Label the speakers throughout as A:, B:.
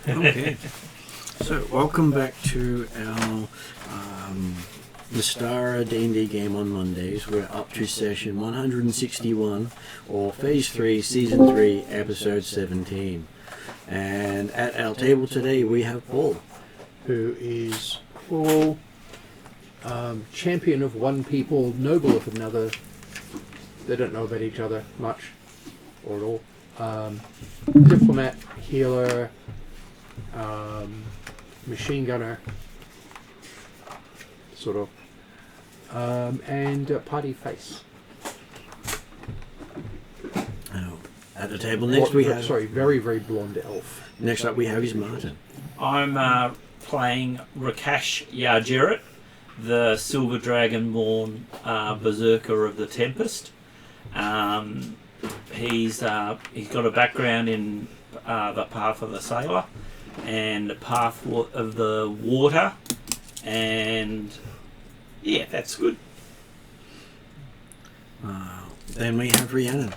A: Okay. So, welcome back to our Mystara D&D game on Mondays. We're up to session 161, or Phase 3, Season 3, Episode 17. And at our table today we have Paul,
B: who is full champion of one people, noble of another. They don't know about each other much, or at all. Diplomat, healer, machine gunner, sort of, and party face.
A: at the table next we have...
B: Sorry, very, very blonde elf.
A: Next up we have is Martin.
C: I'm playing Rakash Yarjirat, the Silver Dragonborn Berserker of the Tempest. He's got a background in the Path of the Sailor and the Path of the Water, and yeah, that's good.
A: Then we have Rhiannon.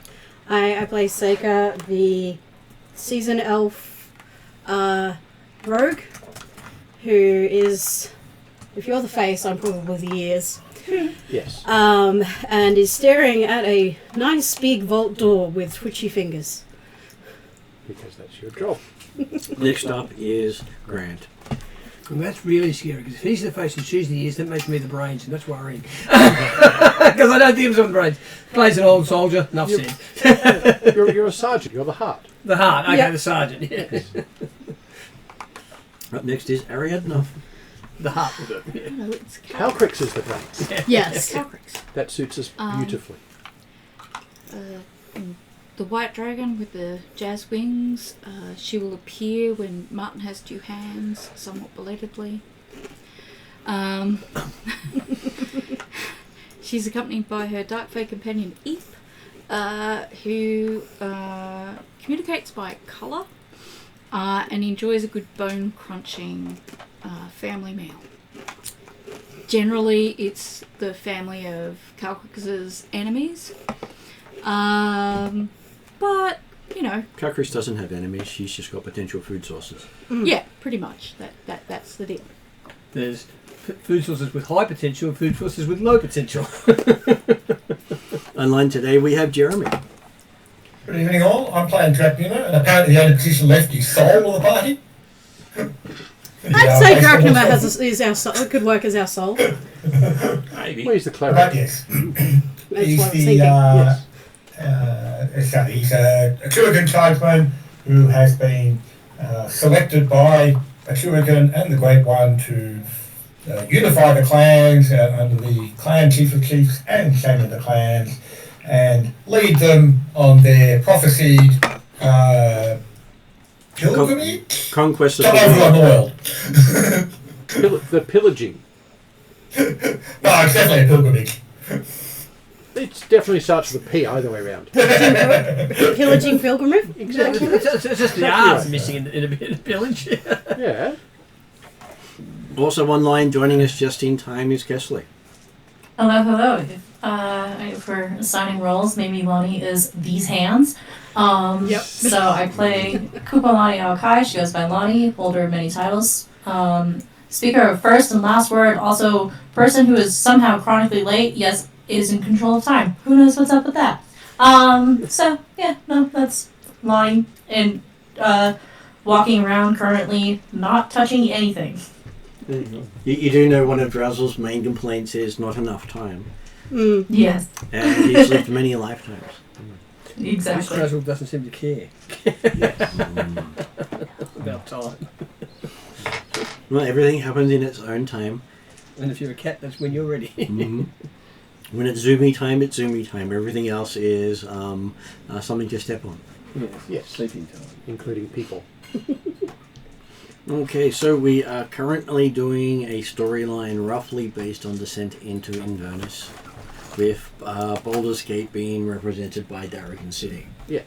D: I play Seika, the seasoned elf rogue, who is, if you're the face, I'm probably the ears.
B: Yes.
D: And is staring at a nice big vault door with twitchy fingers.
B: Because that's your job.
A: Next up is Grant.
E: And that's really scary, because if he's the face and she's the ears, that makes me the brains, and that's worrying. Because I don't think of the brains. Plays an old soldier, enough said.
B: You're a sergeant, you're the heart.
E: The heart, okay,
D: Yep.
E: the sergeant, yes.
A: Up next is Ariadna.
E: The heart with it. Yeah.
F: No, it's
B: Calcrix is the brains.
D: Yes.
F: Calcrix.
B: That suits us beautifully.
F: The white dragon with the jazz wings. She will appear when Martin has two hands, somewhat belatedly. She's accompanied by her dark fae companion Eve, who communicates by colour and enjoys a good bone crunching family meal. Generally, it's the family of Calcrix's enemies. But, you know...
A: Calcrix doesn't have enemies, she's just got potential food sources.
F: Yeah, pretty much. That's the deal.
E: There's food sources with high potential and food sources with low potential.
A: Online today we have Jeremy.
G: Good evening all, I'm playing Dracula, and apparently the only position left is soul of the party.
D: I'd say Dracula is our soul, could work as our soul.
C: Maybe.
B: Well, he's the cleric.
G: But yes,
D: That's
G: he's
D: what I was
G: the
D: thinking.
G: he's a Atruaghin tribesman who has been selected by Atruaghin and the Great One to unify the clans under the clan chief of chiefs and champion of the clans, and lead them on their prophesied pilgrimage
A: Conquest of
G: to
A: the
G: overrun
A: world.
G: the world.
B: The pillaging.
G: No, it's definitely a pilgrimage.
B: It definitely starts with a P either way around.
D: Pillaging pilgrimage?
B: Exactly.
E: It's just the R's missing in a bit of village.
B: Yeah.
A: Also online, joining us just in time is Akesoli.
H: Hello. For assigning roles, maybe Lonnie is these hands.
D: Yep.
H: So I play Kupa Lonnie Aokai. She goes by Lonnie, holder of many titles. Speaker of first and last word, also person who is somehow chronically late, yes, is in control of time. Who knows what's up with that? That's Lonnie. And walking around currently, not touching anything.
A: You do know one of Drowsel's main complaints is not enough time.
H: Yes,
A: And he's lived many lifetimes.
H: exactly.
E: Casual doesn't seem to care about time.
A: Well, everything happens in its own time.
E: And if you're a cat, that's when you're ready.
A: Mhm. When it's zoomy time, it's zoomy time. Everything else is something to step on.
B: Yes.
E: Sleeping time.
B: Including people.
A: Okay, so we are currently doing a storyline roughly based on Descent into Inverness, with Baldur's Gate being represented by Darragon City.
B: Yeah.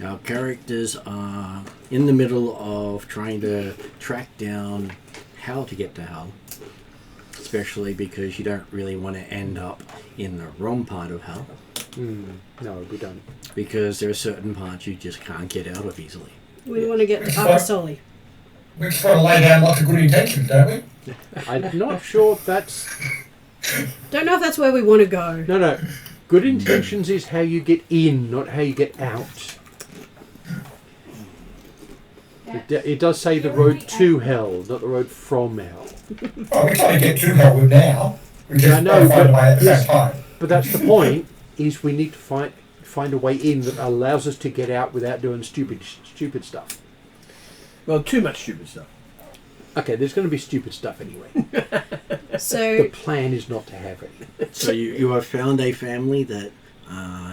A: Our characters are in the middle of trying to track down how to get to Hell, especially because you don't really want to end up in the wrong part of Hell,
B: No, we don't.
A: because there are certain parts you just can't get out of easily.
D: We want to get to Akesoli.
G: We just want to lay down lots of good intentions, don't we?
B: I'm not sure that's...
D: Don't know if that's where we want to go.
B: No. Good intentions is how you get in, not how you get out. It does say the road to hell, not the road from hell.
G: Oh, we're trying to get to hell with now. We just
B: I know,
G: find a way at the
B: yes.
G: same time.
B: But that's the point, is we need to find a way in that allows us to get out without doing stupid stuff.
E: Well, too much stupid stuff.
B: Okay, there's going to be stupid stuff anyway.
D: So
B: The plan is not to have any.
A: So you have found a family that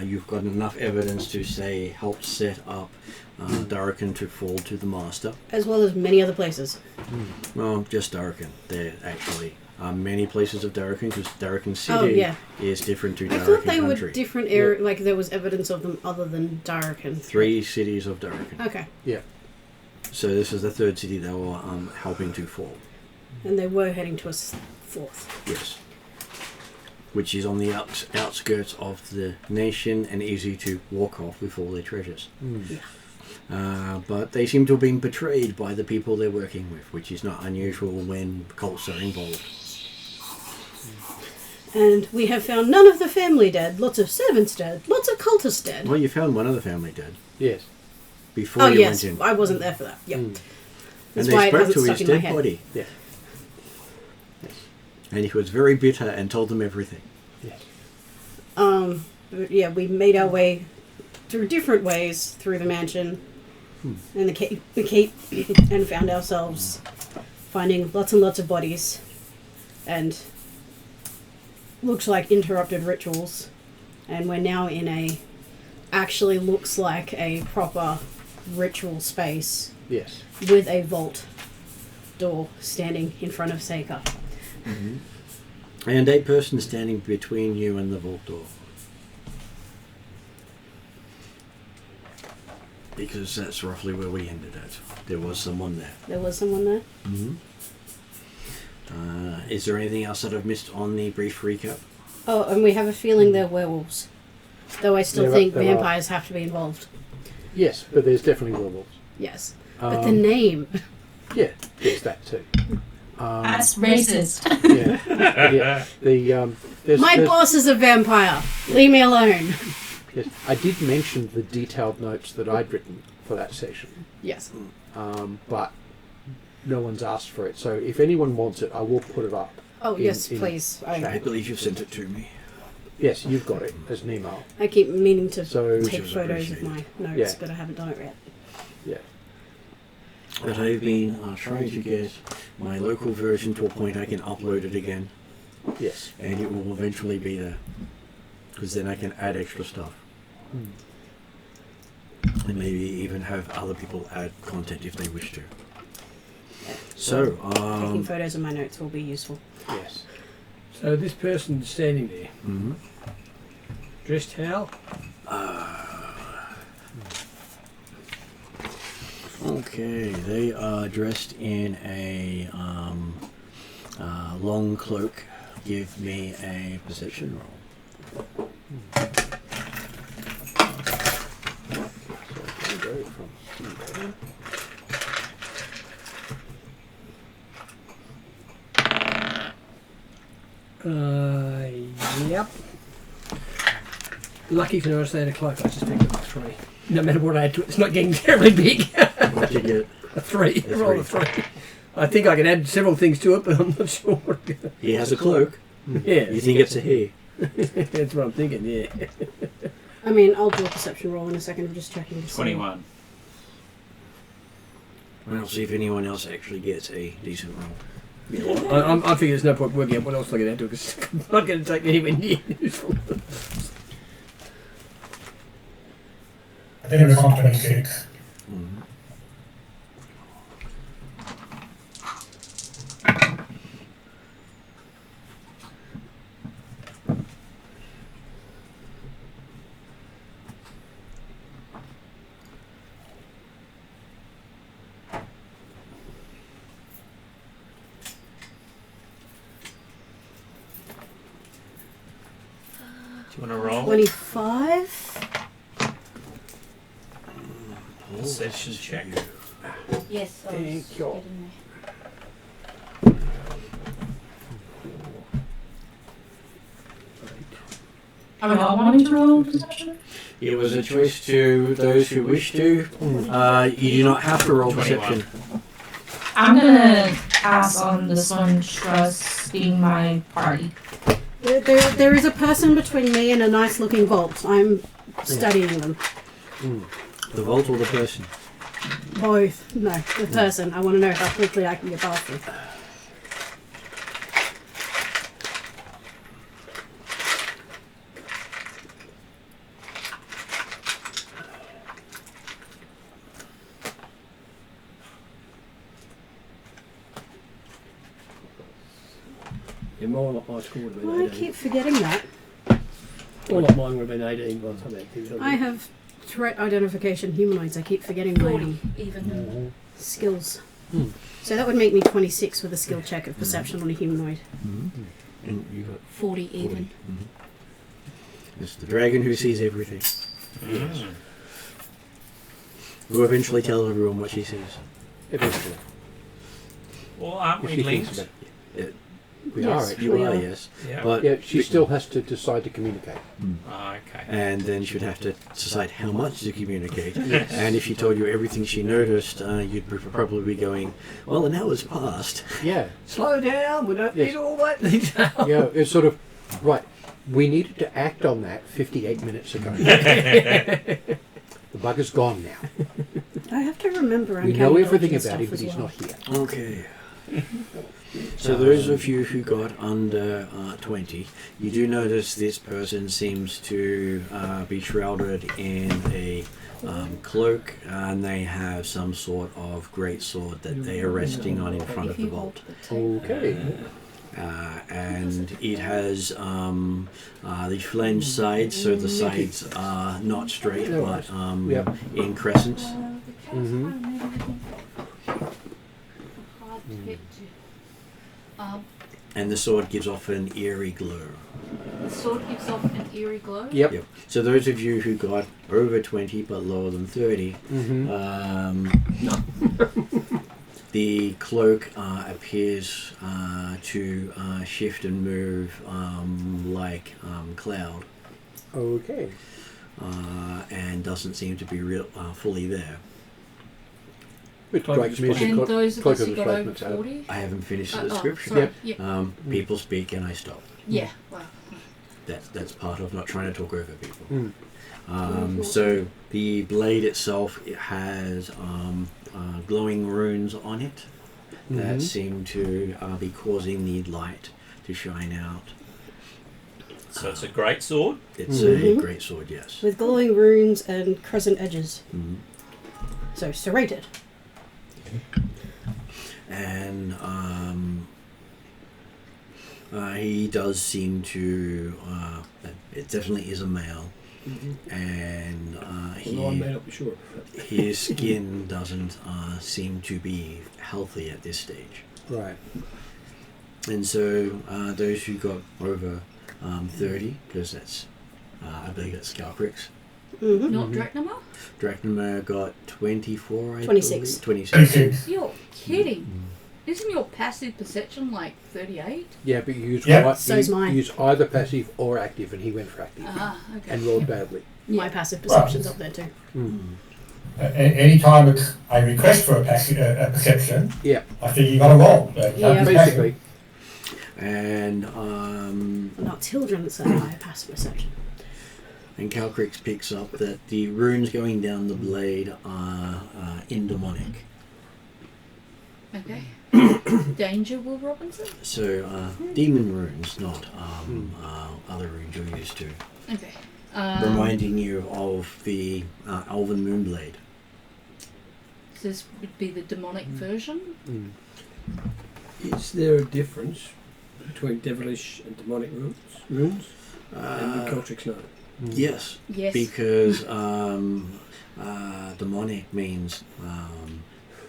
A: you've got enough evidence to say helped set up Darrakan to fall to the Master.
D: as well as many other places.
A: Well, just Darrakan. There actually are many places of Darrakan because Darrakan City
D: Oh, yeah.
A: is different to
D: I
A: Darrakan
D: thought they
A: Country.
D: were different area. Like there was evidence of them other than Darrakan.
A: 3 cities of Darrakan.
D: Okay,
B: Yeah.
A: So this is the 3rd city they were helping to fall.
D: and they were heading to a 4th.
A: Yes. Which is on the outskirts of the nation and easy to walk off with all their treasures. But they seem to have been betrayed by the people they're working with, which is not unusual when cults are involved.
D: And we have found none of the family dead. Lots of servants dead. Lots of cultists dead.
A: Well, you found one of the family dead
B: Yes.
A: before
D: Oh
A: you
D: yes,
A: went in.
D: I wasn't there for that. Yep.
A: And
D: That's
A: they
D: why it
A: spoke
D: hasn't
A: to
D: stuck
A: his
D: in my
A: dead
D: head.
A: body.
B: Yeah.
A: And he was very bitter and told them everything.
B: Yes.
D: Yeah, we made our way through different ways through the mansion and the keep, and found ourselves finding lots and lots of bodies, and looks like interrupted rituals. And we're now in a actually looks like a proper ritual space
B: Yes.
D: with a vault door standing in front of Seika.
A: And a person standing between you and the vault door. Because that's roughly where we ended at. There was someone there.
D: There was someone there.
A: Is there anything else that I've missed on the brief recap?
D: Oh, and we have a feeling they're werewolves. Though I still
B: There are-
D: think
B: there are.
D: vampires have to be involved.
B: Yes, but there's definitely werewolves.
D: Yes. But the
B: Um,
D: name.
B: Yeah, there's that too.
H: That's racist.
B: Yeah. There's,
D: My
B: there's-
D: boss is a vampire. Leave me alone.
B: Yes, I did mention the detailed notes that I'd written for that session,
D: Yes.
B: but no one's asked for it. So if anyone wants it, I will put it up.
D: Oh, yes, please.
A: I believe you've sent it to me.
B: Yes, you've got it as an email.
D: I keep meaning to
B: So-
D: take
A: Which is
D: photos of my
A: appreciated.
D: notes,
B: Yeah.
D: but I haven't done it yet.
B: Yeah.
A: But I've been trying to get my local version to a point I can upload it again,
B: Yes.
A: and it will eventually be there. Because then I can add extra stuff. And maybe even have other people add content if they wish to. So,
D: Taking photos of my notes will be useful.
B: Yes.
E: So this person standing there, dressed how?
A: okay, they are dressed in a long cloak. Give me a perception roll.
B: So I can go from here.
E: Yep. Lucky to know I stay in a cloak, I just picked up a 3. No matter what I add to it, it's not getting terribly big.
A: What did you get?
E: A 3.
A: A
E: Roll a 3. I think I can add several things to it, but I'm not sure.
A: He has a cloak.
E: Yeah.
A: You think it's a he?
E: That's what I'm thinking, yeah.
D: I mean, I'll do a perception roll in a second. I'm just checking to see.
C: 21.
A: Well, see if anyone else actually gets a decent roll.
E: I figure there's no point working out what else I can add to it, because it's not going to take me anywhere near useful.
G: I think it was on 26.
C: Do you want to roll?
D: 25?
C: Perception check.
F: Yes.
B: Thank you.
H: Are we all wanting to roll perception?
A: It was a choice to those who wish to. You do not have to roll
C: 21.
A: perception.
H: I'm gonna pass on this one, trusting my party.
D: There is a person between me and a nice looking vault. I'm studying them.
A: The vault or the person?
D: Both. No, the person. I want to know how quickly I can get past them.
E: Yeah, more like my score would have been
D: I
E: 18.
D: keep forgetting that.
E: More like mine would have been 18 by the time active.
D: I have threat identification humanoids. I keep forgetting
F: 40
D: my
F: even.
D: skills. So that would make me 26 with a skill check of perception on a humanoid.
A: And you got
F: 40 even.
A: It's the dragon who sees everything. Who eventually tells everyone what she sees.
B: Eventually.
C: Well, aren't
B: If
C: we
B: she thinks
C: linked?
B: about it. We
D: Yes.
B: are actually.
A: You
D: We
A: are,
D: are.
A: yes.
C: Yeah.
A: But
B: Yeah, she still has to decide to communicate.
C: Oh, okay.
A: and then she would have to decide how much to communicate.
C: Yes.
A: And if she told you everything she noticed, you'd probably be going, well, an hour's passed.
B: Yeah,
E: Slow down, we don't
B: Yes.
E: need all that detail.
B: yeah, it's sort of, right, we needed to act on that 58 minutes ago. The bugger's gone now.
D: I have to remember I'm
B: We know
D: counting
B: everything
D: dodge and
B: about him,
D: stuff
B: but
D: as
B: he's
D: well.
B: not here.
A: Okay. So those of you who got under 20, you do notice this person seems to be shrouded in a cloak, and they have some sort of great sword that they are resting on in front of
F: If
A: the
F: you hold
A: vault.
F: the tape.
B: Okay.
A: And it has the flange sides, so the sides are not straight
B: No
A: but
B: Yep.
A: in crescents. And the sword gives off an eerie glow.
F: The sword gives off an eerie glow.
B: Yep.
A: Yep. So those of you who got over 20 but lower than 30, the cloak appears to shift and move like cloud,
B: Okay.
A: and doesn't seem to be fully there.
B: It strikes me as a
F: And those of
B: cloak
F: us
B: of
F: who got over
B: displacement's out.
F: 40?
A: I haven't finished the
F: Oh,
A: description.
F: sorry.
B: Yep.
F: Yeah.
A: People speak and I stop.
F: Yeah. Wow.
A: That's part of not trying to talk over people.
B: Mm.
A: So the blade itself, it has glowing runes on it that
B: Mhm.
A: seem to be causing the light to shine out.
C: So it's a great sword.
A: It's a
D: Mhm.
A: great sword, yes.
D: With glowing runes and crescent edges.
A: Mhm.
D: So serrated.
A: And he does seem to. It definitely is a male, and
E: Although I may not be sure.
A: his skin doesn't seem to be healthy at this stage.
B: Right.
A: And so those who got over 30, because that's, I believe that's Scalprix.
D: Mm-hmm.
F: Not Drachnama?
A: Drachnama got 24, I
D: 26.
A: believe. 26.
F: You're kidding. Isn't your passive perception like 38?
B: Yeah, but you use,
G: Yeah.
D: So's mine.
B: you use either passive or active, and he went for active
F: Ah, okay.
B: and rolled badly.
D: My passive perception's up there too.
G: Any time it's a request for a perception,
B: Yeah,
G: I think you got to roll.
D: Yeah.
B: basically.
A: And
D: Not children, it's a higher passive perception.
A: and Calcrix picks up that the runes going down the blade are endemonic.
F: Okay. Danger, Will Robinson?
A: So demon runes, not other runes you're used to.
F: Okay.
A: Reminding you of the Elven Moonblade.
F: So this would be the demonic version?
B: Mm.
E: Is there a difference between devilish and demonic runes? And would Cultrix know?
A: Yes,
F: Yes.
A: because demonic means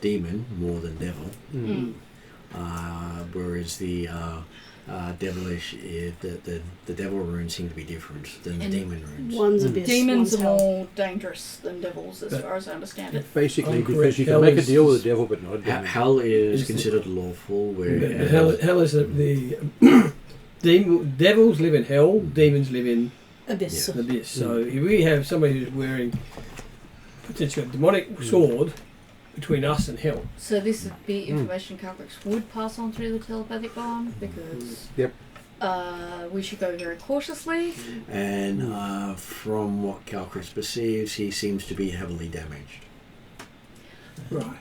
A: demon more than devil,
F: Mm.
A: whereas the devilish, the devil runes seem to be different than the
F: And
A: demon runes.
D: One's abyss.
F: Demons
D: one's
F: are
D: hell.
F: more dangerous than devils, as
B: But-
F: far as I understand it.
B: Basically,
E: I'm
B: because
E: correct.
B: you
E: Hell
B: can make a
E: is-
B: deal with the devil, but not a
A: Hell,
B: demon.
A: hell is
E: Is the-
A: considered lawful, where
E: But hell is the devils live in hell, demons live in
D: Abyss.
A: Yeah.
E: abyss. So if we have somebody who's wearing potentially a demonic sword between us and hell,
F: So this would be information Calcrix would pass on through the telepathic bond, because
B: Yep.
F: we should go very cautiously.
A: and from what Calcris perceives, he seems to be heavily damaged.
E: right?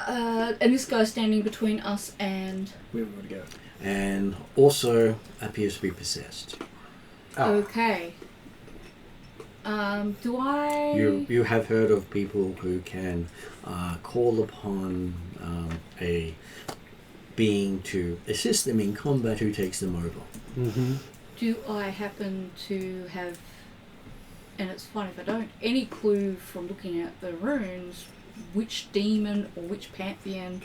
F: And this guy's standing between us and...
E: Where we got to go?
A: And also appears to be possessed.
F: Okay. Do I...
A: You have heard of people who can call upon a being to assist them in combat who takes them over.
B: Mm-hmm.
F: Do I happen to have, and it's fine if I don't, any clue from looking at the runes which demon or which pantheon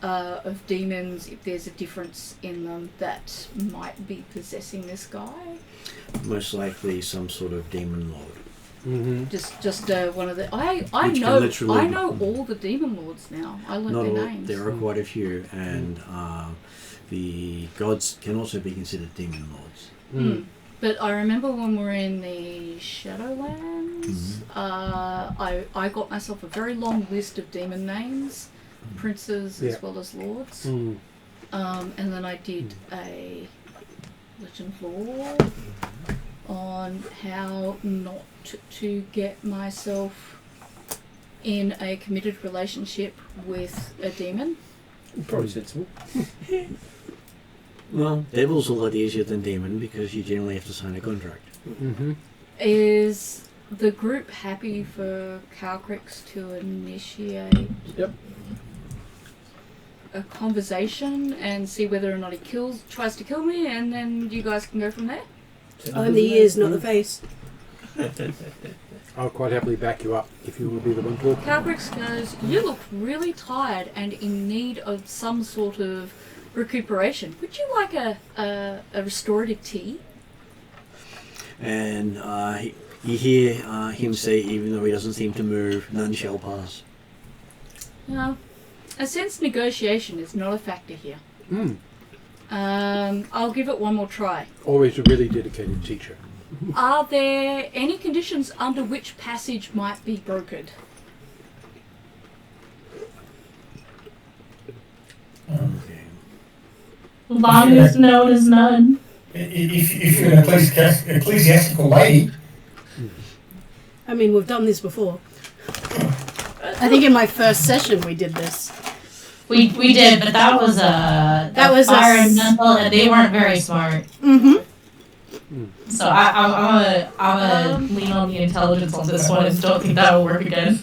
F: of demons, if there's a difference in them, that might be possessing this guy?
A: Most likely some sort of demon lord.
B: Mm-hmm.
F: Just one of the... I
A: Which can
F: know
A: literally-
F: I know all the demon lords now. I learned
A: Not
F: their
A: all,
F: names.
A: there are quite a few, and the gods can also be considered demon lords.
F: Mm. But I remember when we were in the Shadowlands, I got myself a very long list of demon names, princes
B: Yeah.
F: as well as lords.
B: Mm.
F: And then I did a legend lore on how not to get myself in a committed relationship with a demon.
E: Probably sensible.
A: Well, devil's a lot easier than demon because you generally have to sign a contract.
B: Mm-hmm.
F: Is the group happy for Calcrix to initiate
B: Yep.
F: a conversation and see whether or not he tries to kill me, and then you guys can go from there?
D: I'm the ears, not the face.
B: I'll quite happily back you up if you want to be the one talking.
F: Calcrix goes, you look really tired and in need of some sort of recuperation. Would you like a restorative tea?
A: And you hear him say, even though he doesn't seem to move, none shall pass.
F: No. I sense negotiation is not a factor here.
B: Mm.
F: I'll give it one more try.
B: Always a really dedicated teacher.
F: Are there any conditions under which passage might be brokered?
A: Okay.
H: Long as known as none.
G: If you're an ecclesiastical lady,
D: I mean, we've done this before. I think in my first session we did this.
H: We did, but that was a fire and mental, and they weren't very smart.
D: Mm-hmm.
H: So I'm gonna lean on the intelligence on this one, and don't think that will work again.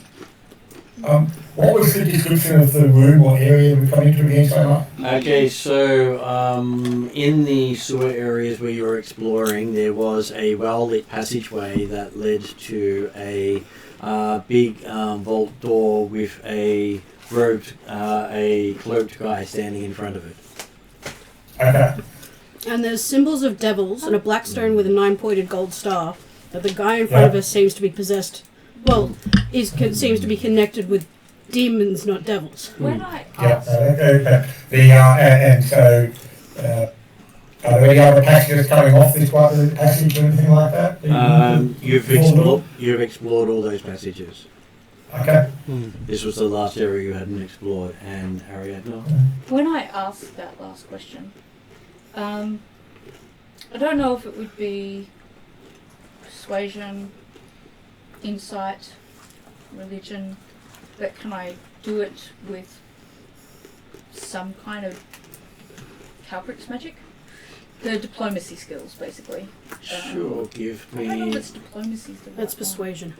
G: what was the description of the room or area we're coming to again, Sarah?
A: Okay, so in the sewer areas where you were exploring, there was a well-lit passageway that led to a big vault door with a cloaked guy standing in front of it.
G: Okay.
D: And there's symbols of devils and a black stone with a 9-pointed gold star that the guy in front of us seems to be possessed. Well, seems to be connected with demons, not devils.
F: When I
G: Yeah.
F: asked,
G: Okay. And so, are there any other passages coming off this part of the passage or anything like that?
A: You've explored all those passages.
G: Okay.
A: This was the last area you hadn't explored, and Ariadne.
F: when I asked that last question, I don't know if it would be persuasion, insight, religion, but can I do it with some kind of Calcrix magic? The diplomacy skills, basically.
A: Sure, give
F: I don't know if
A: me
F: it's diplomacy. The right
D: That's
F: one.
D: persuasion.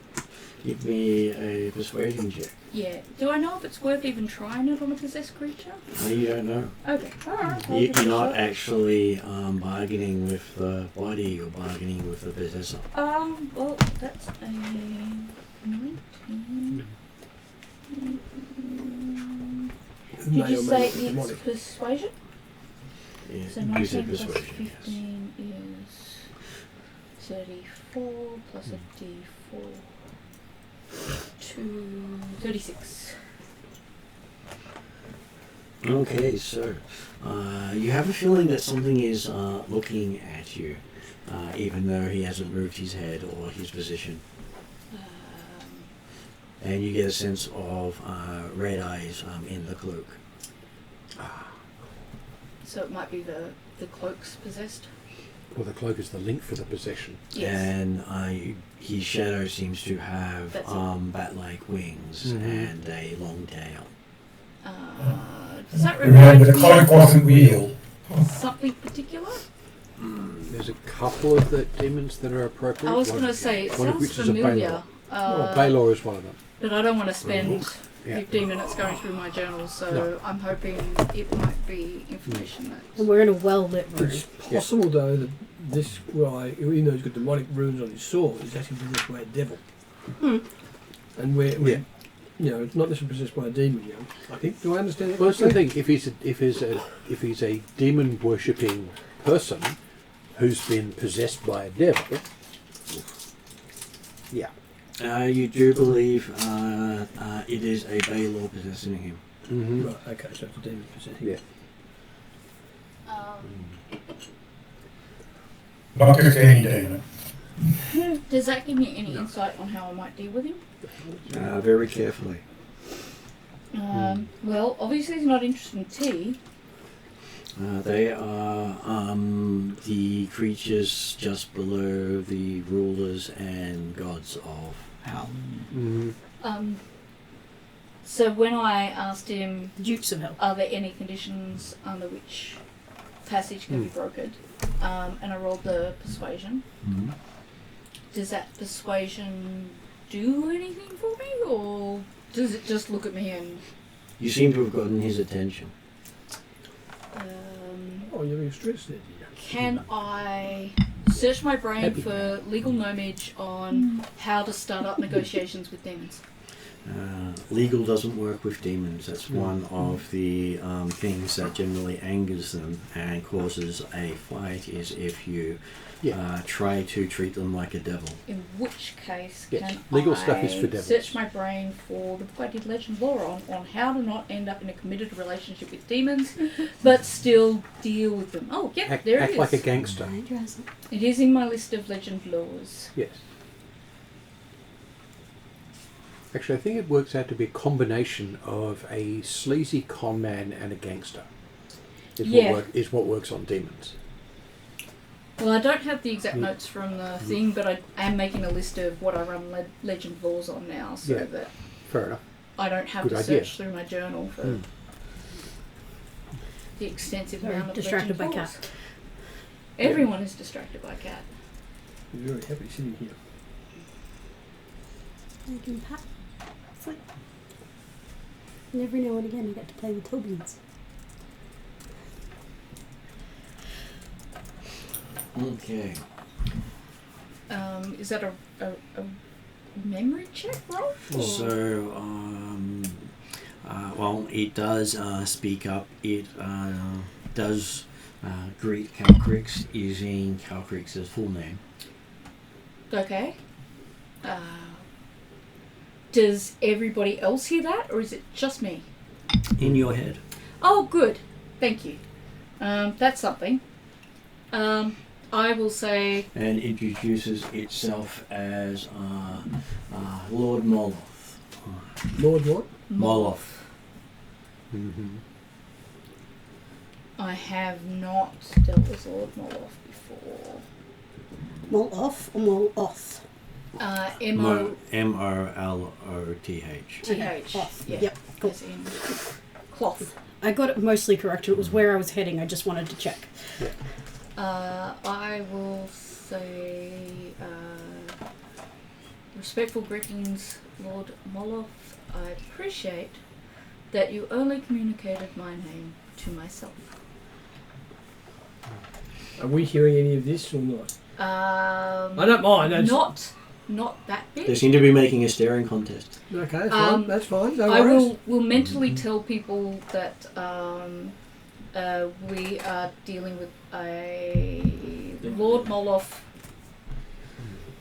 A: a persuasion check.
F: Yeah. Do I know if it's worth even trying it on a possessed creature?
A: No, you don't know.
F: Okay. Alright.
A: You're not actually bargaining with the body, you're bargaining with the possessor.
F: Well, that's a 19. Did you say it's persuasion?
A: Yeah,
F: So
A: use
F: 19
A: a
F: plus
A: persuasion. Yes.
F: 15 is 34 plus a d4 to 36.
A: Okay, so you have a feeling that something is looking at you, even though he hasn't moved his head or his position. And you get a sense of red eyes in the cloak.
F: So it might be the cloak's possessed.
B: Well, the cloak is the link for the possession.
F: Yes.
A: And his shadow seems to have
F: That's it.
A: bat-like wings
B: Mhm.
A: and a long tail.
F: Does that
G: Remember,
F: remind
G: the
F: me
G: cloak wasn't real.
F: of something particular?
B: There's a couple of the demons that are appropriate.
F: I was
B: one-
F: going to say, it
B: one of
F: sounds
B: which is a
F: familiar.
B: Balor. Balor is one of them.
F: But I don't want to spend
B: Yeah.
F: 15 minutes going through my journal, so
B: No.
F: I'm hoping it might be information that.
D: And we're in a well-lit room.
E: It's possible though that this guy, even though he's got demonic runes on his sword, is actually possessed by a devil. And we're you know, it's not necessarily possessed by a demon. You know, I think. Do I understand that?
B: Well, that's the
E: correctly?
B: thing. If he's a demon worshipping person who's been possessed by a devil, yeah.
A: You do believe it is a Balor possessing him.
B: Mm-hmm.
E: Right. Okay. So it's a demon possessing.
B: Yeah.
G: Not just any demon.
F: Does that give me any insight on how I might deal with him?
A: Very carefully.
F: Well, obviously he's not interested in tea.
A: They are the creatures just below the rulers and gods of Hell.
B: Mm-hmm.
F: So when I asked him,
D: The Dukes of Hell.
F: are there any conditions under which passage can be brokered, and I rolled the persuasion,
A: Mhm.
F: does that persuasion do anything for me, or does it just look at me and
A: You seem to have gotten his attention.
E: Oh, you're being stressed there, dear.
F: can I search my brain
B: Happy.
F: for legal knowledge on how to start up negotiations with demons?
A: Legal doesn't work with demons. That's one of the things that generally angers them and causes a fight is if you try to treat them like a devil.
F: In which case,
B: Yes,
F: can
B: legal
F: I
B: stuff is for devils.
F: search my brain for the book I did Legend Lore on how to not end up in a committed relationship with demons, but still deal with them? Oh, yeah,
B: Act,
F: there
B: act
F: it is.
B: like a gangster.
F: It is in my list of Legend Lores.
B: Yes. Actually, I think it works out to be a combination of a sleazy con man and a gangster. Is what works on demons.
F: Well, I don't have the exact notes from the thing, but I am making a list of what I run Legend Lores on now, so
B: Yeah.
F: that
B: Fair enough.
F: I don't have
B: Good
F: to
B: idea.
F: search through my journal for the extensive
D: Very
F: amount of
D: distracted
F: Legend
D: by
F: Lores.
D: Cat.
F: Everyone is distracted by Cat.
E: You're very happy sitting here.
D: It's like, and every now and again I get to play with Tobians.
A: Okay.
F: Is that a memory check roll? Or-
A: So, well, it does speak up. It does greet Calcrix using Calcrix's full name.
F: Okay. Does everybody else hear that, or is it just me?
A: In your head.
F: Oh, good. Thank you. That's something. I will say,
A: And introduces itself as Lord Moloth.
E: Lord what?
A: Moloth.
B: Mm-hmm.
F: I have not dealt with Lord Moloth before.
D: Moloth or Moloth?
F: M-O-T-H.
A: Moloth.
D: Off.
F: Yeah.
D: Yep. Cool.
F: As in cloth.
D: I got it mostly correct. It was where I was heading. I just wanted to check.
F: I will say, respectful greetings, Lord Moloth. I appreciate that you only communicated my name to myself.
E: Are we hearing any of this or not? I
F: I
E: don't mind. That's,
F: not that bit.
A: They seem to be making a staring contest.
E: okay, that's fine. That's fine. No
F: I
E: worries.
F: will mentally tell people that we are dealing with a Lord Moloth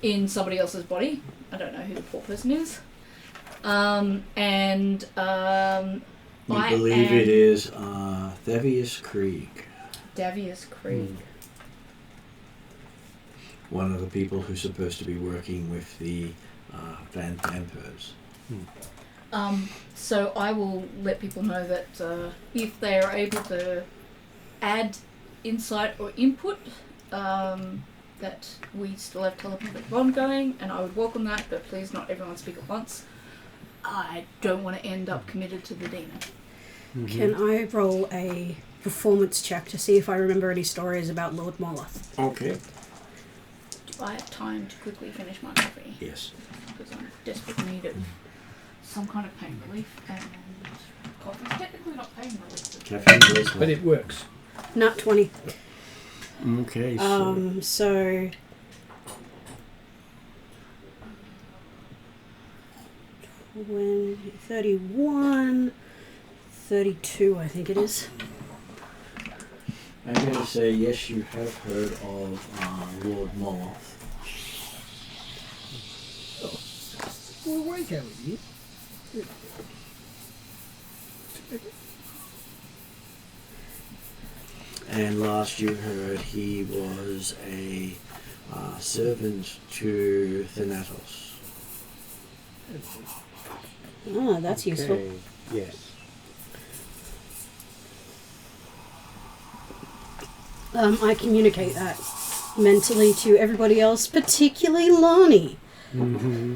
F: in somebody else's body. I don't know who the poor person is.
A: We believe it is Thavius Krieg,
F: Davius Krieg.
A: one of the people who's supposed to be working with the vampires.
F: So I will let people know that if they are able to add insight or input, that we still have telepathic bond going, and I would welcome that, but please not everyone speak at once. I don't want to end up committed to the demon.
D: Can I roll a performance check to see if I remember any stories about Lord Moloth?
A: Okay.
F: Do I have time to quickly finish my coffee?
A: Yes.
F: Because I'm in desperate need of some kind of pain relief, and coffee's technically not pain relief.
A: Caffeine does
E: But it works.
D: Nat 20.
A: Okay, so
D: So 20, 31, 32, I think it is.
A: I'm going to say yes, you have heard of Lord Moloth.
E: Well, wait, how are you?
A: And last you heard he was a servant to Thanatos.
D: Ah, that's useful.
B: Okay, yes.
D: I communicate that mentally to everybody else, particularly Lonnie.
B: Mm-hmm.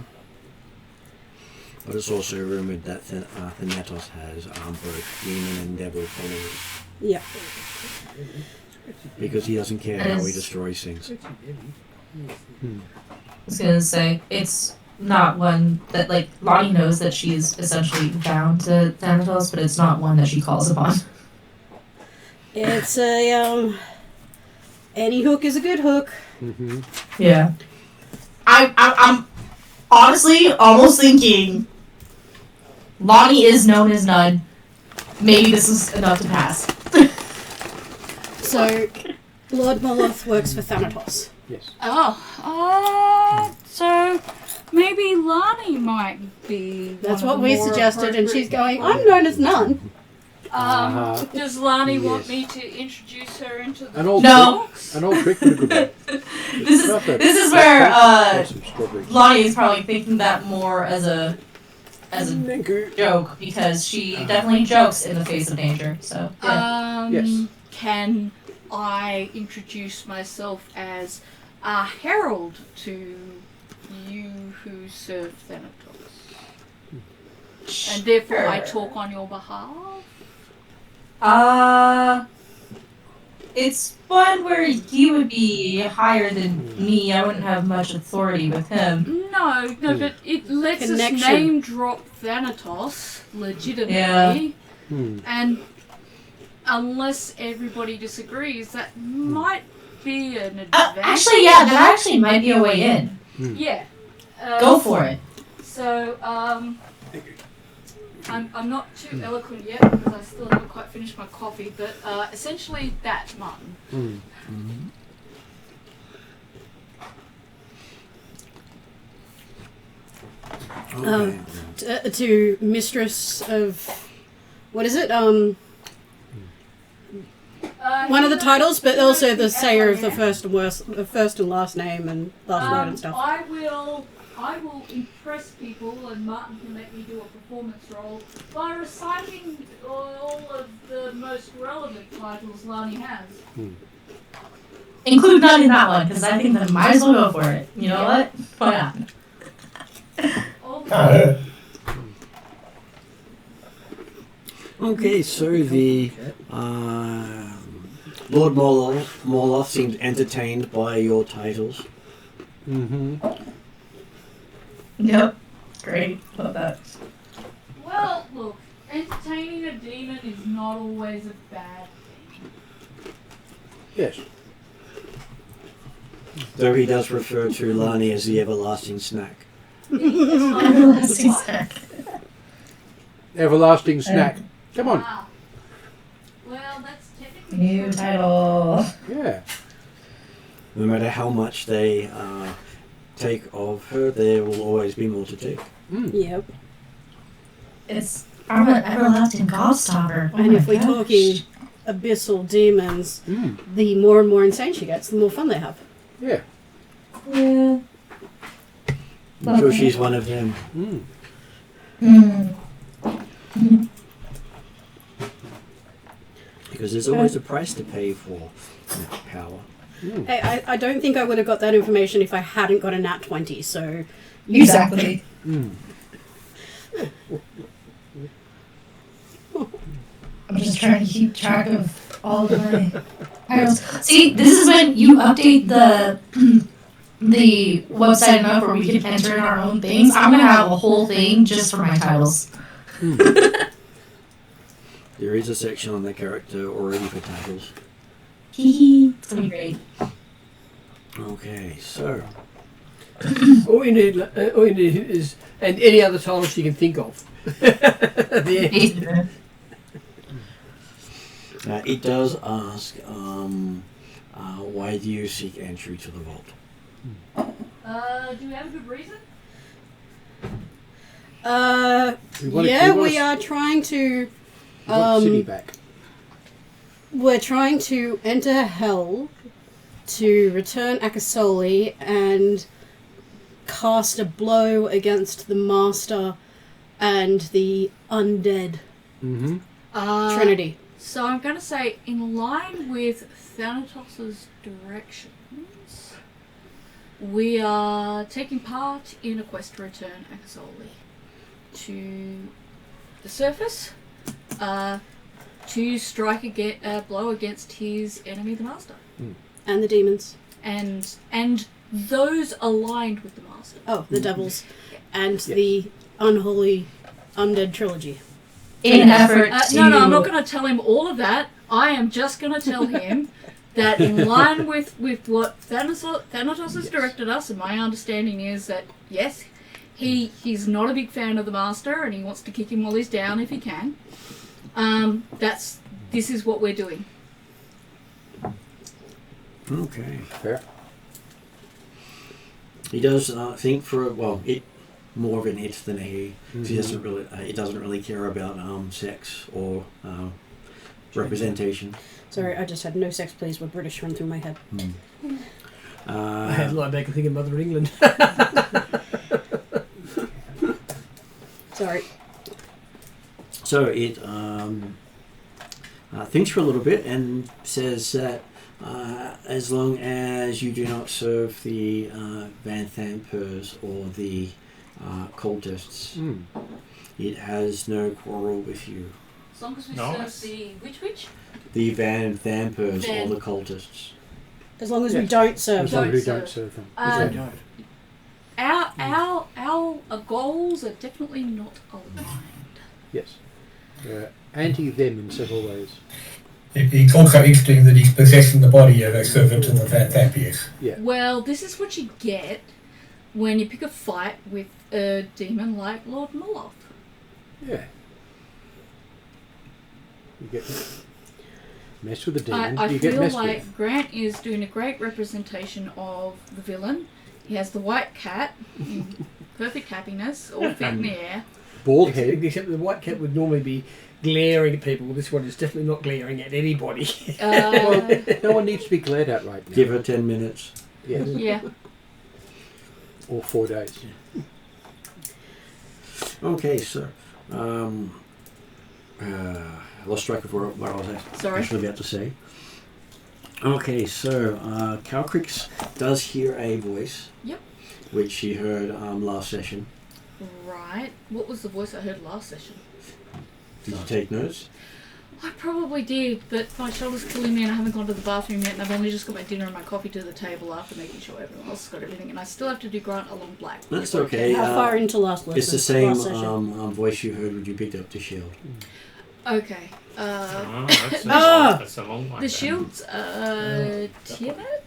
A: But it's also rumoured that Thanatos has both demon and devil followers.
D: Yeah.
A: Because he doesn't care how he destroys things.
H: I was gonna say, it's not one that, like, Lonnie knows that she's essentially bound to Thanatos, but it's not one that she calls upon.
D: It's a, any hook is a good hook.
B: Mm-hmm.
H: Yeah. I'm honestly almost thinking Lonnie is known as none. Maybe this is enough to pass.
D: So, Lord Moloth works for Thanatos.
B: Yes.
F: So maybe Lani might be.
D: That's
F: one
D: what
F: of the
D: we
F: more
D: suggested, and she's
F: appropriate
D: going, I'm known as none.
F: Does Lani want
B: Yes.
F: me to introduce her into the
B: An old
H: No.
B: trick, an old trick would be good.
H: This is where
B: Have some strawberries.
H: Lonnie is probably thinking that more as a joke, because she definitely jokes in the face of danger. So yeah.
B: Yes.
F: Can I introduce myself as a herald to you who serve Thanatos? And therefore I talk on your behalf?
H: It's one where he would be higher than me. I wouldn't have much authority with him.
F: No, but it lets us
D: Connection.
F: name drop Thanatos legitimately.
H: Yeah.
F: And unless everybody disagrees, that might be an advantage.
H: Actually, yeah, that actually might be a way in.
F: Yeah.
H: Go for it.
F: So, I'm not too eloquent yet because I still haven't quite finished my coffee, but essentially that, Martin.
A: Okay.
D: To Mistress of, what is it? One of the titles, but also the sayer of the first and last name and last word and stuff.
F: I will impress people, and Martin can let me do a performance roll by reciting all of the most relevant titles Lani has.
H: Include none in that one, because I think that might as well go for it. You know what? Why not?
F: All the
G: Can't hurt.
A: Okay, so the Lord Moloth seems entertained by your titles.
B: Mm-hmm.
H: Yep. Great. Love that.
F: Well, look, entertaining a demon is not always a bad thing.
B: Yes.
A: Though he does refer to Lani as the everlasting snack.
H: Everlasting snack.
B: Everlasting snack. Come on.
F: Wow. Well, that's
H: New title.
B: Yeah.
A: No matter how much they take of her, there will always be more to take.
D: Yep.
H: It's I'm an everlasting gobstopper. Oh
D: And
H: my
D: if we're
H: gosh.
D: talking abyssal demons,
B: Mm.
D: the more and more insane she gets, the more fun they have.
B: Yeah.
H: Yeah.
A: I'm sure she's one of them.
B: Mm.
A: Because there's always a price to pay for power.
B: Mm.
D: I don't think I would have got that information if I hadn't got a nat 20, so...
H: Exactly.
B: Mm.
H: I'm just trying to keep track of all of my titles. See, this is when you update the website enough where we can enter in our own things. I'm gonna have a whole thing just for my titles.
A: There is a section on the character already for titles.
H: Hee hee. It's gonna be great.
A: Okay, so
E: All you need is, and any other titles you can think of. At the end.
H: Basically.
A: it does ask, why do you seek entry to the vault?
F: Do you have a good reason?
D: We are trying to...
B: We want City back.
D: We're trying to enter hell to return Akesoli and cast a blow against the Master and the undead
B: Mm-hmm.
D: Trinity.
F: So I'm going to say, in line with Thanatos' directions, we are taking part in a quest to return Akesoli to the surface, to strike a blow against his enemy, the Master,
D: And the demons.
F: and those aligned with the Master.
D: Oh, the devils. And the unholy undead trilogy.
H: In an effort to...
F: No, I'm not going to tell him all of that. I am just going to tell him that in line with what Thanatos has directed us, and my understanding is that, yes, he's not a big fan of the Master, and he wants to kick him while he's down if he can. This is what we're doing.
A: Okay.
B: Fair.
A: He does think for more of an it than a he. He doesn't really. He doesn't really care about sex or representation.
D: Sorry, I just had no sex please were British run through my head.
E: I had like back and think of Mother England.
D: Sorry.
A: So it thinks for a little bit and says that as long as you do not serve the Van Thampers or the cultists, it has no quarrel with you.
F: As long as we
C: Nice.
F: serve the which?
A: The Van Thampers or the cultists.
D: As long as we don't serve
B: As
D: them.
B: long as we
F: Don't
B: don't serve them.
F: Um,
B: We don't.
F: Our goals are definitely not aligned.
B: Yes. Anti them in several ways.
G: It's also interesting that he's possessing the body of a servant of the Van Thampiers.
B: Yeah.
F: Well, this is what you get when you pick a fight with a demon like Lord Moloth.
B: Yeah. You get mess with the demon,
F: I
B: you get
F: feel
B: messed
F: like
B: with.
F: Grant is doing a great representation of the villain. He has the white cat in perfect happiness, all fit in the air.
B: Bald head.
E: Except the white cat would normally be glaring at people. This one is definitely not glaring at anybody.
B: No one needs to be glared at right now.
A: Give her 10 minutes.
B: Yes.
F: Yeah.
B: Or 4 days.
A: Okay, so lost track of what I was
F: Sorry.
A: actually about to say. Okay, so Calcrix does hear a voice.
F: Yep.
A: Which she heard last session.
F: Right. What was the voice I heard last session?
A: Did you take notes?
F: I probably did, but my shoulder's killing me and I haven't gone to the bathroom yet, and I've only just got my dinner and my coffee to the table after making sure everyone else has got everything, and I still have to do Grant along black.
A: That's okay.
D: How far into last lesson?
A: It's the same
D: last session?
A: voice you heard when you picked up the shield.
F: Okay.
C: That's a long one.
F: The shield's Tiamat?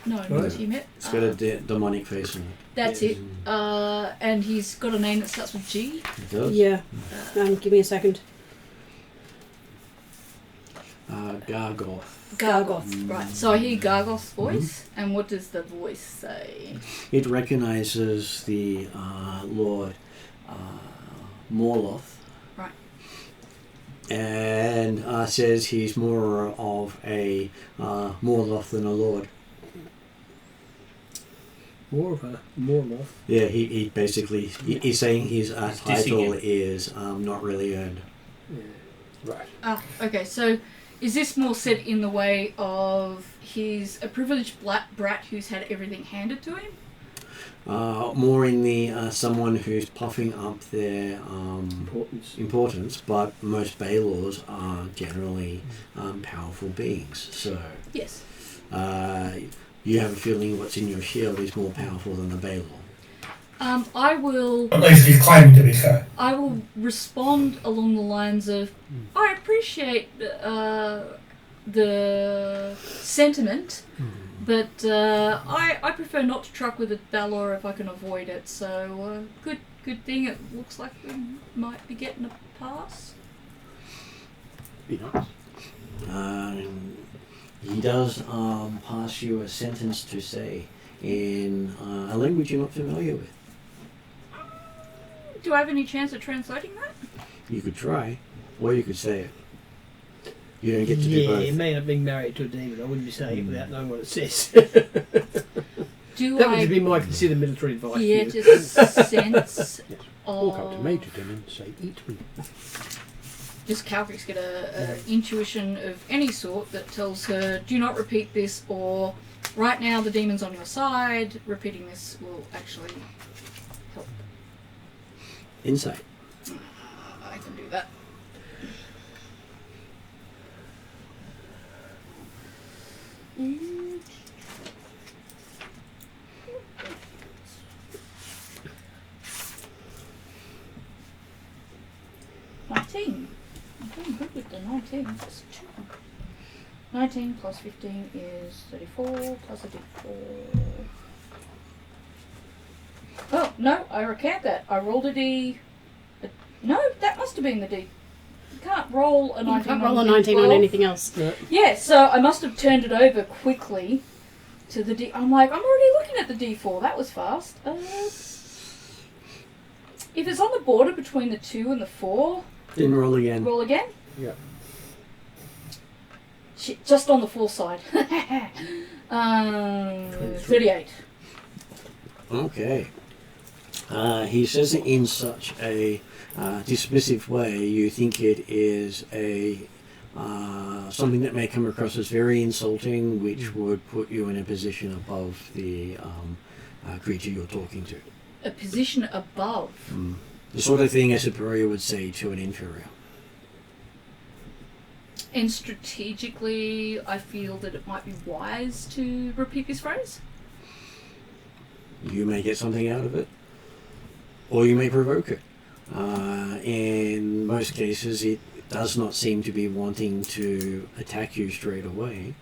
F: No, not
E: Right.
F: Tiamat.
A: It's got a demonic face on it.
F: That's it. And he's got a name that starts with G.
A: It does?
D: Yeah. Give me a second.
A: Gargoth.
F: Gargoth, right. So I hear Gargoth's voice, and what does the voice say?
A: It recognizes the Lord Morloth.
F: Right.
A: And says he's more of a Morloth than a Lord.
E: More of a Morloth.
A: Yeah, he basically he's saying his
C: dissing
A: title
C: him.
A: is not really earned.
B: Right.
F: Ah, okay, so is this more set in the way of he's a privileged brat who's had everything handed to him?
A: More in the someone who's puffing up their importance, but most Baelors are generally powerful beings. So
F: Yes.
A: you have a feeling what's in your shield is more powerful than the Baelor.
F: I will.
G: At least he's claiming to be so.
F: I will respond along the lines of, I appreciate the sentiment, but I prefer not to truck with a Balor if I can avoid it. So good thing it looks like we might be getting a pass.
B: Be nice.
A: He does pass you a sentence to say in a language you're not familiar with.
F: Do I have any chance of translating that?
A: You could try, or you could say it. You don't get to do
E: Yeah,
A: both.
E: it may not be married to a demon. I wouldn't be saying it without knowing what it says.
F: Do
E: That
F: I
E: would be my considered military advice.
F: get
E: to you.
F: a sense
B: Yes. Walk
F: of...
B: up to Major Dim and say, "Eat me."
F: Does Calcrix get a intuition of any sort that tells her, do not repeat this, or right now the demon's on your side, repeating this will actually help?
A: Insight.
F: I can do that. $19. I'm doing good with the 19. That's 2. 19 plus 15 is 34 plus a d4. Oh, no, I recant that. I rolled a d... No, that must have been the d... You can't roll a 19
D: You can't
F: on
D: roll a
F: d12.
D: 19 on anything else.
F: Yeah, so I must have turned it over quickly to the d... I'm like, I'm already looking at the d4. That was fast. If it's on the border between the 2 and the 4...
A: Then roll again.
F: Roll again?
B: Yeah.
F: Shit, just on the 4 side. 38.
A: Okay. He says it in such a dismissive way. You think it is a something that may come across as very insulting, which would put you in a position above the creature you're talking to.
F: A position above.
A: The sort of thing a superior would say to an inferior.
F: And strategically, I feel that it might be wise to repeat this phrase.
A: You may get something out of it, or you may provoke it. In most cases, it does not seem to be wanting to attack you straight away,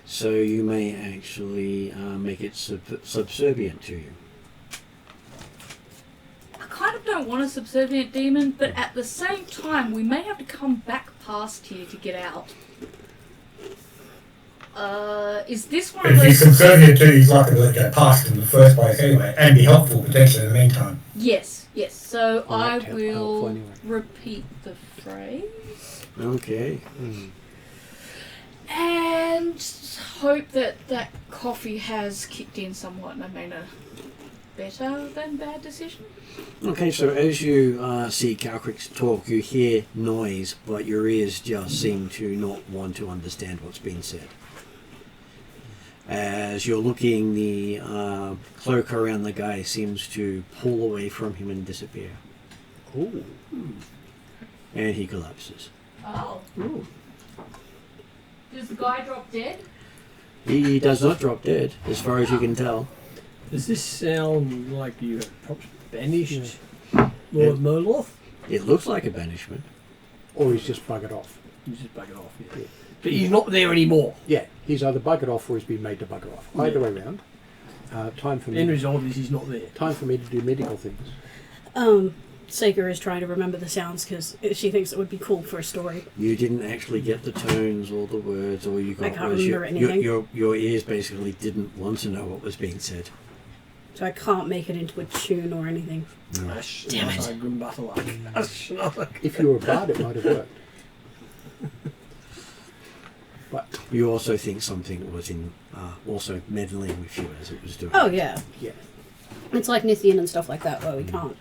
A: so you may actually make it subservient to you.
F: I kind of don't want a subservient demon, but at the same time, we may have to come back past here to get out. Is this one of
G: If he's
F: those...
G: subservient to you, he's likely to let go past in the first place anyway, and be helpful potentially in the meantime.
F: Yes, yes. So
B: Well,
F: I
B: that helpful
F: will
B: anyway.
F: repeat the phrase.
A: Okay.
F: And hope that that coffee has kicked in somewhat and I made a better than bad decision.
A: Okay, so as you see Calcrix talk, you hear noise, but your ears just seem to not want to understand what's being said. As you're looking, the cloak around the guy seems to pull away from him and disappear.
B: Ooh.
A: And he collapses.
F: Oh.
B: Ooh.
F: Does the guy drop dead?
A: He does not drop dead, as far as you can tell.
E: Does this sound like you have perhaps banished Lord Morloth?
A: It looks like a banishment.
B: Or he's just buggered off.
E: He's just buggered off. Yeah. But he's not there anymore.
B: Yeah, he's either buggered off or he's been made to bugger off. Either way round. Time for
E: The end
B: me.
E: result is he's not there.
B: Time for me to do medical things.
D: Seeker is trying to remember the sounds because she thinks it would be cool for a story.
A: You didn't actually get the tones or the words, or you got
D: I can't
A: was
D: remember anything.
A: your ears basically didn't want to know what was being said.
D: So I can't make it into a tune or anything.
A: No.
D: Damn it.
B: If you were a bard, it might have worked. But
A: You also think something was in also meddling with you as it was doing.
D: Oh, yeah.
B: yeah,
D: It's like Nithian and stuff like that where we can't.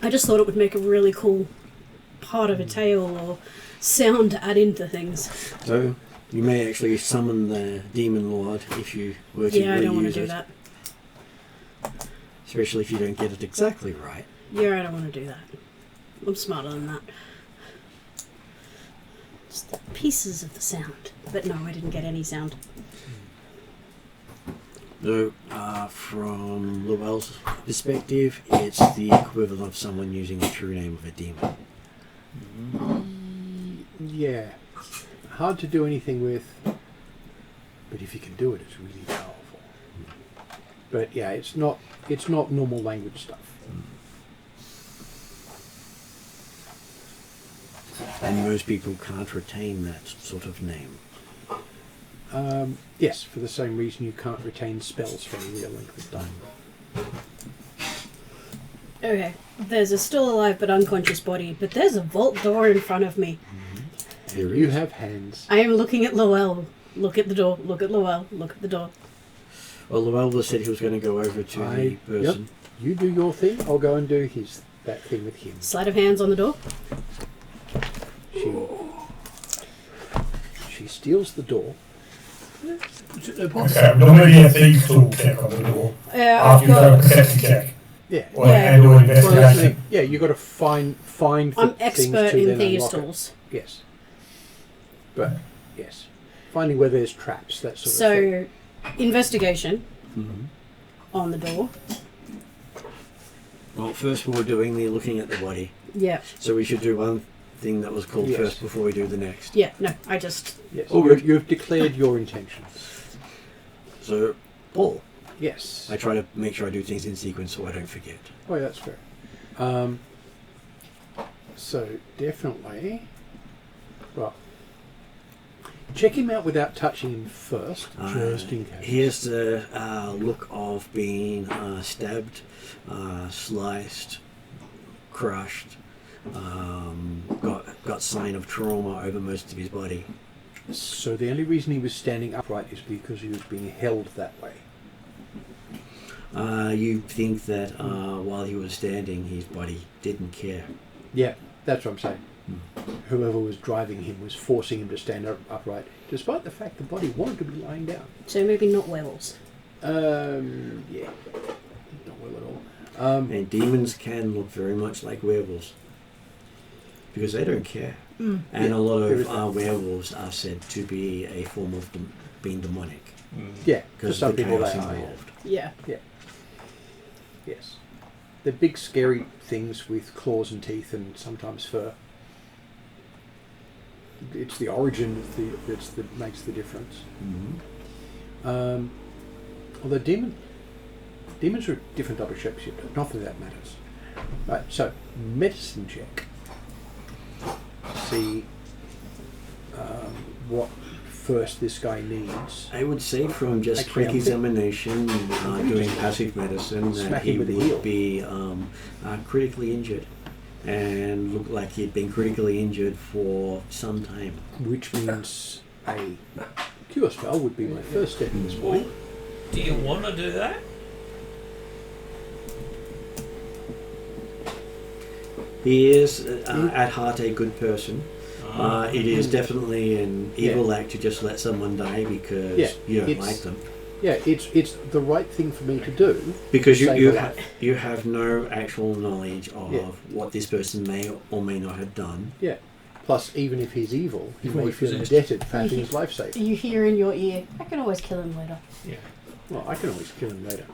D: I just thought it would make a really cool part of a tale or sound to add into things.
A: So you may actually summon the demon lord if you were to
D: Yeah, I don't want to
A: reuse
D: do
A: it,
D: that.
A: especially if you don't get it exactly right.
D: Yeah, I don't want to do that. I'm smarter than that. Just the pieces of the sound. But no, I didn't get any sound.
A: So, from Llewell's perspective, it's the equivalent of someone using the true name of a demon.
B: yeah, hard to do anything with. But if you can do it, it's really powerful. But yeah, it's not normal language stuff.
A: And most people can't retain that sort of name.
B: Yes, for the same reason you can't retain spells for a real length of time.
D: Okay, there's a still alive but unconscious body, but there's a vault door in front of me.
A: There
B: You
A: is.
B: have hands.
D: I am looking at Llewell. Look at the door. Look at Llewell. Look at the door.
A: Well, Llewell said he was going to go over to the person.
B: You do your thing. I'll go and do that thing with him.
D: Sleight of hands on the door.
B: She steals the door.
G: Okay, normally a thieves tool check on the door.
D: I've
G: After you've done a
D: got.
G: perception check.
B: Yeah.
G: Or,
D: Yeah.
G: and or
B: Well, that's the
G: investigation.
B: thing. Yeah, you got to find
D: I'm
B: things
D: expert
B: to
D: in
B: then
D: thieves'
B: unlock it.
D: tools.
B: Yes. But yes, finding where there's traps, that sort of thing.
D: So, investigation
A: Mhm.
D: on the door.
A: Well, first we're doing the looking at the body.
D: Yeah.
A: So we should do one thing that was called
B: Yes.
A: first before we do the next.
D: Yeah, no, I just.
B: Yes.
A: Oh,
B: You've,
A: good.
B: you've declared your intentions.
A: So, Paul,
B: Yes.
A: I try to make sure I do things in sequence so I don't forget.
B: Oh, yeah, that's fair. So definitely, well, check him out without touching him first, just in case.
A: He has the look of being stabbed, sliced, crushed, got sign of trauma over most of his body.
B: So the only reason he was standing upright is because he was being held that way.
A: You think that while he was standing, his body didn't care.
B: Yeah, that's what I'm saying. Whoever was driving him was forcing him to stand upright, despite the fact the body wanted to be lying down.
D: So maybe not werewolves.
B: Yeah, not well at all.
A: And demons can look very much like werewolves because they don't care.
D: Mm.
A: And a lot
B: there is
A: of werewolves are said to be a form of being demonic
B: Yeah, for
A: because
B: some
A: of the
B: people
A: chaos
B: they are.
A: involved.
D: Yeah.
B: Yes. They're big, scary things with claws and teeth and sometimes fur. It's the origin that makes the difference.
A: Mm-hmm.
B: Although demons are a different type of shapeshifter. Not that matters. Right, so medicine check. See what first this guy needs.
A: I would say from just
B: Actually,
A: quick
B: I'm
A: examination, doing passive medicine, that
B: Smack
A: he
B: him with a heel.
A: would be critically injured and look like he'd been critically injured for some time.
B: Which means a cure spell would be my first step at this point.
C: Do you want to do that?
A: He is at heart a good person. It is definitely an evil act to just let someone die because you don't
B: it's-
A: like them.
B: Yeah, it's the right thing for me to do.
A: Because
B: Save
A: you
B: a
A: have
B: life.
A: you have no actual knowledge of
B: Yeah.
A: what this person may or may not have done.
B: Yeah. Plus, even if he's evil, he
E: You've
B: may
E: always
B: feel
E: possessed.
B: indebted for having his life saved.
D: You hear in your ear, I can always kill him later.
B: Well, I can always kill him later.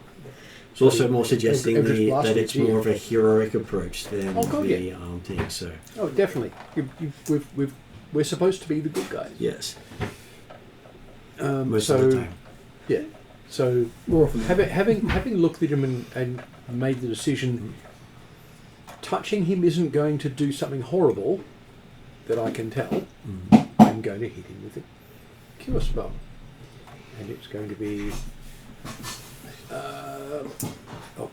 A: It's also more suggesting
B: Everest
A: that
B: blasted
A: it's
B: you.
A: more of a heroic approach than
B: Oh, God,
A: the thing. So
B: Oh, definitely. We're supposed to be the good guys.
A: yes,
B: So,
A: most of the time.
B: yeah. So
E: More often than
B: having looked at him and made the decision, touching him isn't going to do something horrible that I can tell. I'm going to hit him with a cure spell, and it's going to be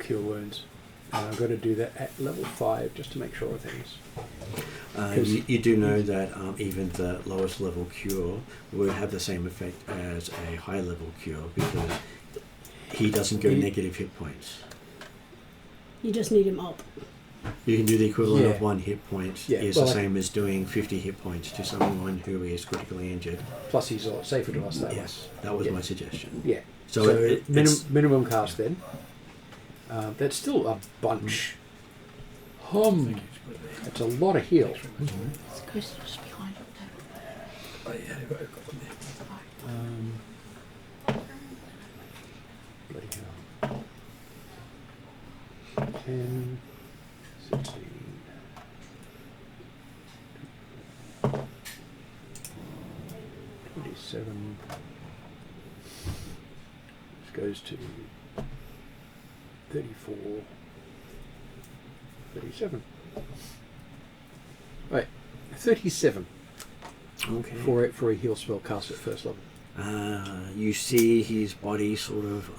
B: cure wounds. And I'm going to do that at level 5 just to make sure of things.
A: You do know that even the lowest level cure would have the same effect as a high level cure because he doesn't go negative hit points.
D: You just need him up.
A: You can do the equivalent
B: Yeah.
A: of 1 hit point.
B: Yeah,
A: Is
B: well,
A: the same as doing 50 hit points to someone who is critically injured.
B: Plus, he's a lot safer to us that way.
A: Yes, that was
B: Yeah.
A: my suggestion.
B: Yeah.
A: So,
B: So,
A: it's
B: minimum cast then. That's still a bunch. That's a lot of heal.
F: It's supposed to just behind up there.
E: Oh yeah, I've got one there.
B: Bloody hell. 10, 16. 27. This goes to 34. 37. Right, 37
A: okay.
B: for a heal spell cast at first level.
A: You see his body sort of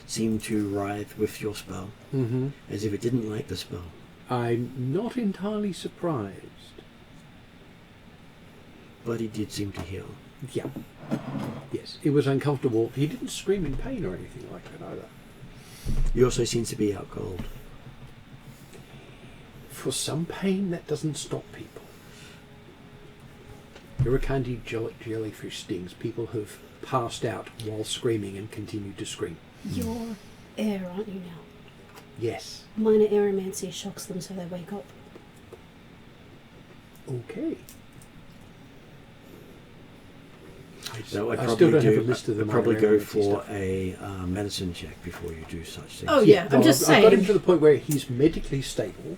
A: seem to writhe with your spell, as if it didn't like the spell.
B: I'm not entirely surprised.
A: But he did seem to heal.
B: Yeah. Yes, it was uncomfortable. He didn't scream in pain or anything like that either.
A: He also seems to be out cold.
B: For some pain, that doesn't stop people. Irukandi jellyfish stings. People have passed out while screaming and continued to scream.
D: You're air, aren't you now?
B: Yes.
D: Minor aeromancy shocks them so they wake up.
B: Okay.
A: So I'd
B: I
A: probably
B: still don't
A: do,
B: have a list of the
A: I'd probably
B: minor
A: go
B: ailments and
A: for
B: stuff.
A: a medicine check before you do such things.
D: Oh yeah, I'm just
B: I've got him
D: saying.
B: to the point where he's medically stable.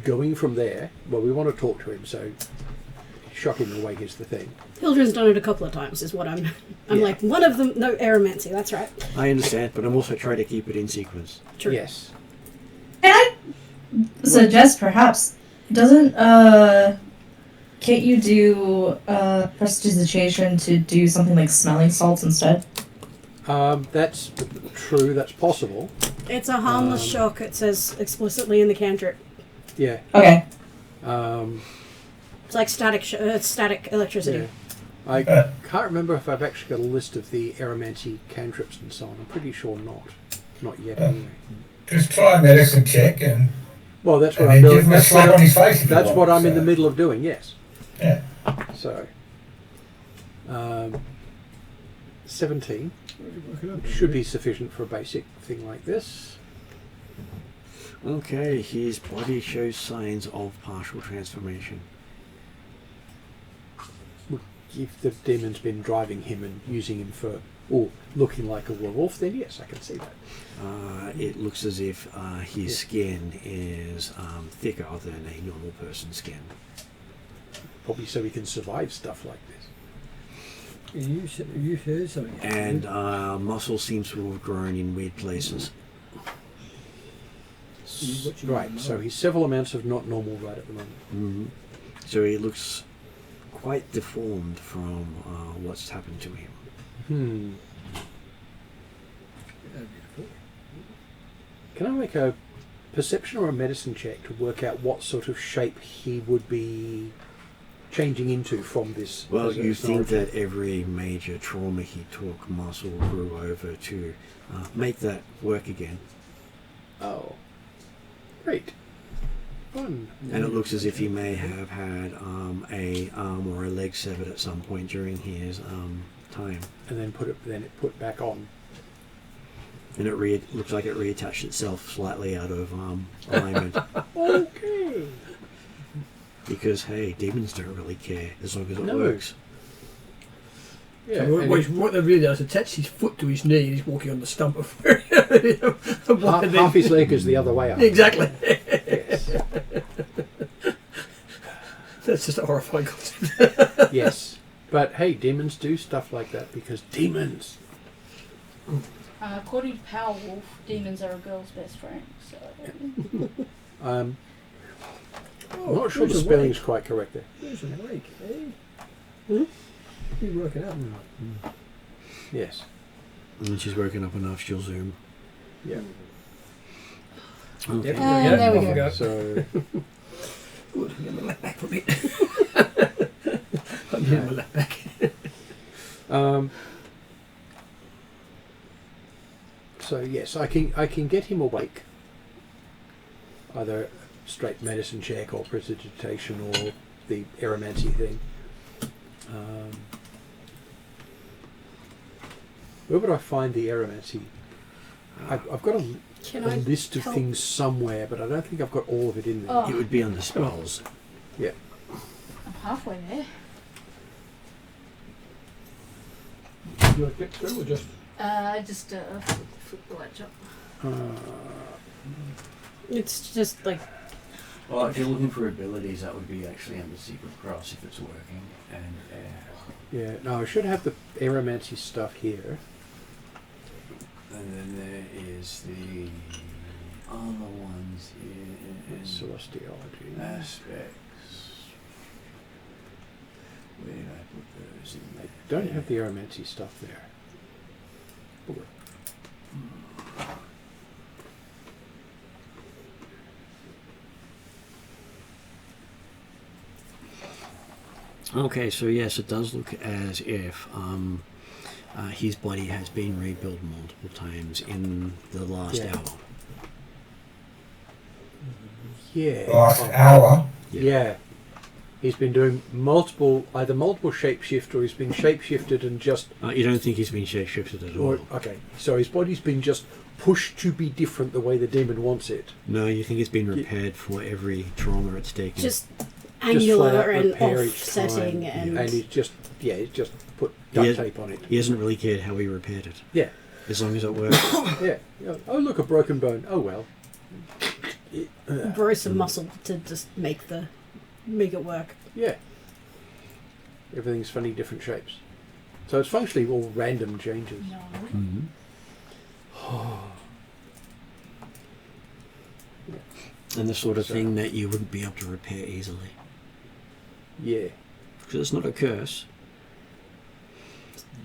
B: Going from there, well, we want to talk to him, so shocking awake is the thing.
D: Hildren's done it a couple of times, is what I'm
B: Yeah.
D: like, one of them, no aeromancy, that's right.
A: I understand, but I'm also trying to keep it in sequence.
D: True.
B: Yes.
H: Can I suggest perhaps doesn't can't you do prestidigitation to do something like smelling salts instead?
B: That's true, that's possible.
D: It's a harmless shock, it says explicitly in the cantrip.
B: Yeah.
H: Okay.
D: It's like static electricity.
B: Yeah. I can't remember if I've actually got a list of the aeromancy cantrips and so on. I'm pretty sure not. Not yet, anyway.
G: Just try a medicine check and
B: Well, that's what
G: then
B: I'm
G: give
B: doing.
G: him a slap on his face if you
B: That's
G: want,
B: what I'm in
G: so.
B: the middle of doing, yes.
G: Yeah.
B: So, 17 should be sufficient for a basic thing like this.
A: Okay, his body shows signs of partial transformation.
B: If the demon's been driving him and using him for, or looking like a werewolf, then yes, I can see that.
A: It looks as if his skin is thicker than a normal person's skin.
B: Probably so he can survive stuff like this.
E: You heard something.
A: And muscle seems to have grown in weird places.
B: Right, so he's several amounts of not normal right at the moment.
A: So he looks quite deformed from what's happened to him.
B: Can I make a perception or a medicine check to work out what sort of shape he would be changing into from this?
A: Well,
B: as a
A: you think
B: technology?
A: that every major trauma he took, muscle grew over to make that work again.
B: Oh. Great. Fun.
A: And it looks as if he may have had a arm or a leg severed at some point during his time.
B: And then it put back on.
A: And it looks like it reattached itself slightly out of alignment.
B: Okay.
A: Because, hey, demons don't really care as long as it
B: No.
A: works.
B: Yeah.
E: So
B: and
E: what they've really done is attached his foot to his knee and he's walking on the stump of
B: half his leg is the other way up.
E: Exactly.
B: Yes.
E: That's just a horrifying concept.
B: Yes. But hey, demons do stuff like that because demons.
F: According to Power Wolf, demons are a girl's best friend. So.
B: I'm not sure the spelling's quite correct there.
E: There's a wake, eh?
D: Hmm?
E: You're working out.
B: Yes.
A: And she's woken up enough, she'll zoom.
B: Yeah.
A: Okay.
D: And there we
E: off
D: go.
B: So,
E: Good. Get my left back for a bit. I'm getting my left back.
B: so yes, I can get him awake. Either straight medicine check or prestidigitation or the aeromancy thing. Where would I find the aeromancy? I've got a list of
D: help?
B: things somewhere, but I don't think I've got all of it in there.
F: Oh.
A: It would be under spells.
B: Yeah.
F: I'm halfway there.
E: You want to click through or just?
F: Just flip the ledge up.
D: It's just like
A: Well, if you're looking for abilities, that would be actually under Secret Cross if it's working. And
B: Yeah, no, I should have the aeromancy stuff here.
A: and then there is the other ones here.
B: Celestiology.
A: Aspects. Where did I put those in?
B: I don't have the aeromancy stuff there.
A: Okay, so yes, it does look as if his body has been rebuilt multiple times in the last
B: Yeah.
A: hour.
B: Yeah.
G: Last hour.
B: Yeah. He's been doing either multiple shapeshift, or he's been shapeshifted and just.
A: You don't think he's been shapeshifted at all?
B: Okay, so his body's been just pushed to be different the way the demon wants it.
A: No, you think it's been repaired for every trauma it's taken?
D: just
B: flat
D: angular
B: out
D: and
B: repair each
D: offsetting
B: time.
D: and
B: And he's just put
A: He
B: duct
A: has-
B: tape on it.
A: He hasn't really cared how he repaired it.
B: Yeah,
A: As long as it works.
B: yeah. Oh, look, a broken bone. Oh well.
D: grow some muscle to just make it work.
B: Yeah. Everything's funny, different shapes. So it's functionally all random changes.
F: No.
A: Mm-hmm. And the sort of thing that you wouldn't be able to repair easily.
B: Yeah.
A: Because it's not a curse.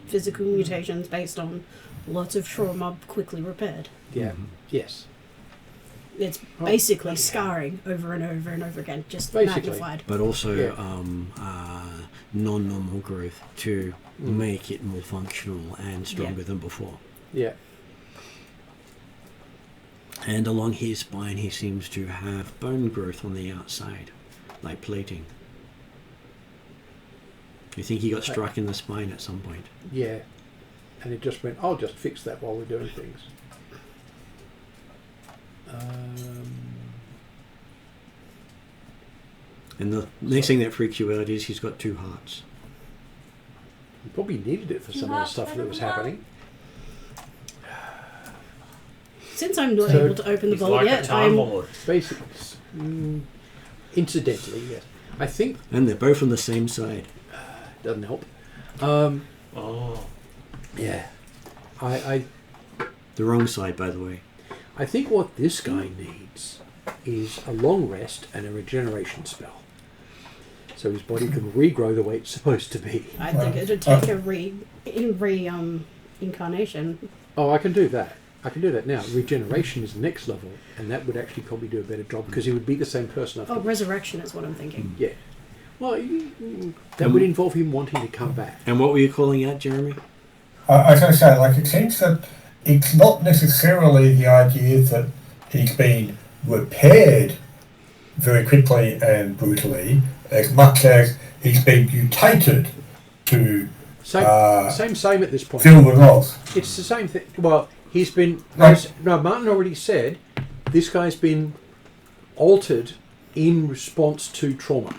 D: Physical mutations based on lots of trauma quickly repaired.
B: Yeah.
A: Mhm.
B: Yes.
D: It's
B: Oh,
D: basically
B: bloody
D: scarring over and over and over again, just
B: Basically.
D: magnified.
A: But also
B: Yeah.
A: non-normal growth to
B: Mm.
A: make it more functional and stronger than before.
B: Yeah.
A: And along his spine he seems to have bone growth on the outside, like plating. You think he got struck in the spine at some point?
B: Yeah. And it just went, I'll just fix that while we're doing things.
A: And the next thing that freaks you out is he's got 2 hearts.
B: He probably needed it for some of the stuff that was happening.
D: Since I'm not
B: So
D: able to open the
C: He's
D: vault
C: like a
D: yet,
C: Time
D: I'm
C: Lord.
B: Basically, incidentally, yes. I think
A: And they're both on the same side.
B: doesn't help.
C: Oh.
B: Yeah. I
A: The wrong side, by the way.
B: I think what this guy needs is a long rest and a regeneration spell, so his body can regrow the way it's supposed to be.
D: I think it'd take a incarnation.
B: Oh, I can do that. I can do that now. Regeneration is the next level, and that would actually probably do a better job because he would be the same person after.
D: Oh, resurrection is what I'm thinking.
B: Yeah. Well, that would involve him wanting to come back.
A: And what were you calling out, Jeremy?
G: I was going to say, like, it seems that it's not necessarily the idea that he's been repaired very quickly and brutally, as much as he's been mutated to
B: Same at this point.
G: fill the roles.
B: It's the same thing. Well, he's been.
G: Right.
B: No, Martin already said this guy's been altered in response to trauma.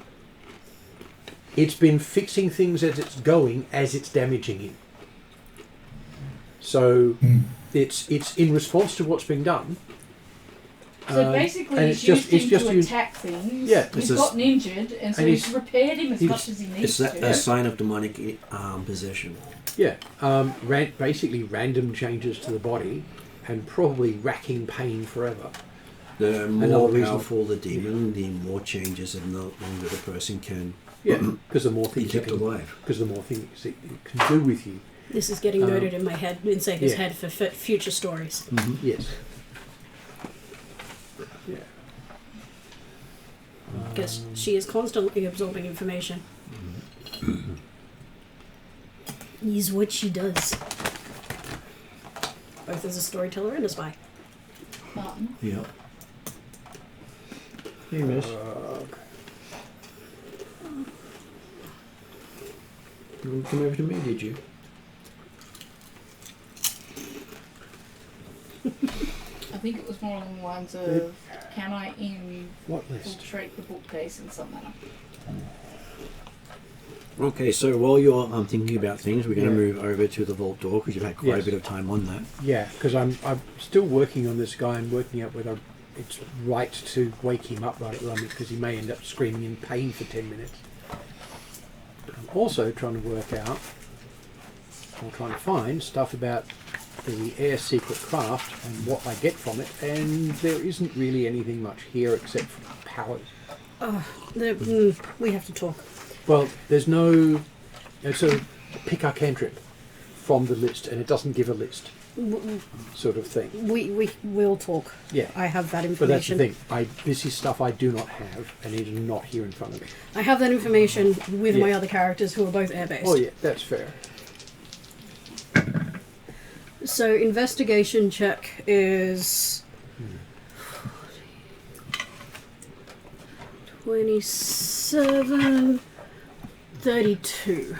B: It's been fixing things as it's going, as it's damaging him. So it's in response to what's being done.
F: So basically,
B: and
F: he's used him to
B: used-
F: attack things.
B: Yeah,
F: He's
A: it's
F: gotten injured, and so
B: and
F: he's
B: he's-
F: repaired him as
B: he's-
F: much as he needs
A: It's
F: to.
A: a sign of demonic possession.
B: Yeah, basically random changes to the body and probably racking pain forever.
A: The
B: Another
A: more
B: reason-
A: powerful the demon, the more changes and the longer the person can
B: Yeah, because the more
A: be
B: things it
A: kept
B: can,
A: alive.
B: because the more things it can do with you.
D: This is getting noted in my head, in Sega's
B: yeah.
D: head for future stories.
B: Yes. Yeah.
D: Because she is constantly absorbing information. Is what she does. Both as a storyteller and a spy.
F: Martin.
A: Yeah. Hey, miss. You want to come over to me, did you?
F: I think it was more along the lines of, can I
B: What list?
F: infiltrate the bookcase in some manner?
A: Okay, so while you're thinking about things, we're going to
B: Yeah.
A: move over to the vault door because you've had quite
B: Yes.
A: a bit of time on that.
B: Yeah, because I'm still working on this guy and working out whether it's right to wake him up right at the moment because he may end up screaming in pain for 10 minutes. I'm also trying to work out, or trying to find stuff about the air secret craft and what I get from it, and there isn't really anything much here except for powers.
D: We have to talk.
B: Well, there's no... So pick our cantrip from the list, and it doesn't give a list sort of thing.
D: We will talk.
B: Yeah.
D: I have that
B: But that's the
D: information.
B: thing. This is stuff I do not have, and it is not here in front of me.
D: I have that information with my
B: Yeah.
D: other characters who are both air-based.
B: Oh yeah, that's fair.
D: So investigation check is 27, 32.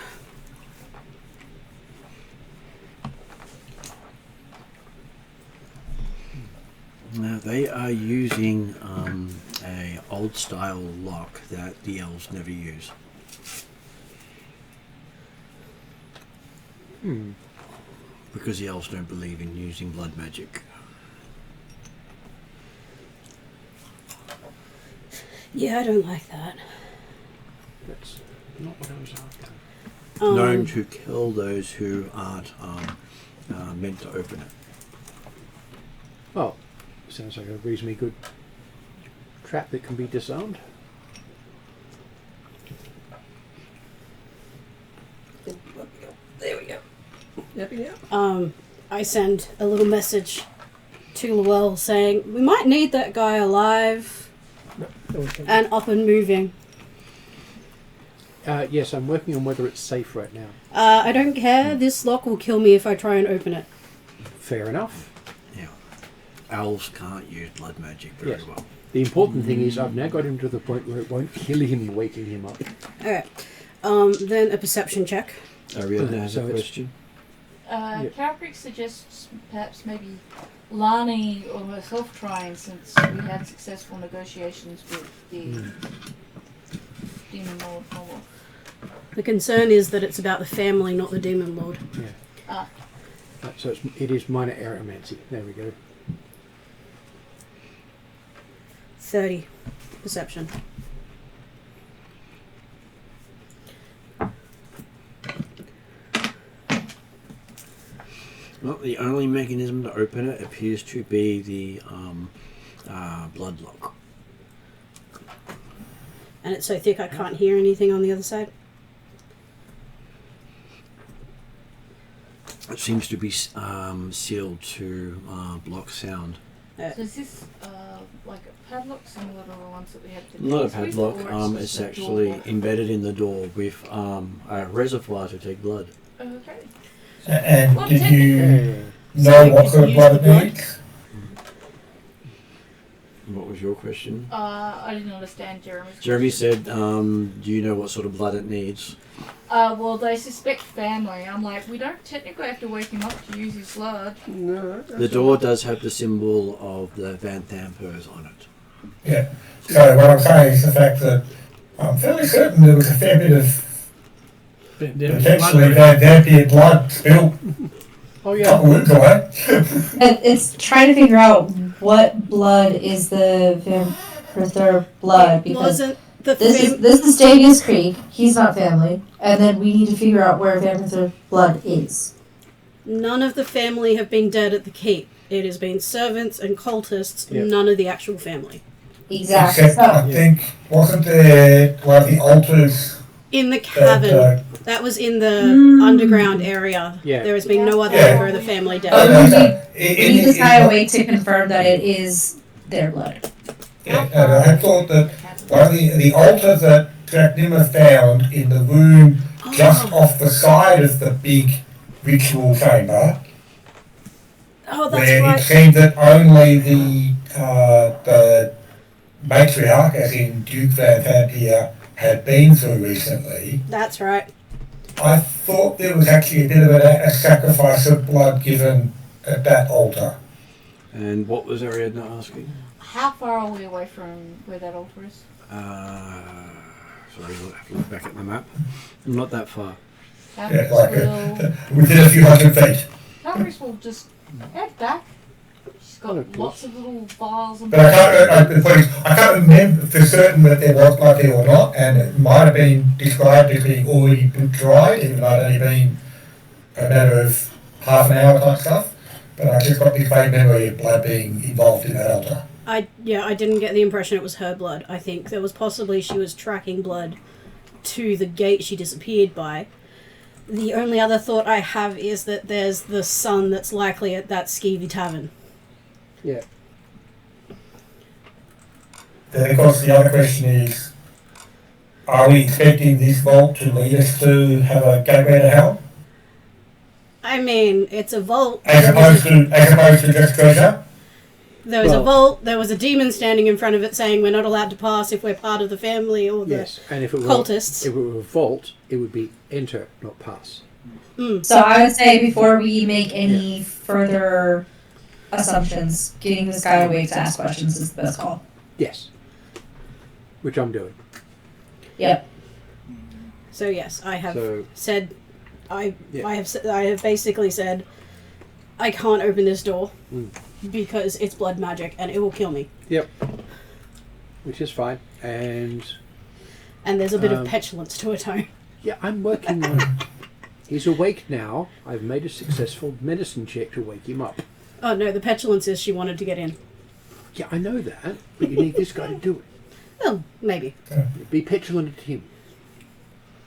A: Now they are using a old style lock that the elves never use. Because the elves don't believe in using blood magic.
D: Yeah, I don't like that.
B: That's not what I was after.
A: Known to kill those who aren't meant to open it.
B: Well, sounds like a reasonably good trap that can be disarmed.
E: There we go. Happy now?
D: I send a little message to Llewell saying, we might need that guy alive
E: Okay.
D: and up and moving.
B: Yes, I'm working on whether it's safe right now.
D: I don't care. This lock will kill me if I try and open it.
B: Fair enough.
A: Yeah. Elves can't use blood magic very
B: Yes.
A: well.
B: The important thing is I've now got him to the point where it won't kill him waking him up.
D: Okay. Then a perception check.
A: Ariadne has
B: So
A: a
B: it's-
A: question.
B: Yeah.
F: Cowbrick suggests perhaps maybe Lani or herself trying, since we had successful negotiations with the Demon Lord Novel.
D: The concern is that it's about the family, not the demon lord.
B: Yeah. So it is minor aeromancy. There we go.
D: 30 perception.
A: Well, the only mechanism to open it appears to be the blood lock.
D: And it's so thick I can't hear anything on the other side.
A: It seems to be sealed to block sound.
F: So is this like a padlock similar to the ones that we had to
A: Not a
F: deal with,
A: padlock,
F: or
A: it's
F: just a
A: actually
F: door lock?
A: embedded in the door with a reservoir to take blood.
F: Okay.
G: And
F: Well,
G: did
F: technically-
G: you
D: So
G: know
D: you
G: what
D: just
G: sort of
D: use
G: blood
D: the
G: it
D: blood?
G: needs?
A: What was your question?
F: I didn't understand Jeremy's
A: Jeremy
F: question.
A: said, do you know what sort of blood it needs?
F: Well, they suspect family. I'm like, we don't technically have to wake him up to use his blood.
E: No.
A: The door does have the symbol of the Van Thampers on it.
G: Yeah. So what I'm saying is the fact that I'm fairly certain there was a fair bit of potentially Van Dampier blood spilled
B: Oh
G: a
B: yeah.
G: couple weeks away.
H: It's trying to figure out what blood is the vampire blood, because
D: Wasn't
H: This is Davies Creek. He's not family, and then we need to figure out where Vampire Blood is.
D: None of the family have been dead at the keep. It has been servants and cultists,
B: Yeah.
D: none of the actual family.
H: Exactly.
G: Except, I think, wasn't there one of the altars
D: In the
G: that,
D: cavern. That was in the underground area.
B: Yeah.
D: There has been no other
G: Yeah.
D: member of the family dead.
H: We need this guy away to confirm that it is their blood.
G: Yeah, and I thought that one of the altar that Jack Nimmer found in the room just off the side of the big ritual chamber,
D: Oh, that's
G: where it
D: right.
G: seemed that only the matriarch, as in Duke Van Vampire, had been through recently.
D: That's right.
G: I thought there was actually a bit of a sacrifice of blood given at that altar.
A: And what was Ariadna asking?
F: How far are we away from where that altar is?
A: Sorry, I'll have to look back at the map. Not that far.
G: Yeah,
F: Calvary's
G: like
F: will,
G: within a few hundred feet.
F: Calvary's will just head back. She's got
B: Of course.
F: lots of little vials and
G: But I can't remember for certain that there was blood there or not, and it might have been described as being already dried, even though it only been a matter of half an hour type stuff. But I just got this vague memory of blood being involved in that altar.
D: I didn't get the impression it was her blood. I think there was possibly she was tracking blood to the gate she disappeared by. The only other thought I have is that there's the son that's likely at that skeevy tavern.
B: Yeah.
G: Then of course the other question is, are we expecting this vault to lead us to have a gateway to hell?
D: I mean, it's a vault.
G: As opposed to just treasure?
D: There was a
B: Well-
D: vault, there was a demon standing in front of it saying we're not allowed to pass if we're part of the family or the
B: Yes, and if it were
D: cultists.
B: if it were a vault, it would be enter, not pass.
H: So I would say before we make any further assumptions, getting this guy away to ask questions is the best call.
B: Yes. Which I'm doing.
H: Yep.
D: So yes, I have
B: So
D: said, I
B: Yeah.
D: I have basically said, I can't open this door
B: Mm.
D: because it's blood magic and it will kill me.
B: yep. Which is fine. And
D: And there's a bit of
B: Um,
D: petulance to it, too.
B: yeah, I'm working on it. He's awake now. I've made a successful medicine check to wake him up.
D: Oh no, the petulance is she wanted to get in.
B: Yeah, I know that, but you need this guy to do it.
D: Oh, maybe.
B: Be petulant at him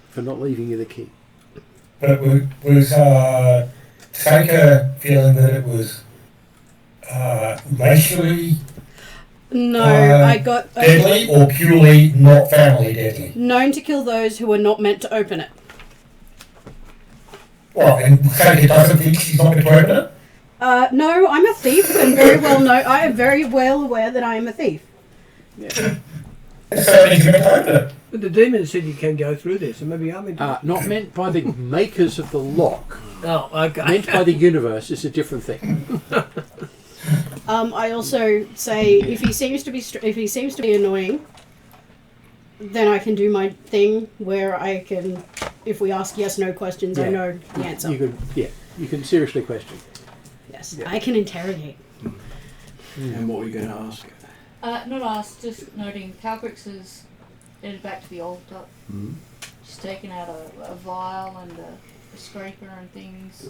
B: for not leaving you the key.
G: But was Saker feeling that it was racially
D: No,
G: I deadly or purely not family deadly?
D: known to kill those who are not meant to open it.
G: Well, and Saker doesn't think she's not going to open it?
D: No, I'm a thief and very well know. I am very well aware that I am a thief.
B: Yeah.
G: So he's going to open it.
E: But the demon said you can go through this, and maybe I'm into
B: Not meant by the makers of the lock.
E: Oh, okay.
B: Meant by the universe is a different thing.
D: I also say if he seems to be annoying, then I can do my thing where I can, if we ask yes/no questions, I
B: Yeah.
D: know the answer.
B: You can seriously question.
D: Yes,
B: Yeah.
D: I can interrogate.
A: And what were you going to ask?
F: not us, just noting Calgrix has headed back to the altar.
A: Mm.
F: She's taken out a vial and a scraper and things.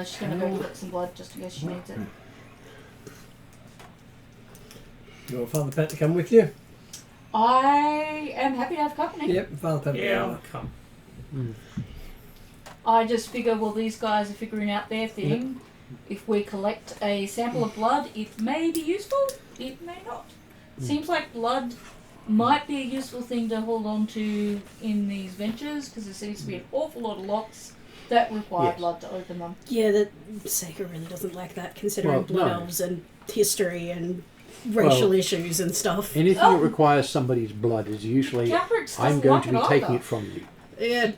F: She's going to go collect some blood just in case she needs it.
E: You want Father Pat to come with you?
F: I am happy to have company.
E: Yep, Father Pat.
C: Yeah, I'll come.
F: I just figure, well, these guys are figuring out their thing. If we collect a sample of blood, it may be useful, it may not. Seems like blood might be a useful thing to hold on to in these ventures, because there seems to be an awful lot of locks that require
B: Yes.
F: blood to open them.
D: Yeah, that Seeker really doesn't like that, considering
B: Well,
D: blood
B: no.
D: elves and history and racial issues and stuff.
B: Anything
F: Oh.
B: that requires somebody's blood is usually
F: Calgrix doesn't
B: I'm going
F: like
B: to be
F: it
B: taking
F: either.
B: it from you.
D: Yeah,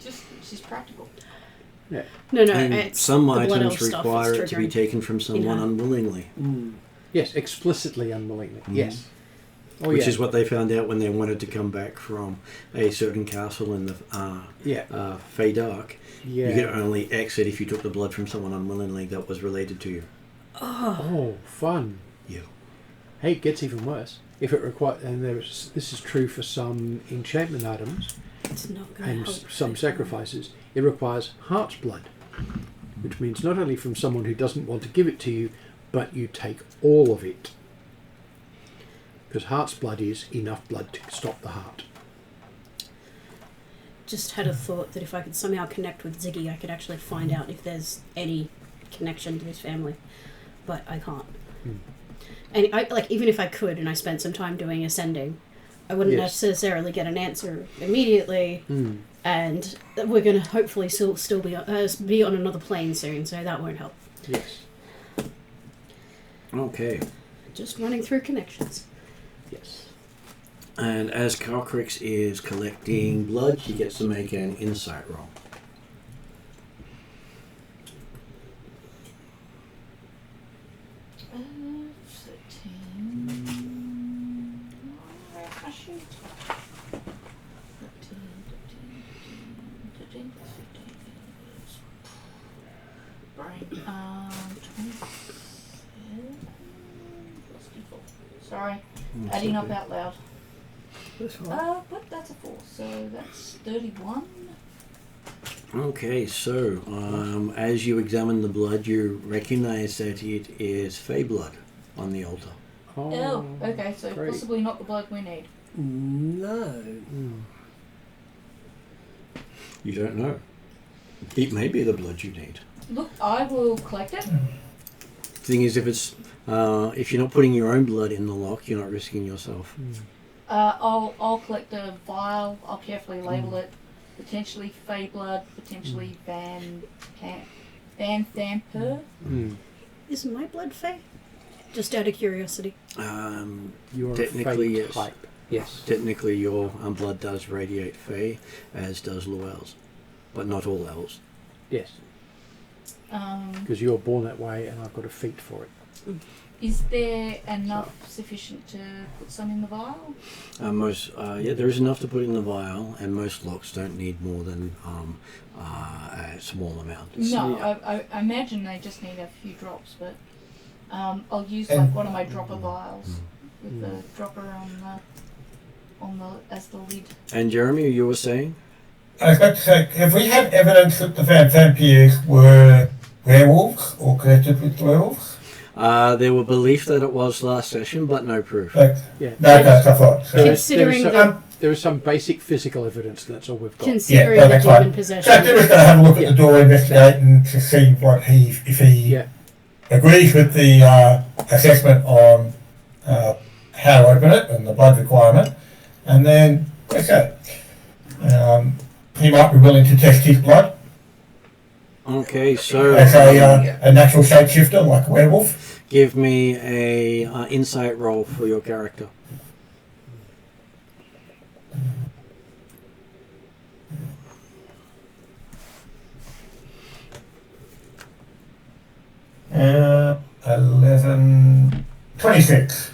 F: She's practical.
B: Yeah.
D: no,
A: And
D: it's
A: some
D: the blood
A: items
D: elf stuff
A: require
D: that's
A: it to be
D: triggering.
A: taken from someone
D: Yeah.
A: unwillingly,
B: Yes, explicitly unwillingly.
A: Mhm.
B: Yes. Oh,
A: which
B: yeah.
A: is what they found out when they wanted to come back from a certain castle in the
B: Yeah.
A: Fey Dark.
B: Yeah.
A: You could only exit if you took the blood from someone unwillingly that was related to you.
B: Oh, fun.
A: Yeah.
B: Hey, it gets even worse. if it requires, and this is true for some enchantment items
D: It's not going
B: and
D: to help.
B: some sacrifices, it requires heart's blood, which means not only from someone who doesn't want to give it to you, but you take all of it. Because heart's blood is enough blood to stop the heart.
D: Just had a thought that if I could somehow connect with Ziggy, I could actually find out if there's any connection to his family, but I can't. And even if I could, and I spent some time doing ascending, I wouldn't
B: Yes.
D: necessarily get an answer immediately, and we're going to hopefully still be on another plane soon, so that won't help.
B: Yes.
A: Okay.
D: Just running through connections.
B: Yes.
A: And as Calcrix is collecting blood, she gets to make an insight roll.
F: Sorry, adding up
A: Okay.
F: out loud.
E: That's fine.
F: But that's a 4, so that's 31.
A: Okay, so as you examine the blood, you recognize that it is Fey blood on the altar.
F: Oh, okay, so
B: great.
F: possibly not the blood we need.
E: No.
A: You don't know. It may be the blood you need.
F: Look, I will collect it.
A: Thing is, if you're not putting your own blood in the lock, you're not risking yourself.
F: I'll collect a vial. I'll carefully label it. Potentially Fey blood. Potentially Van Thamper.
D: Is my blood Fey? Just out of curiosity.
B: You're
A: Technically,
B: a Fey
A: yes.
B: type. Yes.
A: Technically, your blood does radiate Fey, as does Luel's, but not all elves.
B: Yes. Because you're born that way, and I've got a feat for it.
F: Is there enough sufficient to put some in the vial?
A: There is enough to put in the vial, and most locks don't need more than a small amount.
F: No, I imagine they just need a few drops, but I'll use like one of my dropper vials with the dropper on the as the lid.
A: And Jeremy, you were saying?
G: I was about to say, have we had evidence that the vampires were werewolves or connected with werewolves?
A: There were belief that it was last session, but no proof.
G: Like,
B: Yeah.
G: no, that's I thought. So,
D: Considering
B: There is some basic physical evidence. That's all we've got.
D: Considering
G: Yeah,
D: the
G: that's
D: demon
G: fine.
D: possession.
G: so I'm just going to have a look at the door, investigate, and to see what if he agrees with the assessment on how to open it and the blood requirement, and then okay, he might be willing to test his blood
A: Okay, so
G: as a natural shapeshifter like a werewolf.
A: give me a insight roll for your character.
G: Uh, 11, 26.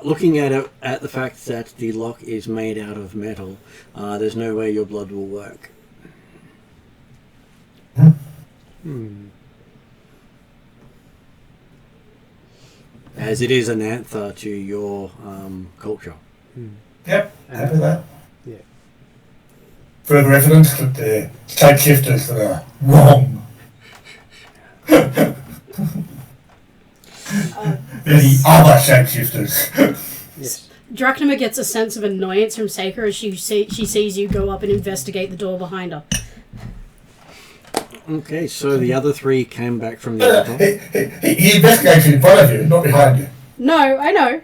A: Looking at the fact that the lock is made out of metal, there's no way your blood will work. As it is an anther to your culture.
G: Yep, happy with that.
B: Yeah.
G: Further evidence that the shapeshifters are wrong. The other shapeshifters.
B: Yes.
D: Drachnima gets a sense of annoyance from Saker as she sees you go up and investigate the door behind her.
A: Okay, so the other three came back from the altar.
G: He investigates in front of you, not behind you.
D: No, I know.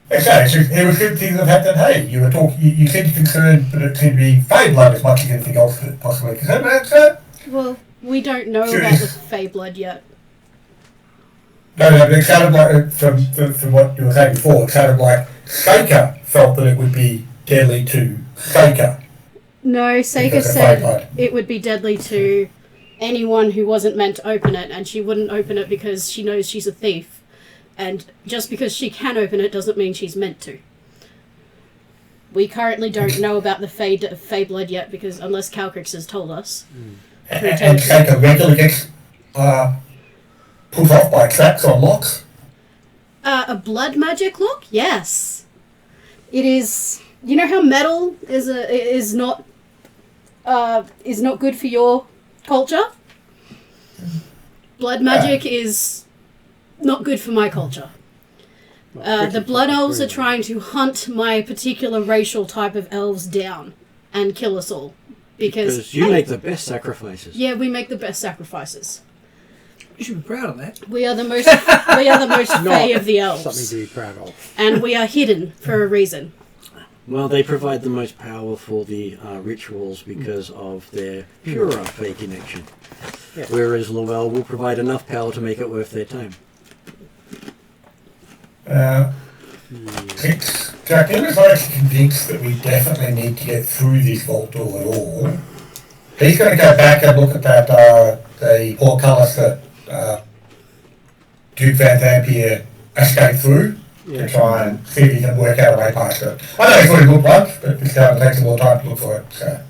G: Okay, so he was thinking the fact that, hey, you were talking, you seemed concerned that it seemed to be Fey blood as much as anything else that possibly. Is that right?
D: Well, we don't know
G: Sure.
D: about the Fey blood yet.
G: No, but it sounded like, from what you were saying before, it sounded like Saker felt that it would be deadly to Saker.
D: No, Saker
G: Because of Fey
D: said
G: blood.
D: it would be deadly to anyone who wasn't meant to open it, and she wouldn't open it because she knows she's a thief. And just because she can open it doesn't mean she's meant to. We currently don't know about the Fey blood yet, because unless Calcrix has told us.
G: And Saker regularly gets put off by traps on locks.
D: A blood magic look? Yes. It is. You know how metal is not good for your culture? Blood magic is not good for my culture. The blood elves are trying to hunt my particular racial type of elves down and kill us all. Because
A: you make the best sacrifices.
D: Yeah, we make the best sacrifices.
E: You should be proud of that.
D: We are the most fey of the elves.
B: Something to be proud of.
D: And we are hidden for a reason.
A: Well, they provide the most power for the rituals because of their purer fey connection.
B: Yeah.
A: Whereas Lowell will provide enough power to make it worth their time.
G: Jack, it was like convinced that we definitely need to get through this vault door at all. He's going to go back and look at that the portcullis that Duke Van Thampier escaped through to try and see if he can work out a way past it. I know it's what it looked like, but it's going to take some more time to look for it. So.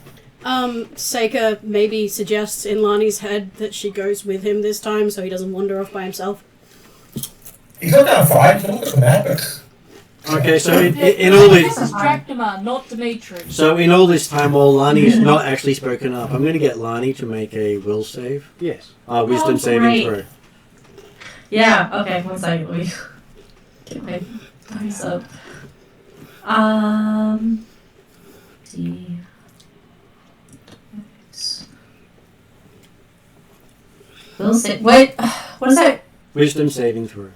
D: Seika maybe suggests in Lani's head that she goes with him this time so he doesn't wander off by himself.
G: He's not going to fight, he'll look at the map.
A: Okay, so in all this...
F: This is Dracnamar, not Dimitri.
A: So in all this time, while Lani's not actually spoken up, I'm going to get Lani to make a will save.
B: Yes.
A: Wisdom saving throw.
H: Yeah, okay, one second. Let me get my dice up. See. Will save. Wait, what is that?
A: Wisdom saving throw.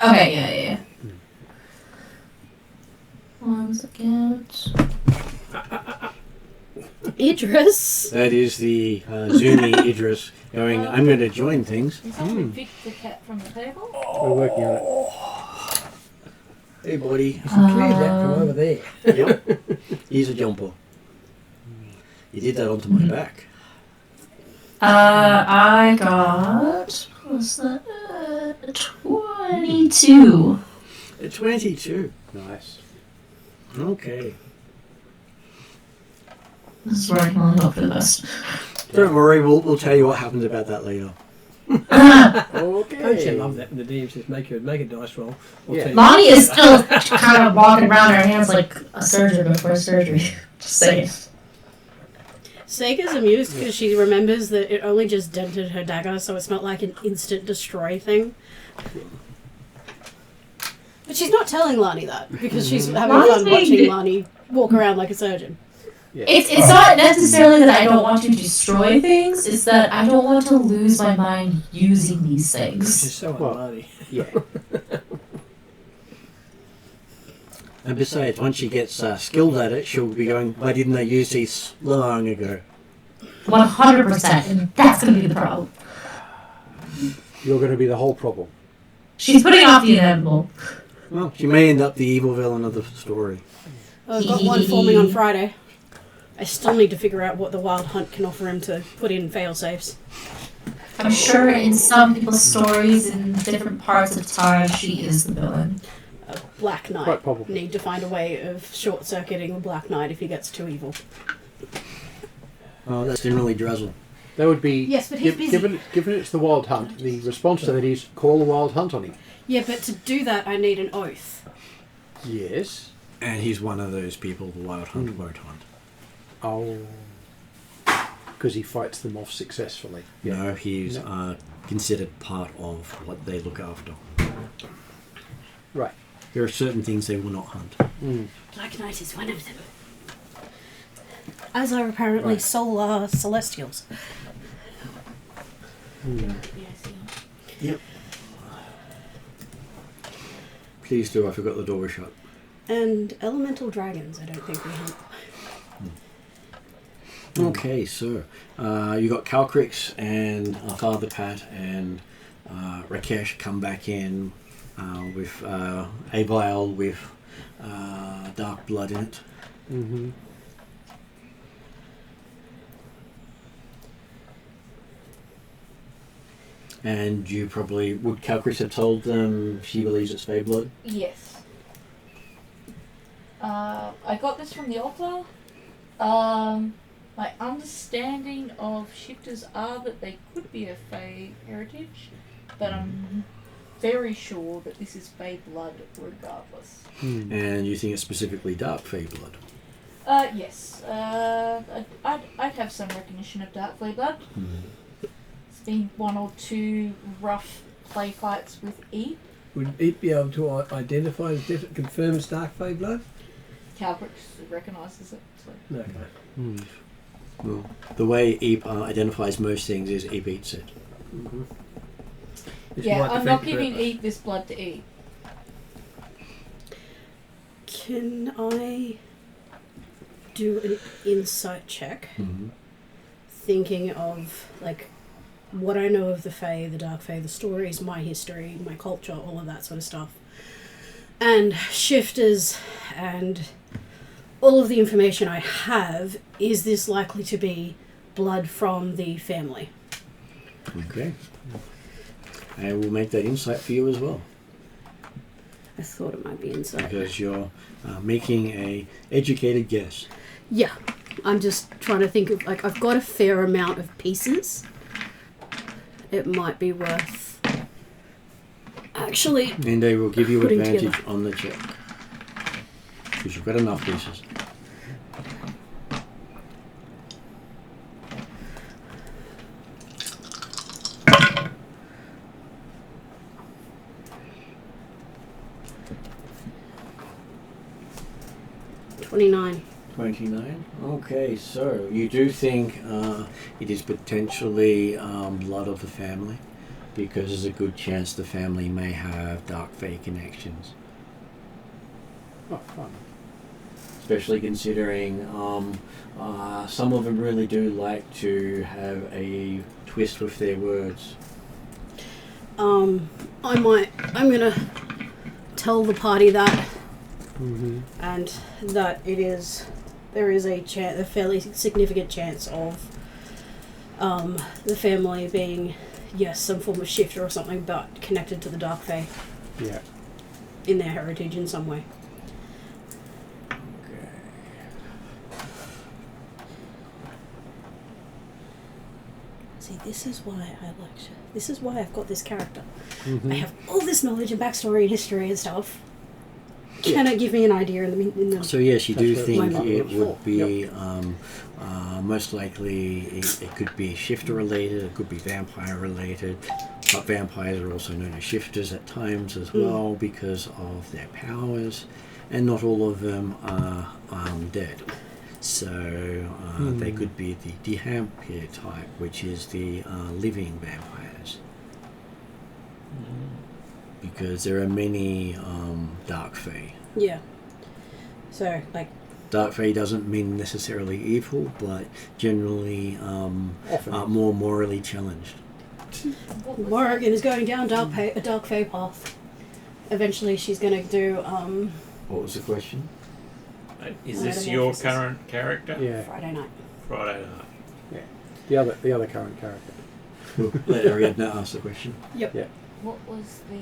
H: Okay, yeah. One second.
D: Idris.
A: That is the Zuni Idris going, I'm going to join things.
F: Can someone pick the cat from the table?
B: We're working on it.
A: Hey, buddy.
E: Clear that from over there.
A: Yep. He's a jumper. You did that onto my back.
H: I got... What was that? 22.
A: A 22.
B: Nice.
A: Okay.
H: This is where I can only hope for the best.
A: Don't worry, we'll tell you what happens about that later.
B: Okay.
E: Don't you love that when the DM says make a dice roll?
B: Yeah.
H: Lonnie is still kind of walking around her hands like a surgeon before surgery. Just saying.
D: Seika's amused because she remembers that it only just dented her dagger, so it's not like an instant destroy thing. But she's not telling Lani that because she's having fun watching Lani walk around like a surgeon.
B: Yeah.
H: It's not necessarily that I don't want to destroy things, it's that I don't want to lose my mind using these
E: Which is
H: things.
E: so unlucky.
B: Yeah.
A: And besides, once she gets skilled at it, she'll be going, why didn't I use these long ago?
H: 100%, and that's going to be the problem.
B: You're going to be the whole problem.
H: She's putting off the inevitable.
A: Well, she may end up the evil villain of the story.
D: I've got one forming on Friday. I still need to figure out what the Wild Hunt can offer him to put in fail-safes.
H: I'm sure in some people's stories in different parts of time, she is the villain.
D: A Black Knight.
B: Quite probably.
D: Need to find a way of short-circuiting the Black Knight if he gets too evil.
A: Oh, that's generally Drazzle.
B: That would be...
D: Yes, but he's busy.
B: Given it's the Wild Hunt, the response to that is call the Wild Hunt on him.
D: Yeah, but to do that I need an oath.
B: Yes.
A: And he's one of those people the Wild Hunt won't hunt.
B: Oh. Because he fights them off successfully.
A: No, he's considered part of what they look after.
B: Right.
A: There are certain things they will not hunt.
D: Black Knight is one of them. As are apparently solar celestials.
A: Yep. Please do, I forgot the door was shut.
D: And elemental dragons, I don't think we hunt.
A: Okay, so you got Calcrix and Father Pat and Rakesh come back in with a vial with dark blood in it.
B: Mm-hmm.
A: And you probably, would Calcrix have told them she believes it's Fey blood?
F: Yes. I got this from the altar. My understanding of shifters are that they could be of Fey heritage, but I'm very sure that this is Fey blood regardless.
A: And you think it's specifically dark Fey blood?
F: Yes. I'd have some recognition of dark Fey blood. It's been 1 or 2 rough play fights with Eve.
E: Would it be able to identify as definite confirmed dark Fey blood?
F: Calbrix recognises it. So.
E: Okay.
A: Well, the way Eep identifies most things is Eep eats it.
E: This
F: Yeah,
E: might
F: I'm not
E: defeat the
F: giving
E: purpose.
F: Eve this blood to eat.
D: Can I do an insight check? Thinking of like what I know of the Fae, the Dark Fae, the stories, my history, my culture, all of that sort of stuff, and shifters, and all of the information I have. Is this likely to be blood from the family?
A: Okay. I will make that insight for you as well,
D: I thought it might be insight.
A: because you're making a educated guess.
D: Yeah, I'm just trying to think of, like, I've got a fair amount of pieces. It might be worth actually.
A: And I will give you
D: Putting
A: advantage
D: together.
A: on the check, because you've got enough pieces.
D: $29.
A: 29. Okay, so you do think it is potentially blood of the family, because there's a good chance the family may have dark Fae connections.
B: Oh, fun.
A: Especially considering some of them really do like to have a twist with their words.
D: I'm gonna tell the party that, and that there is a fairly significant chance of the family being, yes, some form of shifter or something, but connected to the Dark Fae
B: Yeah.
D: in their heritage in some way.
A: Okay.
D: See, this is why this is why I've got this character. I have all this knowledge and backstory and history and stuff. Can it give me an idea in the
A: So yes, you do
B: That's
A: think
B: what
A: it
B: it's
A: would
B: for.
A: be most likely it could be shifter related, it could be vampire related, but vampires are also known as shifters at times as well because of their powers, and not all of them are dead. So they could be the Dehampir type, which is the living vampires. Because there are many dark Fae.
D: Yeah. So, like,
A: Dark Fae doesn't mean necessarily evil, but generally
B: Often.
A: more morally challenged.
D: Morrigan is going down a Dark Fae path. Eventually, she's going to do
A: What was the question?
C: Is this your
D: Metamorphosis.
C: current character?
B: Yeah.
D: Friday night.
C: Friday night.
B: The other current character.
A: Let Ariadne ask the question.
F: What was the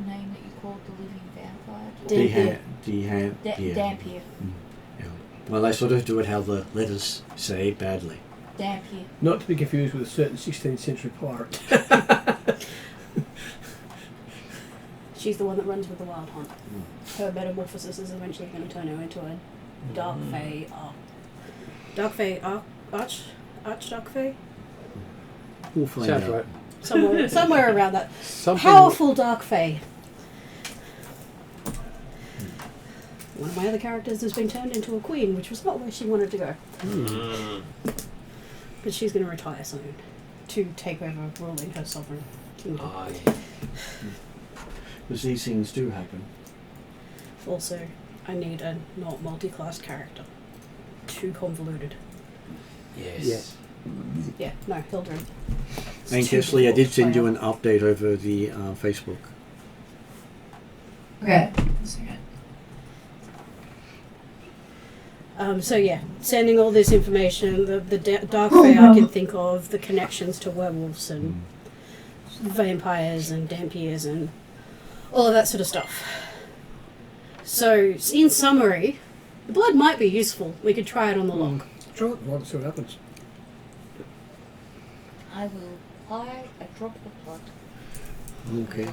F: name that you called the living vampire?
A: Dehampir.
F: Dampier.
A: Yeah. Well, they sort of do it how the letters say badly.
F: Dampier.
E: Not to be confused with a certain 16th century pirate.
D: She's the one that runs with the Wild Hunt. Her metamorphosis is eventually going to turn her into a Dark Fae. Dark Fae Arch Dark Fae?
A: We'll find
B: Sounds
A: out.
B: right.
D: Somewhere around that.
B: Something.
D: Powerful Dark Fae. One of my other characters has been turned into a queen, which was not where she wanted to go. But she's going to retire soon to take over ruling her sovereign kingdom.
A: Because these things do happen.
D: Also, I need a not multi-class character. Too convoluted.
B: Yes.
D: Yeah, no, Hildred.
A: And Kesley, I did send you an update over the Facebook.
H: Okay. One second.
D: So yeah, sending all this information, the Dark Fae I can think of, the connections to werewolves and vampires and dampiers and all of that sort of stuff. So, in summary, the blood might be useful. We could try it on the log.
E: Try it, we'll see what happens.
F: I will apply a drop of blood.
A: Okay.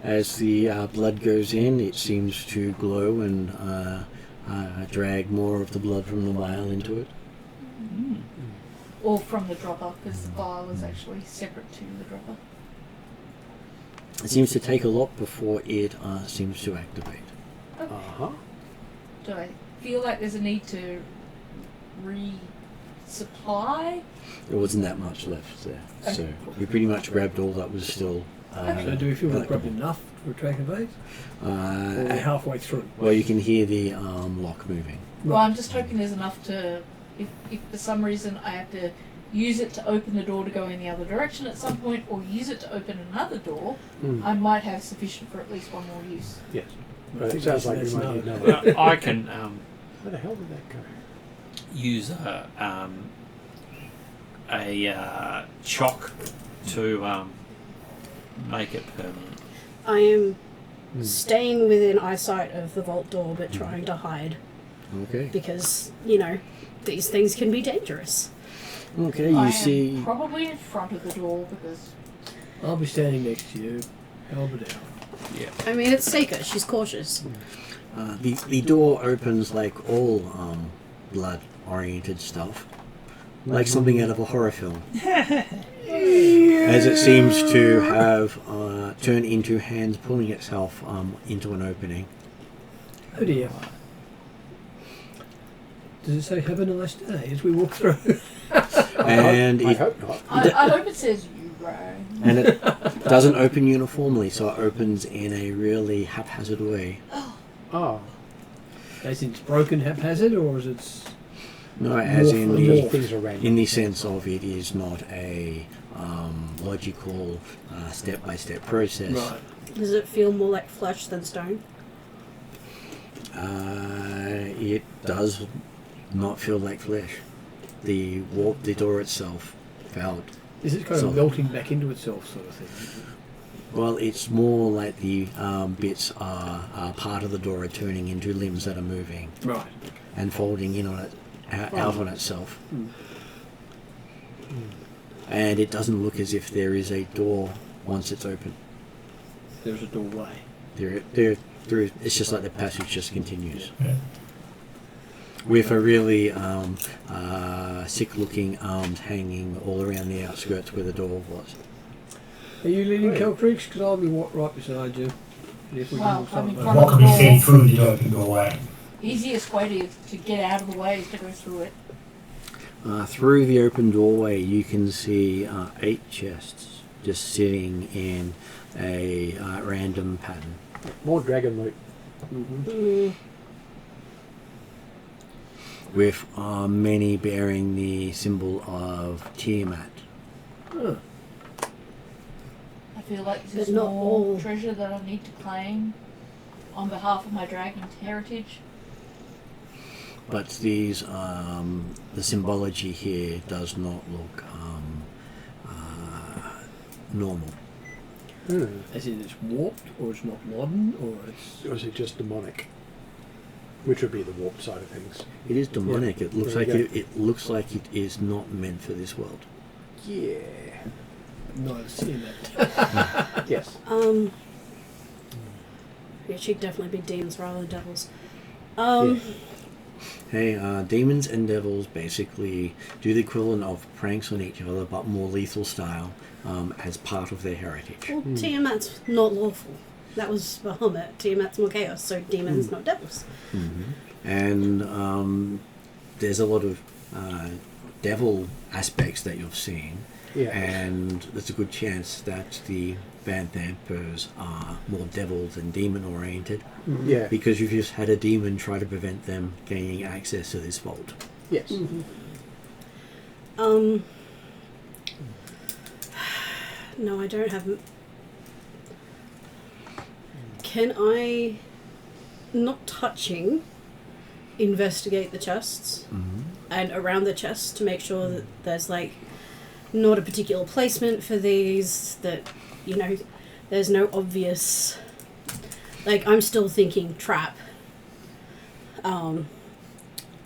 A: As the blood goes in, it seems to glow and drag more of the blood from the vial into it.
F: Or from the dropper, because the vial is actually separate to the dropper.
A: It seems to take a lot before it seems to activate.
B: Uh-huh.
F: Do I feel like there's a need to resupply?
A: There wasn't that much left there, so we pretty much grabbed all that was still.
E: So do we feel we've grabbed enough for a track of eight? Or are we halfway through?
A: Well, you can hear the lock moving.
F: Well, I'm just hoping there's enough to, if for some reason I have to use it to open the door to go in the other direction at some point, or use it to open another door, I might have sufficient for at least one more use.
B: Yes.
E: I
B: But
E: think
B: it sounds like
E: that's
B: you might need
E: no.
B: another.
C: I can
B: Where the hell did that go?
C: use a chock to make it permanent.
D: I am staying within eyesight of the vault door, but trying to hide
A: Okay.
D: because these things can be dangerous.
A: Okay,
F: I
A: you
F: am
A: see.
F: probably in front of the door because
E: I'll be standing next to you. Help it out.
D: I mean, it's Seika. She's cautious.
A: The door opens like all blood-oriented stuff, like something out of a horror film. As it seems to have turned into hands pulling itself into an opening.
E: Oh dear. Does it say have a nice day as we walk through?
A: And
B: I
A: it,
B: hope not.
F: I hope it says you, Ray.
A: and it doesn't open uniformly, so it opens in a really haphazard way.
B: Oh,
E: As in it's broken haphazard, or is it?
A: No, as in
B: these
A: the,
B: things are random.
A: in the sense of it is not a logical step-by-step process.
E: Right.
D: Does it feel more like flesh than stone?
A: It does not feel like flesh. The door itself felt.
E: Is it kind
A: So-
E: of melting back into itself, sort of thing?
A: Well, it's more like the bits are part of the door are turning into limbs that are moving
E: Right.
A: and folding in on it, out on itself. And it doesn't look as if there is a door once it's open.
E: There's a doorway.
A: There, it's just like the passage just continues.
G: Yeah.
A: With a really sick-looking arms hanging all around the outskirts where the door was.
E: Are you leading
B: Right.
E: Caltrix? Because I'll be right beside you. And if we
F: Well,
E: can
F: I'm in
E: walk
F: front
G: What
F: of
G: can
F: the
G: be seen
F: door.
G: through the open doorway?
F: Easiest way to get out of the way is to go through it.
A: Through the open doorway, you can see 8 chests just sitting in a random pattern.
B: More dragon loot.
A: With many bearing the symbol of Tiamat.
E: Huh.
F: I feel like this
D: But
F: is
D: not
F: more
D: all.
F: treasure that I need to claim on behalf of my dragon's heritage.
A: But these, the symbology here does not look normal.
E: As in it's warped, or it's not modern, or it's...
B: Or is it just demonic? Which would be the warped side of things.
A: It is demonic. It looks
B: There
A: like
B: you
A: it looks like it is not meant for this world.
B: Yeah.
E: No, I've seen that.
B: Yes.
D: Yeah, she'd definitely be demons rather than devils.
A: Hey, demons and devils basically do the equivalent of pranks on each other, but more lethal style, as part of their heritage.
D: Well, Tiamat's not lawful. That was Bahamut. Tiamat's more chaos, so demons, not devils.
A: And there's a lot of devil aspects that you've seen,
B: Yeah.
A: and there's a good chance that the Van Dampers are more devil than demon oriented,
B: Yeah.
A: because you've just had a demon try to prevent them gaining access to this vault.
B: Yes.
D: No, I don't have. Can I, not touching, investigate the chests and around the chests to make sure that there's like not a particular placement for these, that there's no obvious, like I'm still thinking trap.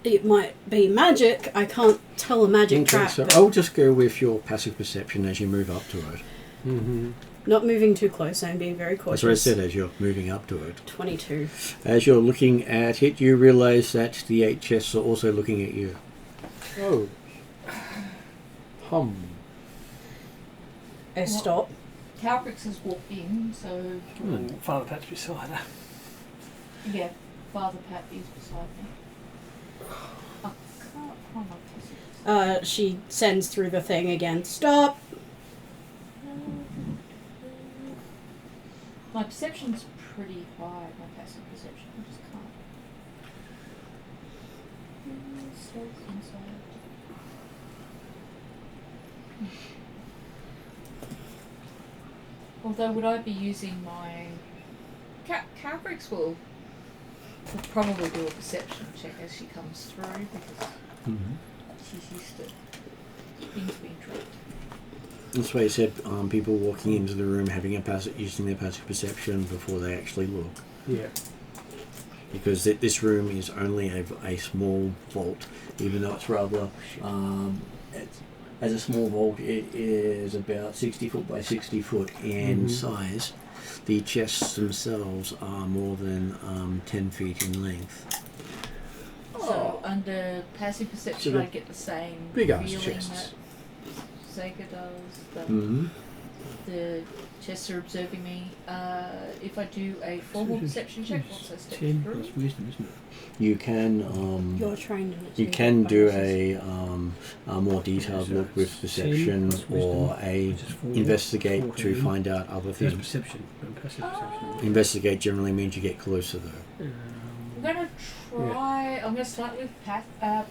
D: it might be magic. I can't tell a magic
A: Okay,
D: trap.
A: so
D: but
A: I'll just go with your passive perception as you move up to it.
B: Mm-hmm.
D: not moving too close. I'm being very cautious.
A: That's what I said, as you're moving up to it.
D: 22.
A: As you're looking at it, you realise that the 8 chests are also looking at you.
B: Oh.
D: I stop.
F: Calbrix has walked in, so
E: Father Pat's beside her.
F: yeah, Father Pat is beside me. I can't find my pieces.
D: She sends through the thing again. Stop.
F: My perception's pretty high, my passive perception. I just can't. Stealth inside. Although, would I be using my... Calbrix will probably do a perception check as she comes through because she's used to things being tracked.
A: That's why I said people walking into the room having using their passive perception before they actually look.
B: Yeah.
A: Because this room is only a small vault, even though it's rather... as a small vault, it is about 60 foot by 60 foot in size. The chests themselves are more than 10 feet in length.
F: So, under passive perception,
A: So
F: I get the same
B: big ass
F: feeling
B: chests.
F: that Sega does. That
A: Mm-hmm.
F: the chests are observing me. If I do a formal perception check, once I step
E: 10
F: through,
E: plus wisdom, isn't it?
A: You can
D: You're trained in it.
A: you
D: so
A: can
D: get
A: do
D: bonuses.
A: a more detailed
E: So
A: look with
E: it's
A: perception
E: 10 plus wisdom,
A: or a
E: which is 4,
A: investigate to
E: 14.
A: find out other
E: That's
A: things.
E: perception. And passive perception.
A: Investigate generally means you get closer though.
F: I'm going to try. I'm going to start with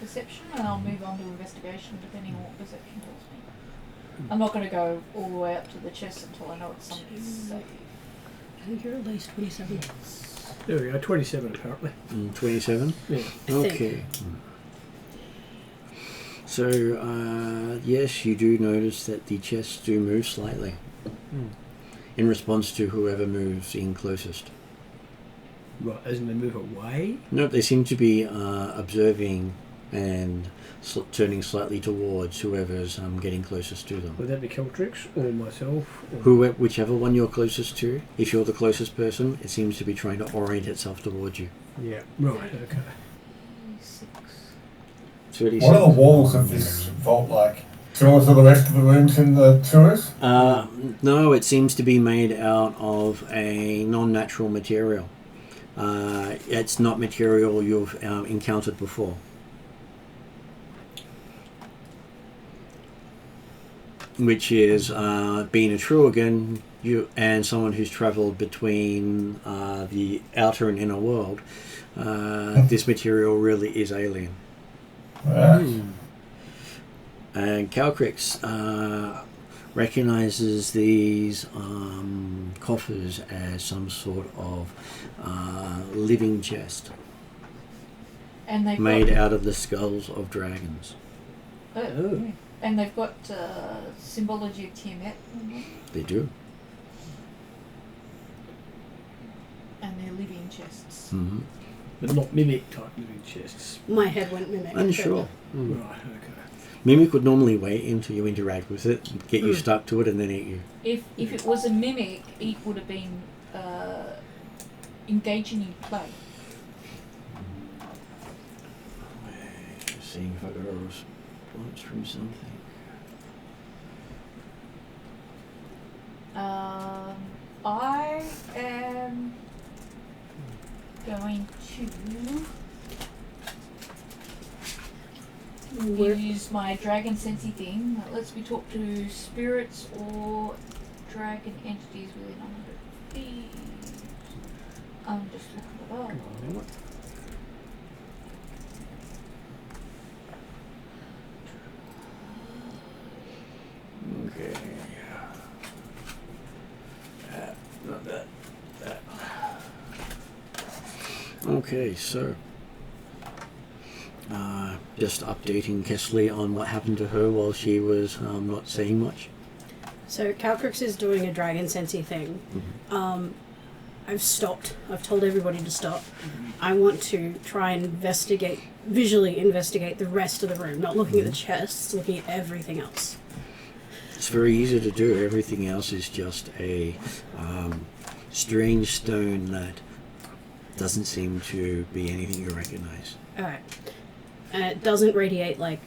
F: perception, and I'll move on to investigation, depending on what perception tells me. I'm not going to go all the way up to the chest until I know it's something safe.
D: I think you're at least 27.
E: There we go, 27 apparently.
A: 27?
E: Yeah.
D: I think.
A: Okay. So, yes, you do notice that the chests do move slightly in response to whoever moves in closest.
E: Right, as in they move away?
A: Nope, they seem to be observing and turning slightly towards whoever's getting closest to them.
E: Would that be Caltrix or myself? Or
A: Whichever one you're closest to, if you're the closest person, it seems to be trying to orient itself towards you.
B: Yeah.
E: Right, okay.
F: 6.
A: 36.
G: What are the walls of this vault like? Similar to the rest of the rooms in the tours?
A: No, it seems to be made out of a non-natural material. It's not material you've encountered before. Which is being a Atruaghin, and someone who's travelled between the outer and inner world. This material really is alien. And Calcrix recognises these coffers as some sort of living chest
F: And they've
A: made
F: got,
A: out of the skulls of dragons.
E: Oh.
F: And they've got symbology of Tiamat on them,
A: They do.
F: and they're living chests.
A: Mm-hmm.
E: But not mimic type living chests.
D: My head went mimic.
A: Unsure.
E: Right, okay.
A: Mimic would normally wait until you interact with it, get you stuck to it, and then eat you.
F: If it was a mimic, it would have been engaging in play.
A: Just seeing if I got a response from something.
F: I am going to use my dragon sensey thing that lets me talk to spirits or dragon entities within 100 feet. I'm just looking it up.
A: Okay. Not that. That. Okay, so. Just updating Kesley on what happened to her while she was not saying much.
D: So Calcrix is doing a dragon sensey thing. I've stopped. I've told everybody to stop. I want to try and visually investigate the rest of the room, not looking at the chests, looking at everything else.
A: It's very easy to do. Everything else is just a strange stone that doesn't seem to be anything you recognize.
D: Alright. And it doesn't radiate like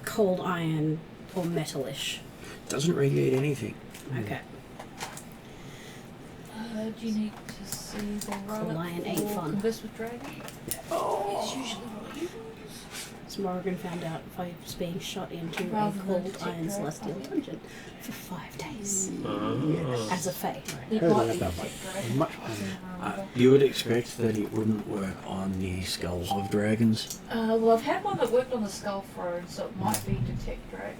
D: cold iron or metalish.
A: Doesn't radiate anything.
D: Okay.
F: Do you need to see the roll
D: Lion ain't fun.
F: Converse with Dragon? It's usually what you
D: So Morrigan found out if I was being shot into
F: Rather
D: a
F: than
D: cold
F: detect
D: iron
F: direct
D: celestial
F: light.
D: dungeon for 5 days
C: Oh.
D: as a fae.
F: It
B: Heard
F: might
B: of
F: be
B: that
F: detect
B: one.
F: dragon.
B: Much
F: I can't remember.
A: You would expect that it wouldn't work on the skulls of dragons.
F: Well, I've had one that worked on the Skull Throne, so it might be detect dragon.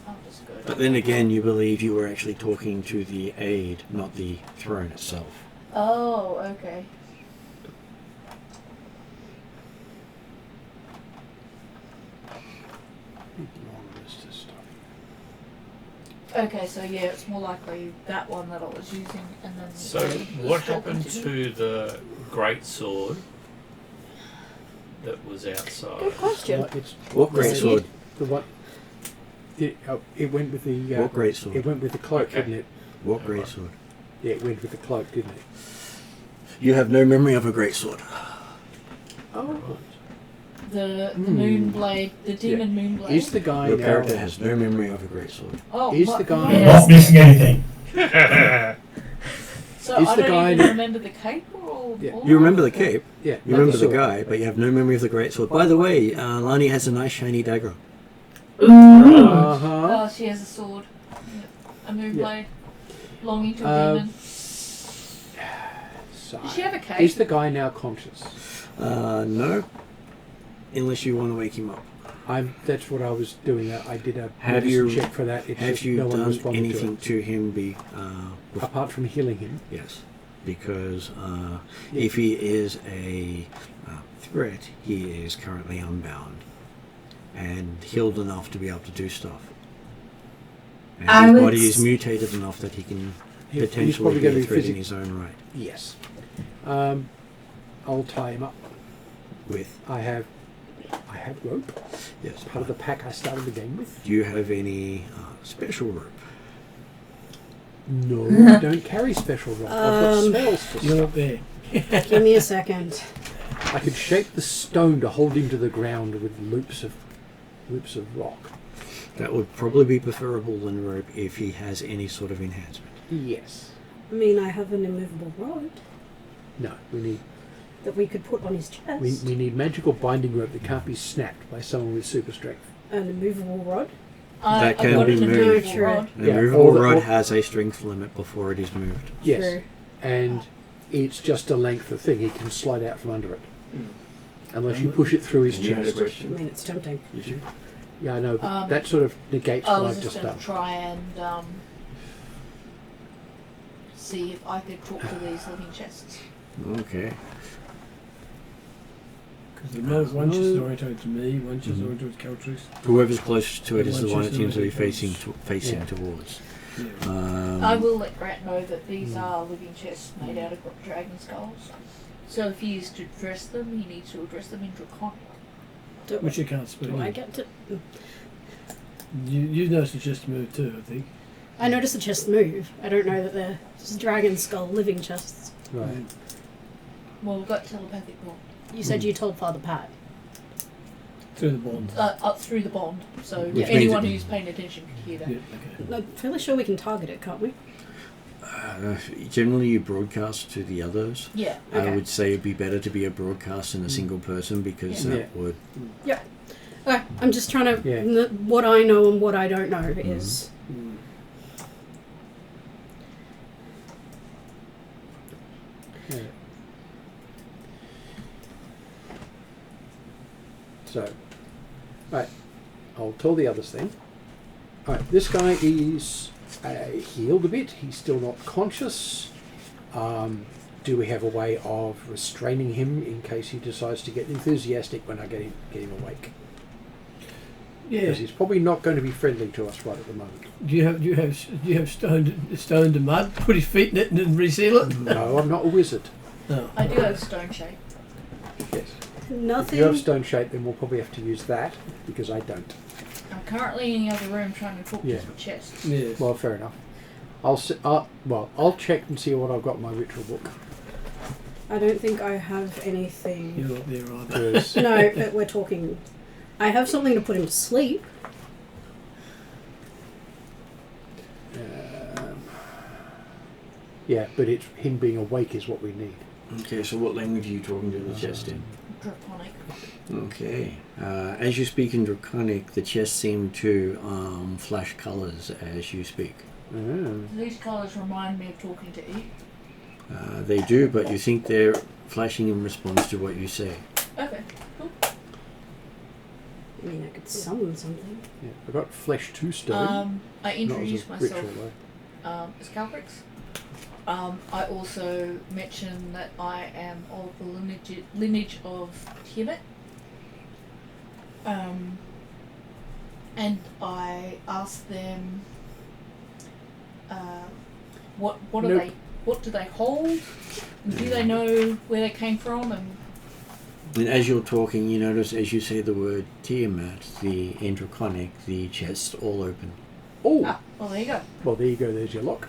F: I'll just go.
A: But then again, you believe you were actually talking to the aid, not the throne itself.
F: Oh, okay.
B: Long list of stuff.
F: Okay, so yeah, it's more likely that one that I was using, and then.
C: So,
F: the
C: what
F: Skull
C: happened
F: Continuum.
C: to the great sword that was outside?
D: Good question.
B: It's
A: What great sword?
B: the what? It went with the.
A: What great
B: It
A: sword?
B: went with the cloak,
C: Okay.
B: didn't it?
A: What great sword?
B: Yeah, it went with the cloak, didn't it?
A: You have no memory of a great sword.
B: Oh.
F: The Moonblade, the Demon Moonblade.
B: Is the guy
A: Your
B: now?
A: character has no memory of a great sword.
F: Oh,
B: is
F: what-
B: the guy-
G: You're
F: yes.
G: not missing anything.
F: So
B: is
F: I
B: the
F: don't
B: guy-
F: even remember the cape or.
B: Yeah.
F: or
A: You remember the cape,
B: Yeah.
A: you remember the
B: sword.
A: guy, but you have no memory of the great sword. By the way, Lani has a nice shiny dagger.
B: Uh huh.
F: Oh, she has a sword. Yep. A Moonblade. Belonging to a demon. Does she have a cape?
B: Is the guy now conscious?
A: No. Unless you want to wake him up.
B: That's what I was doing. I did a
A: Have
B: medicine
A: you-
B: check for that. It's
A: Have
B: just
A: you
B: no one
A: done
B: responded
A: anything
B: to
A: to him?
B: it. Apart from healing him?
A: Yes, because
B: Yeah.
A: if he is a threat, he is currently unbound and healed enough to be able to do stuff. And
H: I
A: his
H: would
A: body is
H: s-
A: mutated enough that he can
B: He's
A: potentially
B: probably
A: be
B: going
A: a
B: to be
A: threat in
B: physical.
A: his own right.
B: Yes. I'll tie him up.
A: With
B: I have rope.
A: yes,
B: Part of the pack I started the game with.
A: do you have any special rope?
B: No, I don't carry special rope. I've got spells to
E: You're
B: stop.
E: not there.
D: Give me a second.
B: I could shape the stone to hold him to the ground with loops of rock.
A: That would probably be preferable than rope if he has any sort of enhancement.
B: Yes.
D: I mean, I have an immovable rod
B: No, we need
D: that we could put on his chest.
B: we need magical binding rope that can't be snapped by someone with super strength.
D: An immovable rod.
A: That can
F: got
A: be
F: an
A: moved.
F: immovable
D: True.
F: rod.
A: The
B: Yeah,
A: movable
B: or the-
A: rod
B: or-
A: has a strength limit before it is moved.
B: Yes.
D: True.
B: And it's just a length of thing. He can slide out from under it. Unless you push it through his chest.
D: I mean, it's tempting.
B: Yeah, I know, but
F: Um,
B: that sort of negates
F: I
B: what
F: was
B: I've
F: just
B: just
F: going
B: done.
F: to try and see if I could talk to these living chests.
A: Okay.
E: Because one chest is oriented to me, one chest is oriented to Caltrix.
A: Whoever's closest to it is
E: One
A: the one it
E: chest
A: seems to be
E: already
A: facing
B: Yeah.
A: towards.
E: Yeah.
F: I will let Grant know that these are living chests made out of dragon skulls. So if he is to address them, he needs to address them in Draconic.
D: Do,
E: Which you can't speak.
D: do I get to?
E: You noticed the chest move too, I think.
D: I noticed the chests move. I don't know that they're just dragon skull living chests.
B: Right.
F: Well, we've got telepathic bond.
D: You said you told Father Pat.
E: Through the bond.
F: Up through the bond, so
A: Which
F: anyone
A: means
F: who's paying attention could hear that.
E: Yeah, okay.
D: I'm fairly sure we can target it, can't we?
A: Generally, you broadcast to the others.
F: Yeah.
D: Okay.
A: I would say it'd be better to be a broadcast than a single person because
B: Yeah.
A: that would.
D: Okay, I'm just trying to.
B: Yeah.
D: What I know and what I don't know is.
E: Mm.
B: Yeah. So, right, I'll tell the others then. Alright, this guy is healed a bit. He's still not conscious. Do we have a way of restraining him in case he decides to get enthusiastic when I get him awake?
E: Yeah.
B: Because he's probably not going to be friendly to us right at the moment.
E: Do you have stone to mud? Put his feet in it and then reseal it?
B: No, I'm not a wizard.
E: No.
F: I do have stone shape.
B: Yes. If
D: Nothing.
B: you have stone shape, then we'll probably have to use that because I don't.
F: I'm currently in the other room trying to talk
B: Yeah.
F: to some chests.
E: Yes.
B: Well, fair enough. I'll check and see what I've got in my ritual book.
D: I don't think I have anything.
E: You're not there either.
B: 'Cause-
D: No, but we're talking. I have something to put him to sleep.
B: yeah, but it's him being awake is what we need.
A: Okay, so what language are you talking to the chest in?
F: Draconic.
A: Okay. As you speak in Draconic, the chest seem to flash colours as you speak.
F: These colours remind me of talking to E.
A: They do, but you think they're flashing in response to what you say.
F: Okay, cool.
D: I mean, I could summon something.
B: Yeah, I got flesh 2 stone.
F: I
B: Not as a
F: introduced myself
B: ritual, though.
F: as Calcrix. I also mentioned that I am of the lineage of Tiamat. And I asked them, what are
B: Nope.
F: they? What do they hold? And do they know where they came from? And
A: And as you're talking, you notice as you say the word Tiamat, in Draconic, the chests all open.
B: Oh!
F: well, there you go.
B: Well, there you go, there's your lock.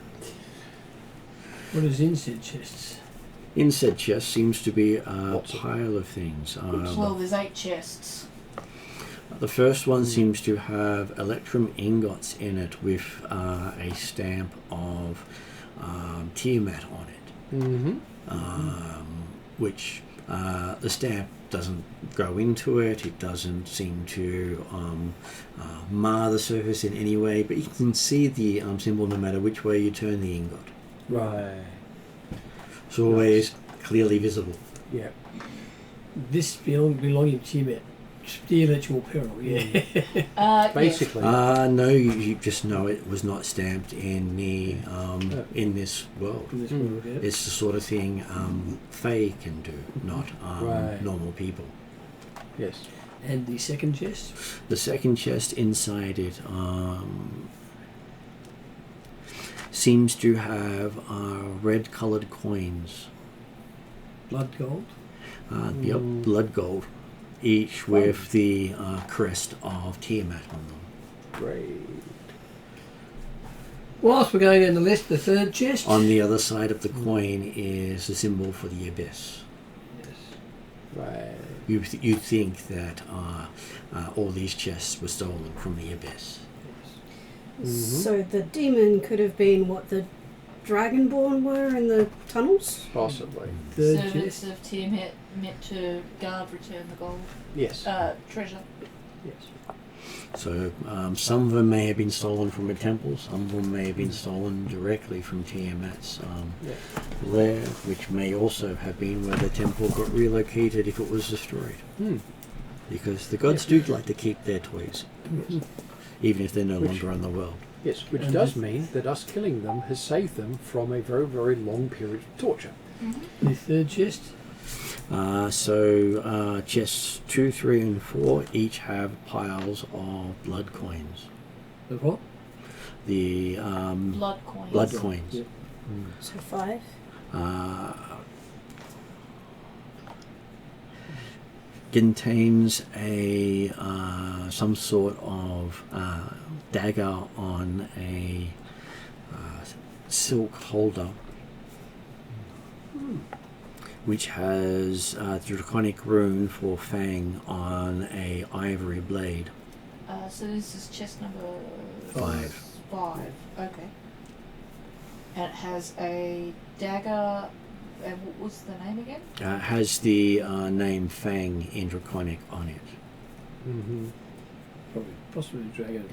E: What is inside chests?
A: In said chest seems to be a
B: Lots of
A: pile of things.
F: Well, there's 8 chests.
A: The first one seems to have electrum ingots in it with a stamp of Tiamat on it,
B: Mm-hmm.
A: which the stamp doesn't go into it. It doesn't seem to mar the surface in any way, but you can see the symbol no matter which way you turn the ingot.
B: Right.
A: It's always clearly visible.
B: Yeah.
E: This belonging to Tiamat. Steel ritual peril, yeah.
F: Yes.
B: Basically.
A: No, you just know it was not stamped in the in this world.
E: In this
B: Mm.
E: world, yeah.
A: It's the sort of thing Fae can do, not
B: Right.
A: normal people.
B: Yes.
E: And the second chest?
A: The second chest inside it seems to have red coloured coins.
E: Blood gold?
A: Yep, blood gold. Each with the crest of Tiamat on them.
B: Great.
E: Whilst we're going down the list, the third chest?
A: On the other side of the coin is the symbol for the abyss.
E: Yes.
B: Right.
A: You think that all these chests were stolen from the abyss.
D: So the demon could have been what the Dragonborn were in the tunnels?
B: Possibly.
E: Third
F: Servants
E: chest?
F: of Tiamat meant to guard return the gold.
B: Yes.
F: Treasure.
B: Yes.
A: So some of them may have been stolen from a temple, some of them may have been stolen directly from Tiamat's lair, which may also have been where the temple got relocated if it was destroyed.
B: Hmm.
A: Because the gods do like to keep their toys, even if they're no
B: Which-
A: longer on the world.
B: Yes, which
E: And
B: does
E: the-
B: mean that us killing them has saved them from a very, very long period of torture.
E: The third chest?
A: So chests 2, 3, and 4 each have piles of blood coins.
E: The what?
A: The
F: Blood coins.
A: blood coins.
E: Yeah.
D: So 5.
A: Contains a some sort of dagger on a silk holder, which has the draconic rune for Fang on a ivory blade.
F: So this is chest number
A: 5.
F: 5. Okay. And it has a dagger. And what was the name again?
A: Has the name Fang in draconic on it.
B: Mm-hmm.
E: Probably, possibly Dragon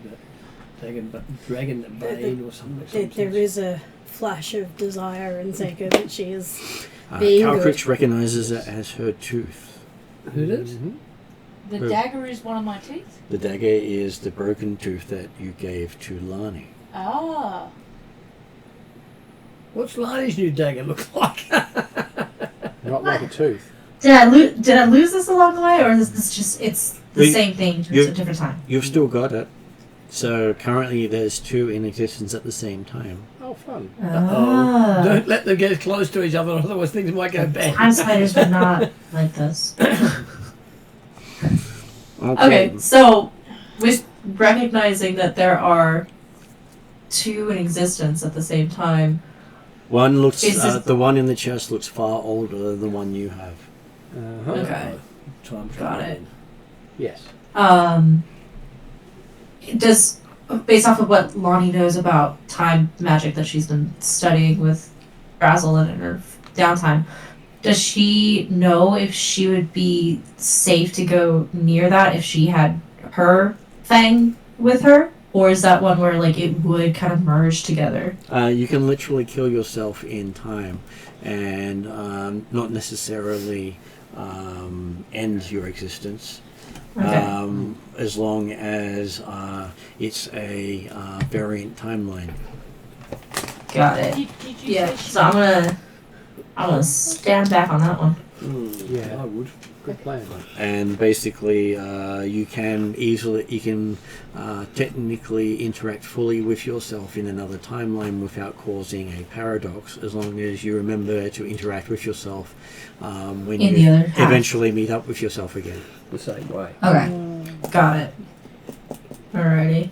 E: Bane or something.
D: There is a flash of desire in Seka that she is.
A: Uh,
D: Being
A: Calcrix
D: good.
A: recognizes it as her tooth.
E: Who does?
B: Mm-hmm.
F: The
A: Who?
F: dagger is one of my teeth.
A: The dagger is the broken tooth that you gave to Lani.
F: Ah.
E: What's Lani's new dagger look like?
B: Not like a tooth.
H: Did I lose this along the way, or is this just it's the
A: You-
H: same thing, just
A: you-
H: a different time.
A: You've still got it. So currently there's 2 in existence at the same time.
B: Oh, fun.
H: Ah.
E: Don't let them get close to each other, otherwise things might go bad.
H: Time spiders would not like this. Okay, so with recognizing that there are 2 in existence at the same time,
A: One looks.
H: Is this-
A: The one in the chest looks far older than the one you have.
B: Uh-huh.
H: okay,
E: Time
H: got
E: travel.
H: it.
B: Yes.
H: Does, based off of what Lonnie knows about time magic that she's been studying with Razzle and in her downtime, does she know if she would be safe to go near that if she had her Fang with her? Or is that one where like it would kind of merge together?
A: You can literally kill yourself in time, and not necessarily end your existence.
H: Okay.
A: As long as it's a variant timeline.
H: Got it.
F: Did you
H: Yeah.
F: say
H: So I'm gonna stand back on that one.
B: Yeah.
E: I would.
B: Good plan.
A: And basically, you can technically interact fully with yourself in another timeline without causing a paradox, as long as you remember to interact with yourself when
H: In
A: you
H: the other half.
A: eventually meet up with yourself again.
E: The same way.
H: Okay. Got it. Alrighty.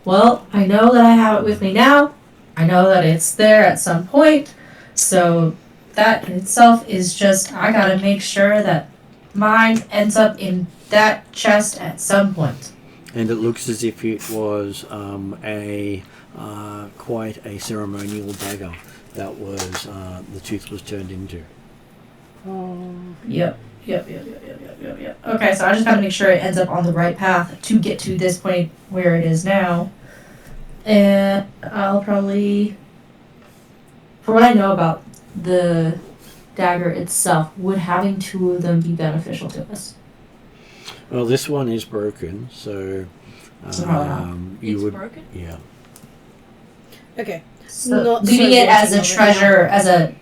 H: Well, I know that I have it with me now. I know that it's there at some point. So that in itself is just, I gotta make sure that mine ends up in that chest at some point.
A: And it looks as if it was quite a ceremonial dagger that was the tooth was turned into.
H: Yep. Okay, so I just gotta make sure it ends up on the right path to get to this point where it is now. And I'll probably, for what I know about the dagger itself, would having 2 of them be beneficial to us?
A: Well, this one is broken, so
H: So probably not.
A: you
F: It's
A: would,
F: broken?
A: yeah.
D: Okay.
H: So
D: Not
H: leaving
D: so
H: it as a
D: working
H: treasure,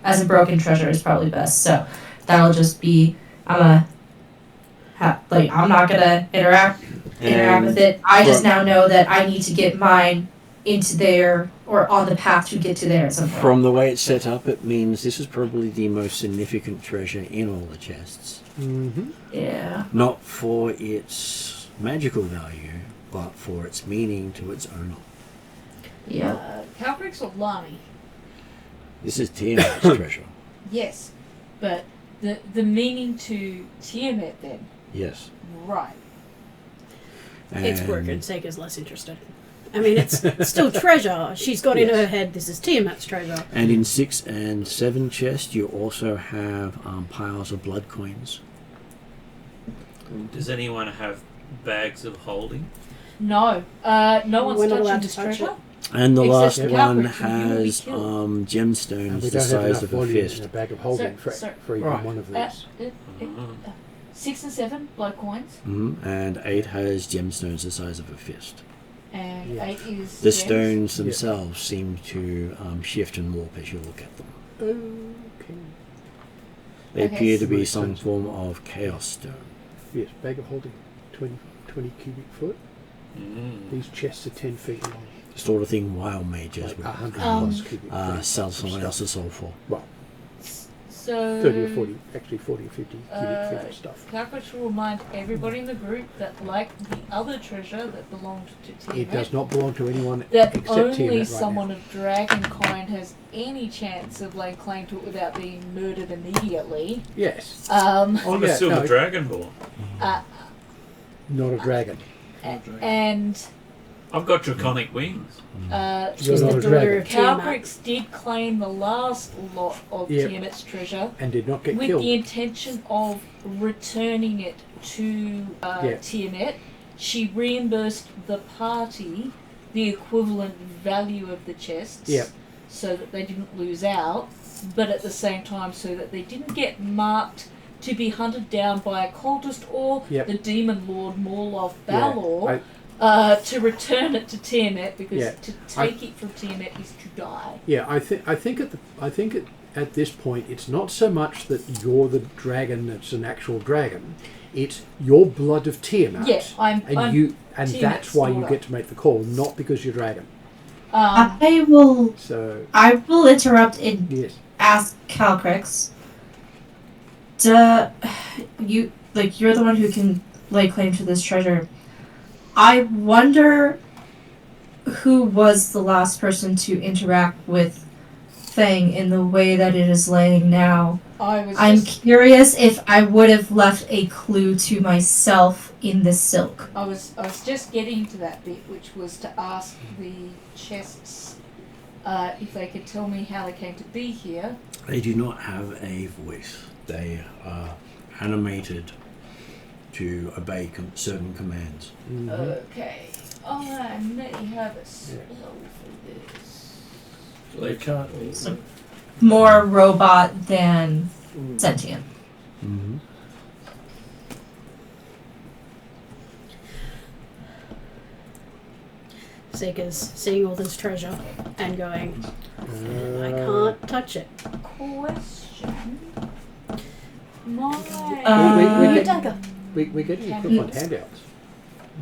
H: as a broken treasure, is probably best. So that'll just be, I'm not gonna interact with it. I just now know that I need to get mine into there or on the path to get to there at some point.
A: From the way it's set up, it means this is probably the most significant treasure in all the chests.
B: Mm-hmm.
H: Yeah.
A: Not for its magical value, but for its meaning to its owner.
H: Yeah.
F: Calprix or Lani?
A: This is Tiamat's treasure.
F: Yes, but the meaning to Tiamat then,
A: Yes.
F: right?
D: It's
A: And
D: broken. Sega's less interested. I mean, it's still treasure. She's got in her head, this is Tiamat's treasure.
A: And in 6 and 7 chests, you also have piles of blood coins.
C: Does anyone have bags of holding?
F: No, no one's
D: We're not
F: touching
D: allowed to
F: this
D: touch
F: treasure.
A: And the
F: Except
A: last
F: for
A: one
F: Calprix, and you will be
A: has
F: killed.
B: And
A: gemstones
B: we
A: the
B: don't have
A: size
B: enough
A: of a
B: volume in
A: fist.
B: a bag of holding
F: So-
B: for even
E: Right.
B: one of these.
F: 6 and 7 blood coins,
A: And 8 has gemstones the size of a fist.
F: and
B: Yeah.
F: 8 is
A: The
F: gems.
A: stones themselves seem to shift and warp as you look at them.
B: Okay.
A: They
F: Okay.
A: appear to be
B: Really
A: some
B: expensive.
A: form of chaos stone.
B: Yes, bag of holding 20 cubic foot. These chests are 10 feet long.
A: The sort of thing wild mages
B: Like
A: would
B: 100
F: Um,
B: plus cubic feet.
A: sell someone
B: stuff.
A: else's soul for.
B: Well,
F: So
B: 30 or 40, actually 40 or 50 cubic feet of stuff.
F: Calprix will remind everybody in the group that, like the other treasure that belonged to Tiamat,
B: It does not belong to anyone
F: that
B: except
F: only
B: Tiamat right
F: someone
B: now.
F: of dragon kind has any chance of laying claim to it without being murdered immediately.
B: Yes.
F: Um,
B: Oh,
C: I'm a
B: yeah,
C: silver
B: no,
C: dragonborn.
B: not a dragon.
F: and
C: I've got draconic wings.
D: She's
B: You're
D: the
B: not a
D: daughter
B: dragon.
D: of Tiamat.
F: Calprix did claim the last lot of
B: Yep.
F: Tiamat's treasure
B: And did not get
F: with
B: killed.
F: the intention of returning it to
B: Yeah.
F: Tiamat. She reimbursed the party the equivalent value of the chests
B: Yep.
F: so that they didn't lose out, but at the same time so that they didn't get marked to be hunted down by a cultist or
B: Yep.
F: the demon lord Morloth
B: Yeah,
F: Balor.
B: I-
F: To return it to Tiamat, because
B: Yeah,
F: to take it from Tiamat is to die.
B: Yeah, I think at this point it's not so much that you're the dragon that's an actual dragon. It's your blood of Tiamat.
F: Yeah, I'm
B: and
F: Tiamat's
B: that's why you
F: daughter.
B: get to make the call, not because you're dragon.
H: I will
B: So
H: interrupt and
B: yes.
H: ask Calcrix. You're the one who can lay claim to this treasure. I wonder who was the last person to interact with Fang in the way that it is laying now. I'm curious if I would have left a clue to myself in the silk.
F: I was just getting to that bit, which was to ask the chests if they could tell me how they came to be here.
A: They do not have a voice. They are animated to obey certain commands.
B: Mm-hmm.
F: Okay, I may have a spell for this.
E: So they can't be.
H: More robot than sentient.
A: Mm-hmm.
D: Seeker's seeing all this treasure and going, I can't touch it.
F: Question. My
B: we
D: dagger.
B: We're getting equivalent handouts.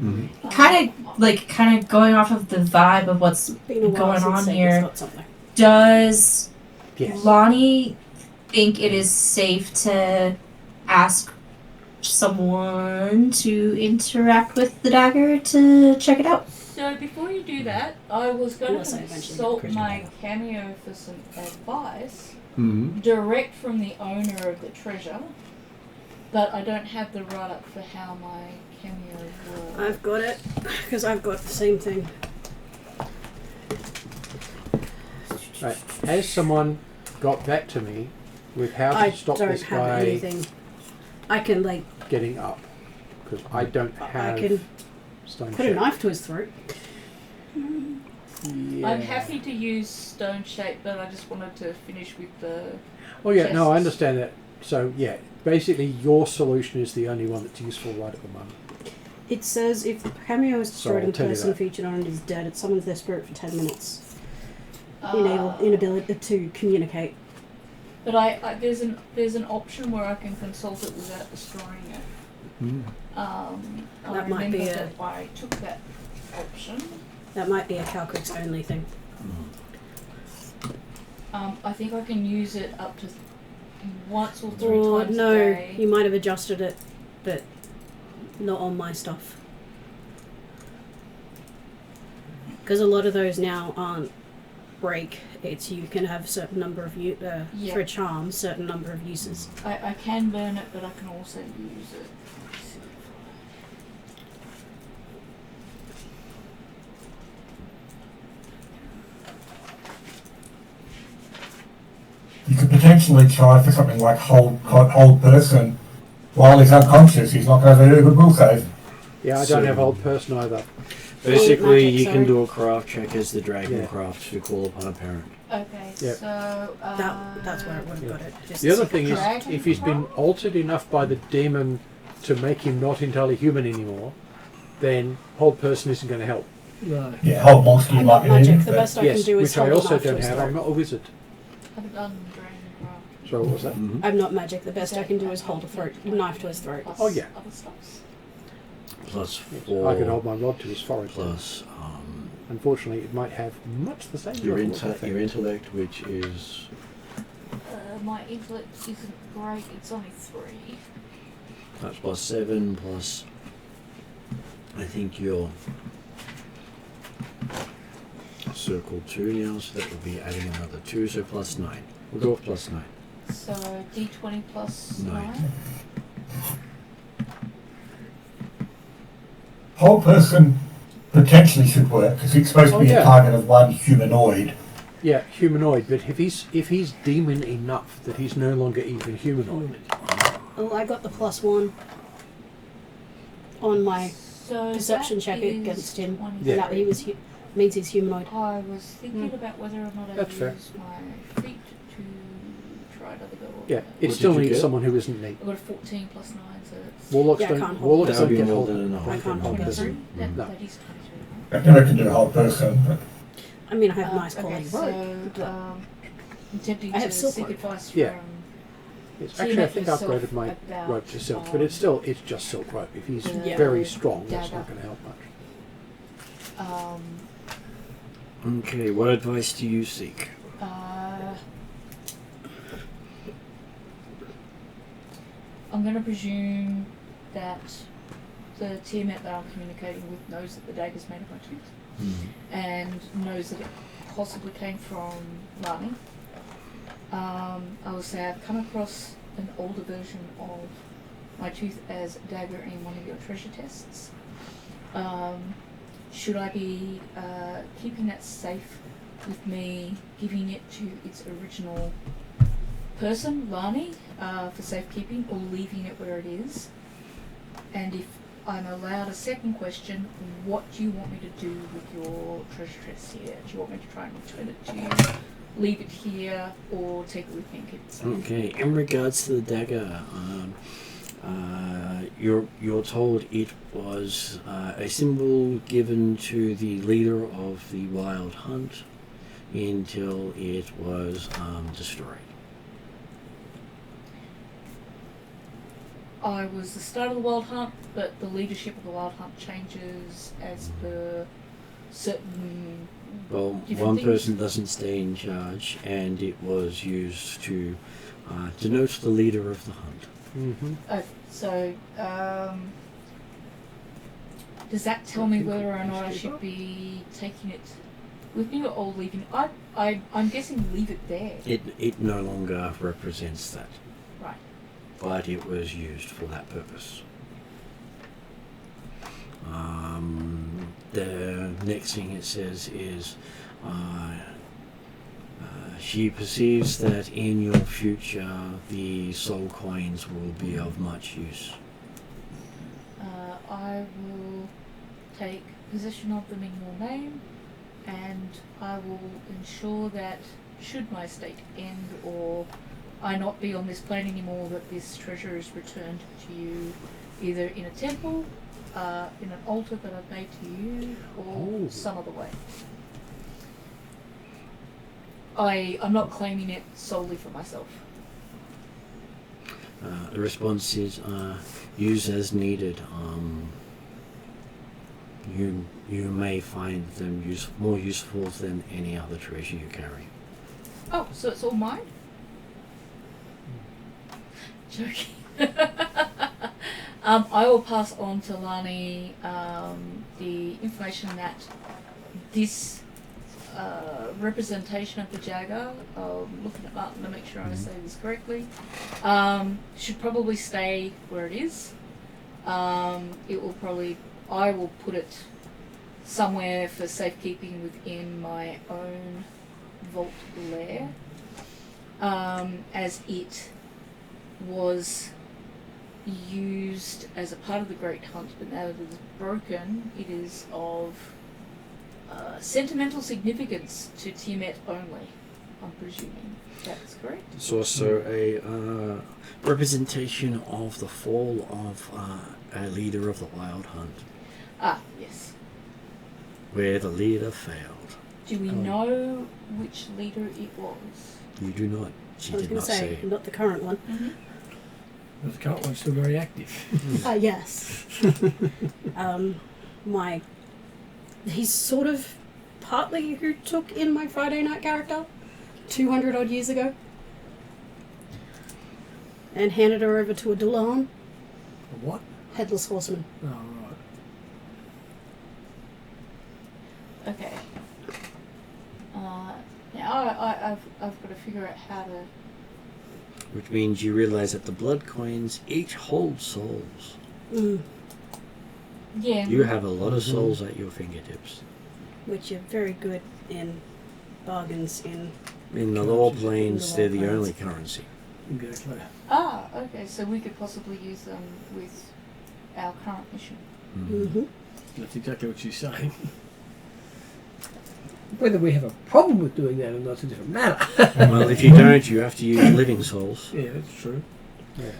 A: Mm-hmm.
H: Kind of going off of the vibe of what's
D: Been a while
H: going
D: since
H: on
D: Seeker's
H: here.
D: got something.
H: Does
B: Yes.
H: Lonnie think it is safe to ask someone to interact with the dagger to check it out?
F: So before you do that, I was going
D: Unless I
F: to
D: eventually
F: consult
D: get the
F: my
D: Christian
F: cameo for some advice,
A: Mm-hmm.
F: direct from the owner of the treasure, but I don't have the write-up for how my cameo works.
D: I've got it, because I've got the same thing.
B: Right. Has someone got back to me with how to
D: I
B: stop
D: don't
B: this
D: have
B: guy
D: anything. I can,
B: getting up? Because I don't have
D: I can
B: stone
D: put a
B: shape.
D: knife to his throat.
B: Yeah.
F: I'm happy to use stone shape, but I just wanted to finish with the...
B: Oh yeah, no, I
F: chests.
B: understand that. So yeah, basically your solution is the only one that's useful right at the moment.
D: It says if the cameo is
B: So
D: destroyed
B: I'll
D: and
B: tell you
D: person
B: that.
D: featured on it is dead, it summons their spirit for 10 minutes.
F: Uh,
D: Inability to communicate.
F: But I there's an option where I can consult it without destroying it.
A: Mm.
F: I
D: That might be
F: remember
D: a-
F: that I took that option.
D: That might be a Calcrix only thing.
F: I think I can use it up to once or 3
D: Or
F: times
D: no,
F: a day.
D: you might have adjusted it, but not on my stuff. Because a lot of those now aren't break. It's you can have a certain number of
F: Yeah.
D: for a charm, certain number of uses.
F: I can burn it, but I can also use it.
G: You could potentially try for something like hold person while he's unconscious. He's not going to have a very good will save.
B: Yeah, I don't have old person either.
A: Basically,
D: magic,
A: you can
D: sorry.
A: do a craft check as the dragon
B: Yeah.
A: craft to call upon a parent.
F: Okay,
B: Yep.
F: so
D: That's where it would have got it. Just
B: The other thing is,
F: Dragon
B: if he's been
F: Craft?
B: altered enough by the demon to make him not entirely human anymore, then hold person isn't going to help.
E: No.
G: Yeah, hold monster you
D: I'm
G: might
D: not
G: be
D: magic.
G: needing,
D: The
G: but
D: best I
B: Yes,
D: can do is
B: which I
D: hold a
B: also
D: knife to
B: don't
D: his
B: have. I'm
D: throat.
B: not a wizard.
F: I've done Dragon Craft.
B: So what was that?
A: Mm-hmm.
D: I'm not magic. The best I can do is hold a knife to his throat.
F: Plus
B: Oh, yeah.
F: Other stuffs.
A: Plus
B: I could hold
A: 4,
B: my rod to his forehead.
A: plus
B: Unfortunately, it might have much the same
A: your,
B: level of effect.
A: your intellect, which is
F: My intellect isn't great. It's only 3.
A: that's plus 7, plus I think your circle 2 now, so that would be adding another 2, so plus 9. We'll go with plus 9.
F: So D20 plus
A: 9.
F: 9.
G: hold person potentially should work because it's supposed to
B: Oh,
G: be
B: yeah.
G: a target of one humanoid.
B: Yeah, humanoid. But if he's demon enough that he's no longer even humanoid,
D: Oh, I got the +1 on my
F: So
D: perception
F: that
D: check
F: is
D: against him.
F: 20.
B: Yeah.
D: That he was means he's humanoid.
F: I was thinking about whether or not I
B: That's fair.
F: use my feet to try another go.
B: yeah, it
A: What
B: still
A: did you
B: needs
A: get?
B: someone who isn't neat.
F: I got a 14 plus 9, so it's
B: Warlocks
D: Yeah, I
B: don't.
D: can't hold
B: Warlocks
A: That would
B: don't
A: be
B: get
A: more
B: hold.
A: than enough.
D: I can't hold
F: 23.
D: person.
F: That,
B: No.
F: that is 23.
G: I never can do hold person, but
D: I mean, I have nice
F: Okay,
D: quality
F: so
D: rope.
F: I'm tempting
D: I have
F: to
D: silk
F: seek
D: rope.
F: advice
B: Yeah.
F: from
B: It's
F: So you
B: actually, I
F: make
B: think I
F: yourself
B: upgraded my
F: about,
B: rope to silk, but it's just silk rope. If he's
F: Yeah.
B: very strong, that's
F: Dagger.
B: not going to help much.
A: Okay, what advice do you seek?
F: I'm going to presume that the Tiamat that I'm communicating with knows that the dagger's made of my tooth and knows that it possibly came from Lani. I will say I've come across an older version of my tooth as a dagger in one of your treasure tests. Should I be keeping that safe with me, giving it to its original person, Lani, for safekeeping, or leaving it where it is? And if I'm allowed a second question, what do you want me to do with your treasure chest here? Do you want me to try and return it to you, leave it here, or take it with me and keep it safe?
A: Okay, in regards to the dagger, you're told it was a symbol given to the leader of the Wild Hunt until it was destroyed.
F: I was the start of the Wild Hunt, but the leadership of the Wild Hunt changes as per certain...
A: Well,
F: different
A: one
F: things.
A: person doesn't stay in charge, and it was used to denote the leader of the hunt.
B: Mm-hmm.
F: So, does that tell me whether or not I should be taking it with me or leaving it? I'm guessing leave it there.
A: It no longer represents that,
F: Right.
A: but it was used for that purpose. The next thing it says is she perceives that in your future the soul coins will be of much use.
F: I will take possession of them in your name, and I will ensure that should my estate end or I not be on this plane anymore, that this treasure is returned to you either in a temple, in an altar that I've made to you, or some other way. I'm not claiming it solely for myself.
A: The response is use as needed. You may find them more useful than any other treasure you carry.
F: Oh, so it's all mine? Joking. I will pass on to Lani the information that this representation of the Jagger, looking at Martin to make sure I say this correctly, should probably stay where it is. It will probably, I will put it somewhere for safekeeping within my own vault lair, as it was used as a part of the Great Hunt, but now that it is broken, it is of sentimental significance to Tiamat only, I'm presuming. That's correct?
A: It's also a representation of the fall of a leader of the Wild Hunt,
F: Ah, yes.
A: where the leader failed.
F: Do we know which leader it was?
A: You do not. She
D: I was
A: did
D: going
A: not
D: to say,
A: say.
D: not the current one.
E: But the current one's still very active.
D: Yes. He's sort of partly who took in my Friday night character 200 odd years ago and handed her over to a Delan,
E: A what?
D: headless horseman.
E: Oh, right.
F: Okay. Now I've got to figure out how to...
A: Which means you realize that the blood coins each hold souls.
F: Yeah.
A: You have a lot of souls at your fingertips.
D: Which are very good in bargains in...
A: In the lower planes,
D: In the
A: they're
D: lower
A: the
D: planes.
A: only currency.
E: Exactly.
F: Ah, okay, so we could possibly use them with our current mission.
D: Mm-hmm.
E: That's exactly what she's saying. Whether we have a problem with doing that or not is a different matter.
A: Well, if you don't, you have to use living souls.
E: Yeah, that's true.
A: Yes.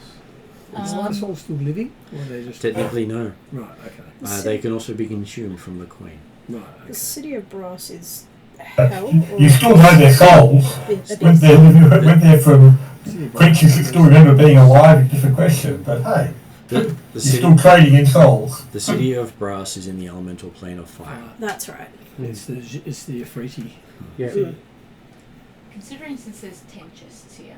E: Is the last soul still living? Or are they just...
A: Technically, no.
E: Right, okay.
A: They can also be consumed from the coin.
E: Right,
D: The
E: okay.
D: city of Brass is hell? Or
G: You still know their souls
D: it
G: when
D: is.
G: they're from
E: City of
G: creatures that still remember being alive is just a question, but hey,
A: The
G: you're
A: city,
G: still trading in souls.
A: the city of Brass is in the elemental plane of fire.
D: That's right.
E: It's the Afriti.
B: Yeah.
D: Mm.
F: Considering since there's 10 chests here,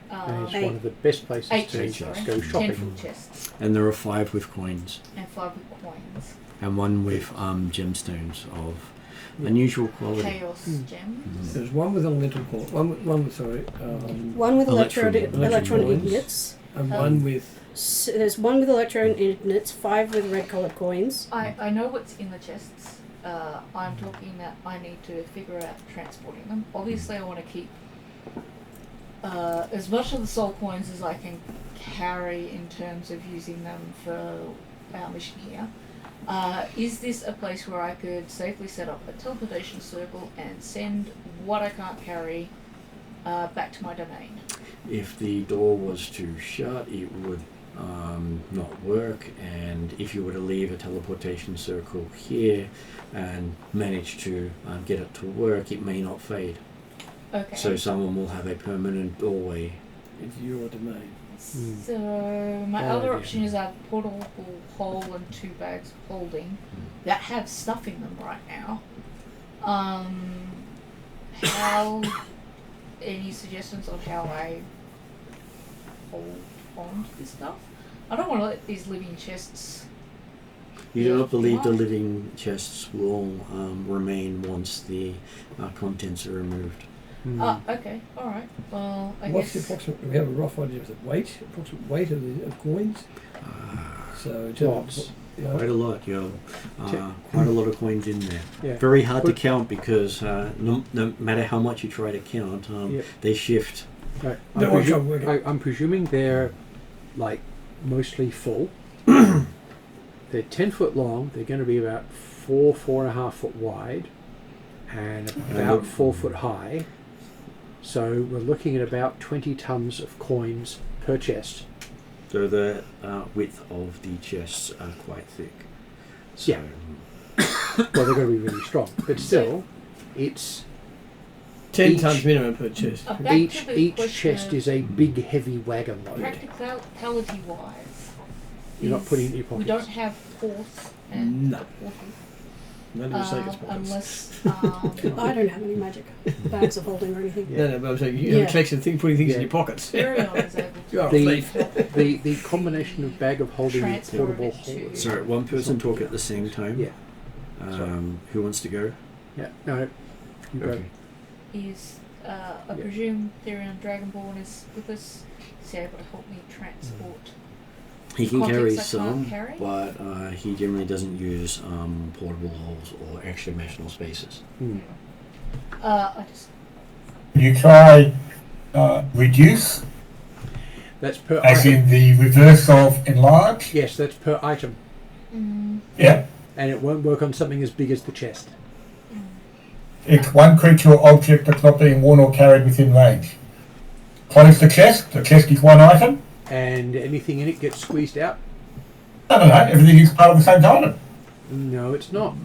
B: And it's
D: Eight.
B: one of the best places
F: 8
B: to
F: chests, sorry.
B: go
F: 10
B: shopping.
F: full chests
A: And there are 5 with coins,
F: and 5 with coins.
A: and 1 with gemstones of unusual quality.
F: Chaos gems.
E: There's one with elemental core, one with
D: One with
A: Electron-
D: electron
E: coins.
D: ingots.
E: and one with
D: There's one with electron ingots, 5 with red coloured coins.
F: I know what's in the chests. I'm talking that I need to figure out transporting them. Obviously, I want to keep as much of the soul coins as I can carry in terms of using them for our mission here. Is this a place where I could safely set up a teleportation circle and send what I can't carry back to my domain?
A: If the door was to shut, it would not work, and if you were to leave a teleportation circle here and manage to get it to work, it may not fade.
F: Okay.
A: So someone will have a permanent doorway.
E: into your domain.
F: So my
B: Oh,
F: other
B: yeah.
F: option is I have a portable hole and 2 bags of holding that have stuff in them right now. How? Any suggestions on how I hold on to this stuff? I don't want to let these living chests.
A: You do not believe the
F: Why?
A: living chests will remain once the contents are removed.
F: Okay, all right. Well, I
E: What's the
F: guess.
E: approximate? We have a rough idea of the weight, approximate weight of coins. So in terms
B: Lots.
E: of, you know,
A: Quite a lot, quite a lot of coins in there.
B: Yeah.
A: Very hard to
B: But-
A: count because no matter how much you try to count,
B: Yep.
A: they shift.
B: Right.
E: No, I'm trying to work it.
B: I'm presuming they're like mostly full. They're 10 foot long. They're going to be about 4.5 foot wide, and about 4 foot high. So we're looking at about 20 tons of coins per chest.
A: So the width of the chests are quite thick. So,
B: Yeah. Well, they're going to be really strong, but still, it's
E: 10
B: each-
E: tons minimum per chest.
F: Back to
B: each
F: the question
B: chest
F: of
B: is a big heavy wagon load.
F: practicality wise.
B: You're not putting it in your
F: We
B: pockets.
F: don't have horse and
E: No.
F: horses.
E: None of the sacred pockets.
F: Unless
D: I don't have any magic bags of holding or anything.
B: Yeah.
E: No, but I'm saying you have
D: Yeah.
E: a collection of things, putting things
B: Yeah.
E: in your pockets.
F: Furion is able
E: You are a
B: The-
E: thief.
B: The combination of bag of holding and
F: Transfer
B: portable
F: it to-
B: holders.
A: so one person talk at the same time.
B: Yeah.
A: Who wants to go?
B: Yeah, no, you go.
A: Okay.
F: is I presume Tyranny of Dragonborn is with us. Is he able to help me transport?
A: He can
F: Context
A: carry
F: I can't
A: some,
F: carry?
A: but he generally doesn't use portable holes or extra dimensional spaces.
F: I just
G: You try reduce,
B: That's per
G: as
B: item.
G: in the reverse of enlarge.
B: Yes, that's per item.
G: Yeah.
B: And it won't work on something as big as the chest.
G: It's one creature or object that's not being worn or carried within range. Close the chest is one item.
B: And anything in it gets squeezed out?
G: No, everything is part of the same item.
B: No, it's not.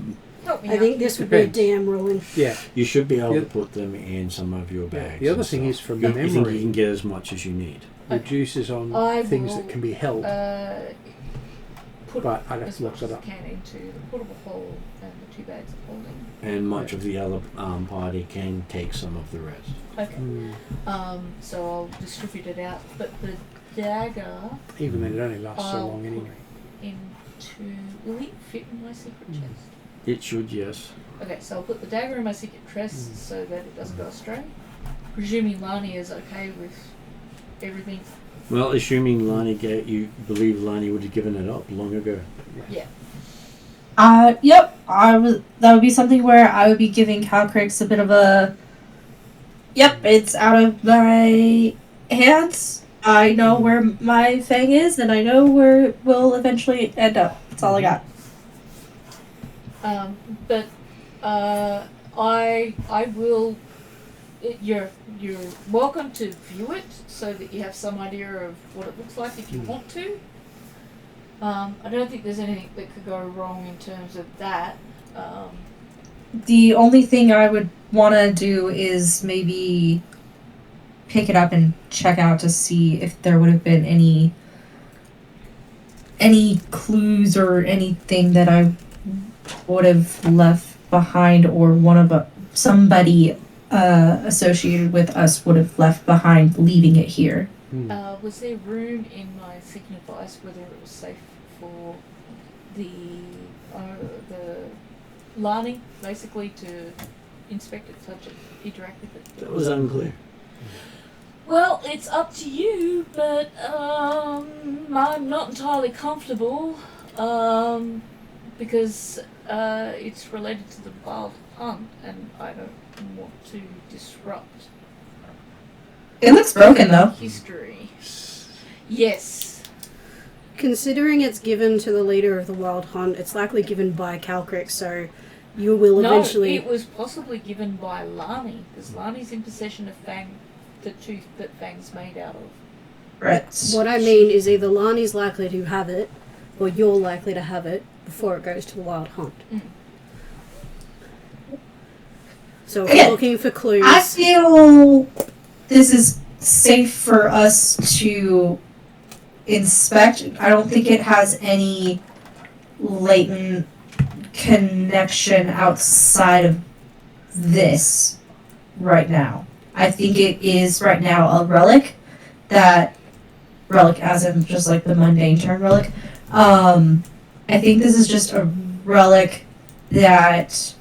F: help me
D: I
F: out.
D: think this would be a
B: Depends.
D: DM ruling.
B: Yeah.
A: You should be able
B: Yeah.
A: to put them in some of your
B: Yeah,
A: bags.
B: the other
A: and
B: thing is
A: stuff.
B: from
A: You think you
B: memory,
A: can get as much as you need.
B: reduces on
F: I
B: things
F: will,
B: that can be held.
F: Put
B: But I'd have
F: as
B: to look
F: much
B: that
F: as I
B: up.
F: can into the portable hole and the 2 bags of holding.
A: And much of the other party can take some of the rest.
F: Okay.
B: Mm.
F: So I'll distribute it out, but the dagger
B: Even then, it only lasts so
F: I'll
B: long anyway.
F: into. Will it fit in my secret chest?
A: It should, yes.
F: Okay, so I'll put the dagger in my secret chest so that it doesn't go astray. Presuming Lani is okay with everything.
A: Well, assuming Lani you believe Lani would have given it up long ago.
F: Yeah.
H: Yep. That would be something where I would be giving Calcrix a bit of a. Yep, it's out of my hands. I know where my fang is, and I know where it will eventually end up. That's all I got.
F: But I will. You're welcome to view it so that you have some idea of what it looks like if you want to. I don't think there's anything that could go wrong in terms of that.
H: The only thing I would want to do is maybe pick it up and check out to see if there would have been any clues or anything that I would have left behind, or somebody associated with us would have left behind, leaving it here.
F: Was there room in my seeking advice whether it was safe for the Lani basically to inspect it, touch it, interact with it?
A: That was unclear.
F: Well, it's up to you, but I'm not entirely comfortable because it's related to the wild hunt, and I don't want to disrupt
H: It looks broken though.
F: history. Yes.
D: Considering it's given to the leader of the Wild Hunt, it's likely given by Calcric, so you will eventually...
F: No, it was possibly given by Lani, because Lani's in possession of the tooth that Fang's made out of.
H: Right.
D: What I mean is either Lani's likely to have it, or you're likely to have it before it goes to the Wild Hunt. So if
H: Again,
D: you're looking for clues...
H: I feel this is safe for us to inspect. I don't think it has any latent connection outside of this right now. I think it is right now a relic as in just like the mundane term relic. I think this is just a relic that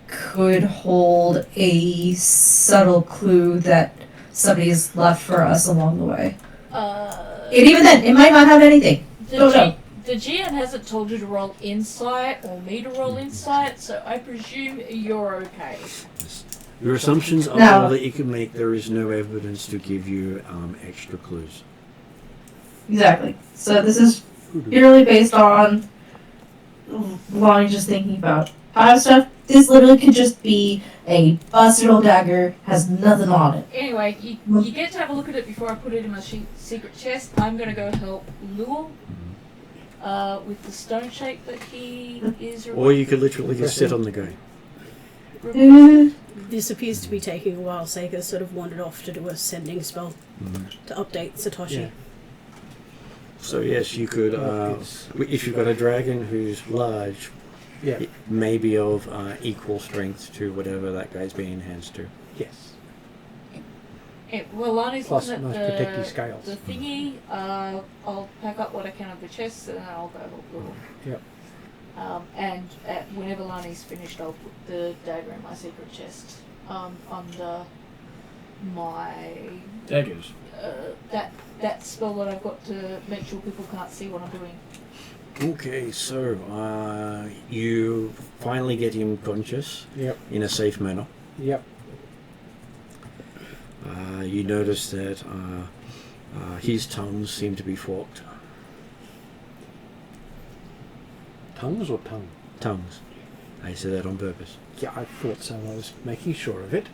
H: could hold a subtle clue that somebody's left for us along the way. And even then, it might not have anything. Don't know.
F: The GM hasn't told you to roll insight or me to roll insight, so I presume you're okay.
A: Your assumptions are
H: No.
A: all that you can make. There is no evidence to give you extra clues.
H: Exactly. So this is purely based on Lonnie just thinking about other stuff. This literally could just be a busted old dagger, has nothing on it.
F: Anyway, you get to have a look at it before I put it in my secret chest. I'm going to go help Lewel with the stone shape that he is...
A: Or you could literally just sit on the go.
D: This appears to be taking a while. Sega sort of wandered off to do a sending spell to update Satoshi.
B: Yeah.
A: So yes, you could, if you've got a dragon who's large,
B: Yeah.
A: it may be of equal strength to whatever that guy's being enhanced to.
B: Yes.
F: Well, Lonnie's
B: Plus
F: looking at
B: nice protective scales.
F: the thingy. I'll pack up what I can of the chests and then I'll go help Lewel.
B: Yep.
F: And whenever Lonnie's finished, I'll put the dagger in my secret chest under my
E: Daggers.
F: that spell that I've got to make sure people can't see what I'm doing.
A: Okay, so you finally get him conscious
B: Yep.
A: in a safe manner.
B: Yep.
A: You notice that his tongues seem to be forked.
B: Tongues or tongue?
A: Tongues. I said that on purpose.
B: Yeah, I thought so. I was making sure of it.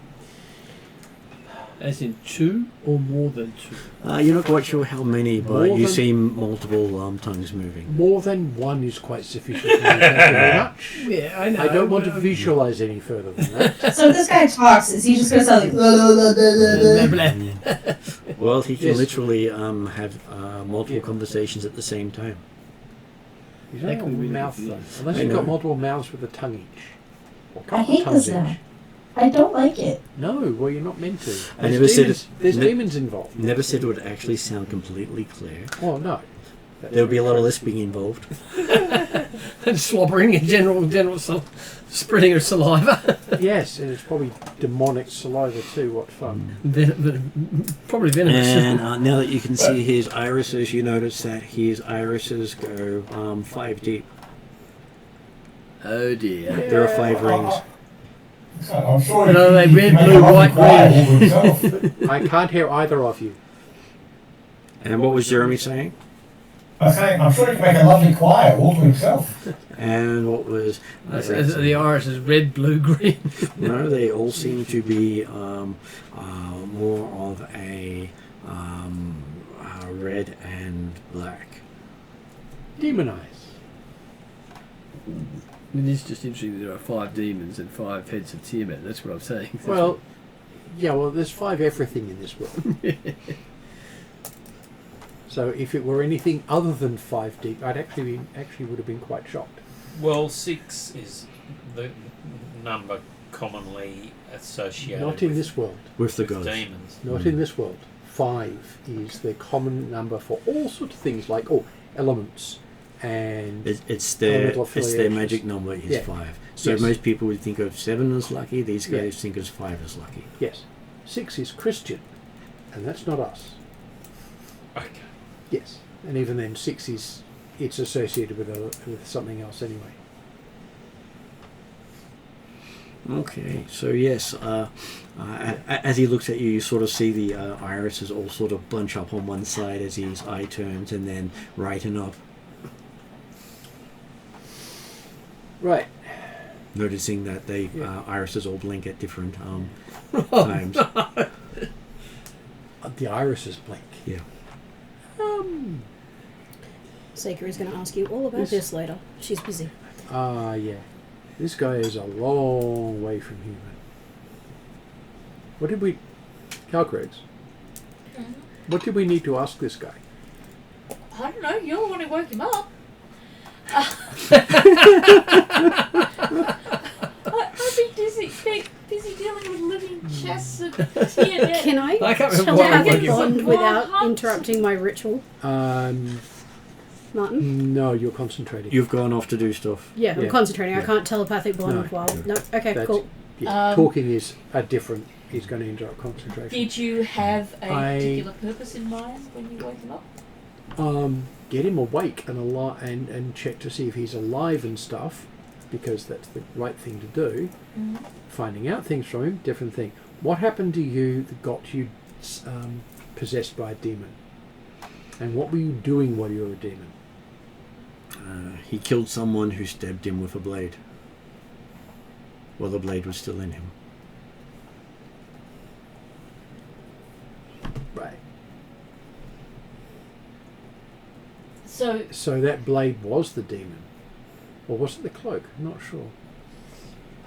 E: As in two or more than two?
A: You're not quite sure how many, but
B: More
A: you
B: than-
A: see multiple tongues moving.
B: More than one is quite sufficient for me. Thank you very much.
E: Yeah, I know.
B: I don't want to visualize any further than that.
H: So if this guy talks, is he just going to sound like...
A: Well, he can
B: Yes.
A: literally have multiple conversations at the same time.
B: You don't have a mouth though. Unless
A: I
B: you've got
A: know.
B: multiple mouths with a tongue each. Or a
H: I
B: couple
H: hate
B: tongues
H: this now.
B: each.
H: I don't like it.
B: No, well you're not meant to.
A: I never said it-
B: There's
A: ne-
B: demons involved.
A: Never said it would actually sound completely clear.
B: Oh no.
A: There would be a lot of lisping involved.
E: And slobbering in general spreading of saliva.
B: Yes, and it's probably demonic saliva too. What fun.
E: Probably venomous.
A: And now that you can see his irises, you notice that his irises go 5 deep.
E: Oh dear.
A: There are 5 rings.
G: I'm sure
E: No,
G: you
E: they
G: can
E: red,
G: make
E: blue,
G: a lovely
E: white,
G: choir
E: green.
G: all to himself.
B: I can't hear either of you.
A: And what was Jeremy saying?
G: I'm saying, I'm sure he can make a lovely choir all to himself.
A: And what was...
E: The iris is red, blue, green.
A: No, they all seem to be more of a red and black.
B: Demon eyes.
E: I mean, it's just interesting that there are 5 demons and 5 heads of Tiamat. That's what I'm saying.
B: Well, Yeah, well, there's 5 everything in this world. So if it were anything other than 5 deep, I'd actually would have been quite shocked.
I: Well, 6 is the number commonly associated
B: Not in
I: with,
B: this world.
A: With the
I: with
A: gods.
I: demons.
B: Not in this world. 5 is the common number for all sorts of things like elements and
A: It's their
B: elemental
A: it's their
B: affiliations.
A: magic number is
B: Yeah.
A: 5. So
B: Yes.
A: most people would think of 7 as lucky. These guys
B: Yeah.
A: think of 5 as lucky.
B: Yes. 6 is Christian, and that's not us.
I: Okay.
B: Yes. And even then, 6 is it's associated with something else anyway.
A: Okay, so yes, as he looks at you, you sort of see the irises all sort of bunch up on one side as his eye turns, and then brighten up,
B: Right.
A: noticing that they
B: Yeah.
A: irises all blink at different
B: Oh,
A: times.
B: The irises blink.
A: Yeah.
D: Seeker is going to ask you all about
B: This-
D: this later. She's busy.
B: Yeah. This guy is a long way from human. What did we... Calcrags, what did we need to ask this guy?
F: I don't know. You're the one who woke him up. I've been busy dealing with living chests of TNA.
D: Can I
E: I can't
D: tell
E: remember why I
D: Path
E: woke you up.
D: Bond without
F: What?
D: interrupting my ritual, Martin?
B: No, you're concentrating.
A: You've gone off to do stuff.
D: Yeah, I'm
B: Yeah.
D: concentrating. I
B: Yeah.
D: can't telepathic bond
B: No.
D: while... No, okay,
B: That's-
D: cool.
B: Yeah. Talking is a different... He's going to interrupt concentration.
F: Did you have a
B: I-
F: particular purpose in mind when you woke him up?
B: Get him awake and check to see if he's alive and stuff, because that's the right thing to do.
F: Mm-hmm.
B: Finding out things from him, different thing. What happened to you that got you possessed by a demon? And what were you doing while you were a demon?
A: He killed someone who stabbed him with a blade. Well, the blade was still in him.
B: Right.
F: So
B: So that blade was the demon. Or was it the cloak? I'm not sure.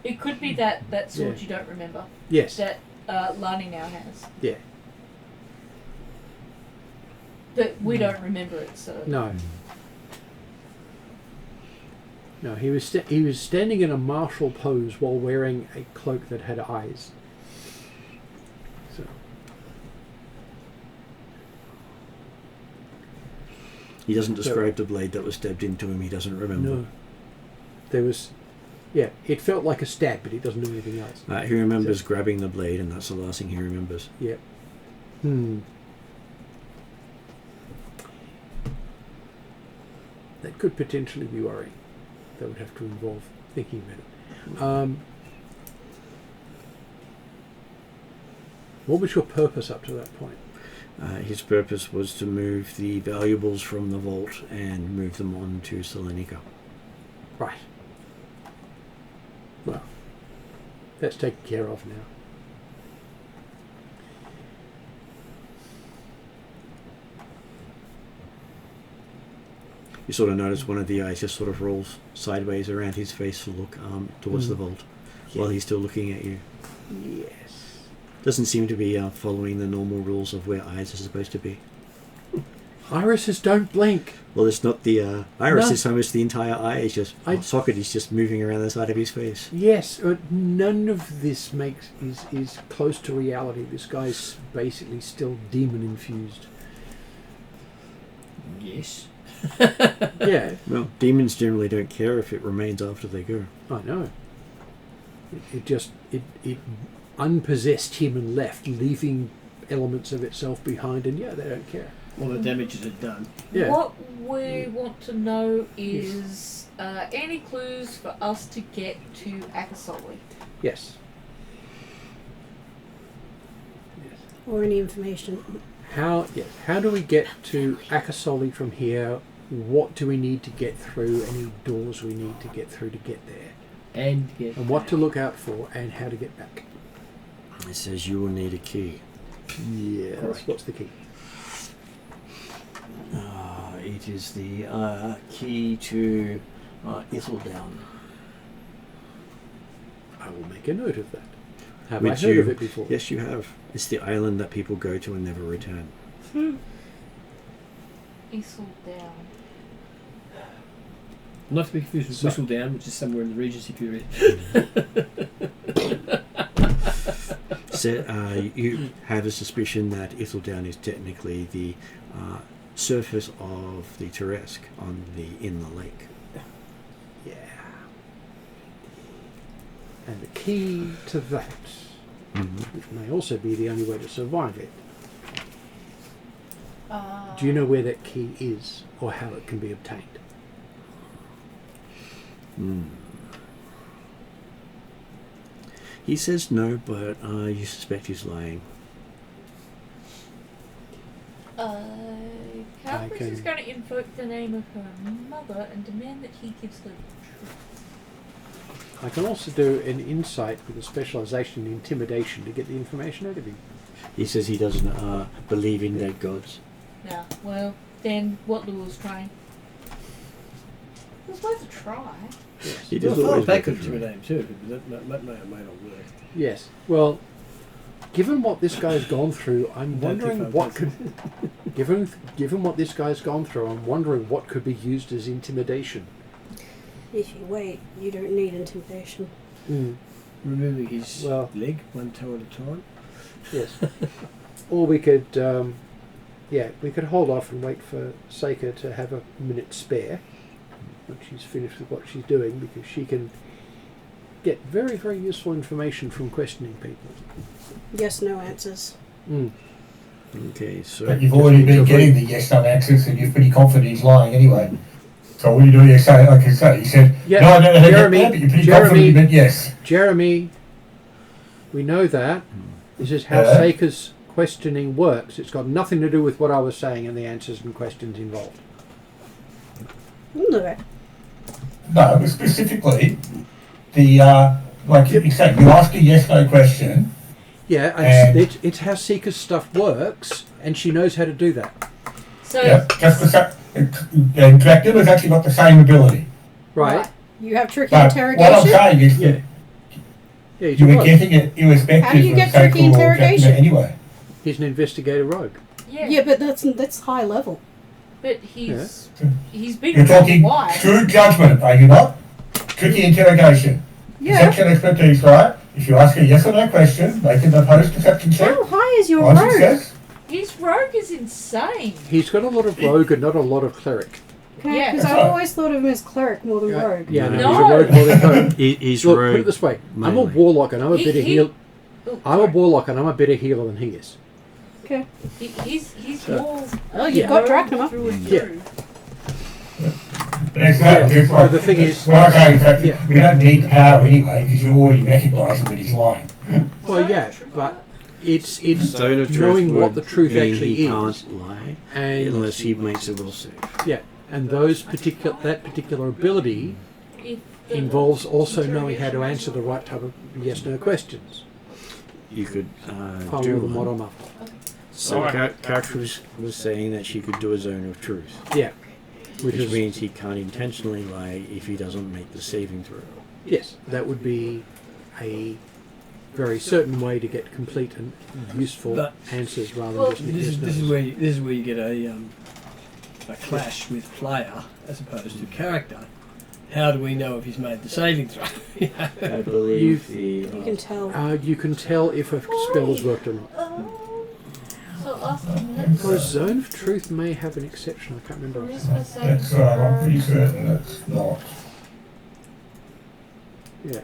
F: it could be that sword
B: Yeah.
F: you don't remember
B: Yes.
F: that Lani now has,
B: Yeah.
F: but we don't remember it. So
B: No. No, he was standing in a martial pose while wearing a cloak that had eyes. So
A: He doesn't describe the blade that was stabbed into him. He doesn't remember.
B: no, there was, yeah, it felt like a stab, but it doesn't do anything else.
A: He remembers grabbing the blade, and that's the last thing he remembers.
B: Yeah. That could potentially be worrying. That would have to involve thinking about it. What was your purpose up to that point?
A: His purpose was to move the valuables from the vault and move them on to Salonika.
B: Right. Well, that's taken care of now.
A: You sort of notice one of the eyes just sort of rolls sideways around his face to look towards the vault while he's still looking at you.
B: Yes.
A: Doesn't seem to be following the normal rules of where eyes are supposed to be.
B: Irises don't blink.
A: Well, it's not the iris,
B: No.
A: it's almost the entire eye. Is just socket is just moving around the side of his face.
B: Yes, but none of this is close to reality. This guy's basically still demon infused.
E: Yes.
B: Yeah,
A: Well, demons generally don't care if it remains after they go.
B: I know. It unpossessed him and left, leaving elements of itself behind, and yeah, they don't care.
E: All the damage is done.
B: Yeah.
F: what we want to know is any clues for us to get to Akesoli.
B: Yes.
D: Or any information.
B: How do we get to Akesoli from here? What do we need to get through? Any doors we need to get through to get there?
E: And get
B: And what to look out for, and how to get back.
A: It says you will need a key.
B: Yes.
E: Correct.
B: What's the key?
A: It is the key to Ithildown.
B: I will make a note of that. Have I
A: Which
B: heard
A: you-
B: of it before?
A: Yes, you have. It's the island that people go to and never return.
F: Easel down.
E: Not to be confused with
B: So-
E: Whistledown, which is somewhere in the Regency period.
A: So, you have a suspicion that Ithildown is technically the surface of the Teresk in the lake.
B: Yeah. And the key to that, which may also be the only way to survive it. Do you know where that key is or how it can be obtained?
A: He says no, but you suspect he's lying.
F: Calvus
B: can-
F: is going to invoke the name of her mother and demand that he gives her the truth.
B: I can also do an insight with a specialisation in intimidation to get the information out of him.
A: He says he doesn't believe in dead gods.
F: Now, well, then what Lewis trying? It was worth a try.
A: He
E: Well,
A: does always
E: that
A: make
E: could
A: a try.
E: intimidate too, but that may or may not work.
B: Yes. Well, given what this guy's gone through, I'm
E: Don't
B: wondering
E: think
B: what
E: I-
B: could. Given what this guy's gone through, I'm wondering what could be used as intimidation.
D: If you wait, you don't need intimidation.
E: Removing his
B: Well-
E: leg one toe at a time.
B: Yes. Or we could, we could hold off and wait for Seika to have a minute spare when she's finished with what she's doing, because she can get very, very useful information from questioning people.
D: Yes, no answers.
A: Okay, so
G: But you've already been getting the yes/no answers, and you're pretty confident he's lying anyway. So all you do is say, like you say, he said,
B: Yeah,
G: no, I don't know how to get
B: Jeremy-
G: there, but you're pretty
B: Jeremy-
G: confident you meant yes.
B: Jeremy, we know that. This is how
G: Yeah.
B: Seika's questioning works. It's got nothing to do with what I was saying and the answers and questions involved.
D: Okay.
G: No, but specifically, the, like you said, you ask a yes/no question,
B: Yeah,
G: And-
B: it's how Seika's stuff works, and she knows how to do that.
F: So,
G: yeah, just the same, and Dracula's actually got the same ability.
B: Right?
D: You have tricky
G: But what I'm
D: interrogation?
G: saying is
B: Yeah.
G: that
B: Yeah, he's
G: you
B: a
G: were
B: rogue.
G: getting it irrespective
D: How do you
G: of
D: get
G: so-called
D: tricky interrogation?
G: Dracula anyway.
B: He's an investigator rogue.
D: Yeah, but that's high level.
F: but he's been
G: You're
F: around
G: talking
F: a while.
G: true judgment, are you not? Tricky interrogation.
D: Yeah.
G: Deception expertise, right? If you ask a yes or no question, they can oppose deception check.
D: How high is your
G: One
D: rogue?
G: success.
F: His rogue is insane.
B: He's got a lot of rogue and not a lot of cleric.
D: Okay,
F: Yeah.
D: because
G: That's
D: I've
G: right.
D: always thought of him as cleric more than rogue.
B: Yeah,
A: No.
B: no, he's a rogue more than cleric.
A: He's
B: Look, put it
A: rogue.
B: this way: I'm a
A: Mainly.
B: warlock and I'm a better healer.
F: Oh,
B: I'm a
F: sorry.
B: warlock and I'm a better healer than he is.
D: Okay.
F: He's more.
D: Oh, you've got
F: rogue
D: Dracula.
F: through and
B: Yeah.
F: through.
G: Exactly. It's
B: So
G: like-
B: the thing is-
G: well, okay, in fact,
B: Yeah.
G: we don't need the power anyway because you already recognise that he's lying.
B: Well, yeah, but it's
A: Zone of truth
B: knowing what
A: would
B: the truth
A: mean
B: actually
A: he
B: is,
A: can't lie
B: and
A: unless he makes a will save.
B: yeah, and that particular ability
F: If the
B: involves also knowing how to answer the right type of yes/no questions.
A: You could
B: Follow
A: do
B: the model
A: one.
B: up.
A: So
I: Alright.
A: Couch was saying that she could do a zone of truth,
B: Yeah,
A: which
B: is
A: means he can't intentionally lie if he doesn't make the saving throw.
B: yes, that would be a very certain way to get complete and useful
E: But-
B: answers rather
F: Well,
B: than just
E: This
B: yes/no.
E: is where you get a clash with player as opposed to character. How do we know if he's made the saving throw?
A: I believe
D: You can tell.
B: You can tell if a spell has worked or not.
F: So let's.
B: Or a zone of truth may have an exception. I can't remember.
G: That's right, I'm pretty certain that's not.
B: Yeah.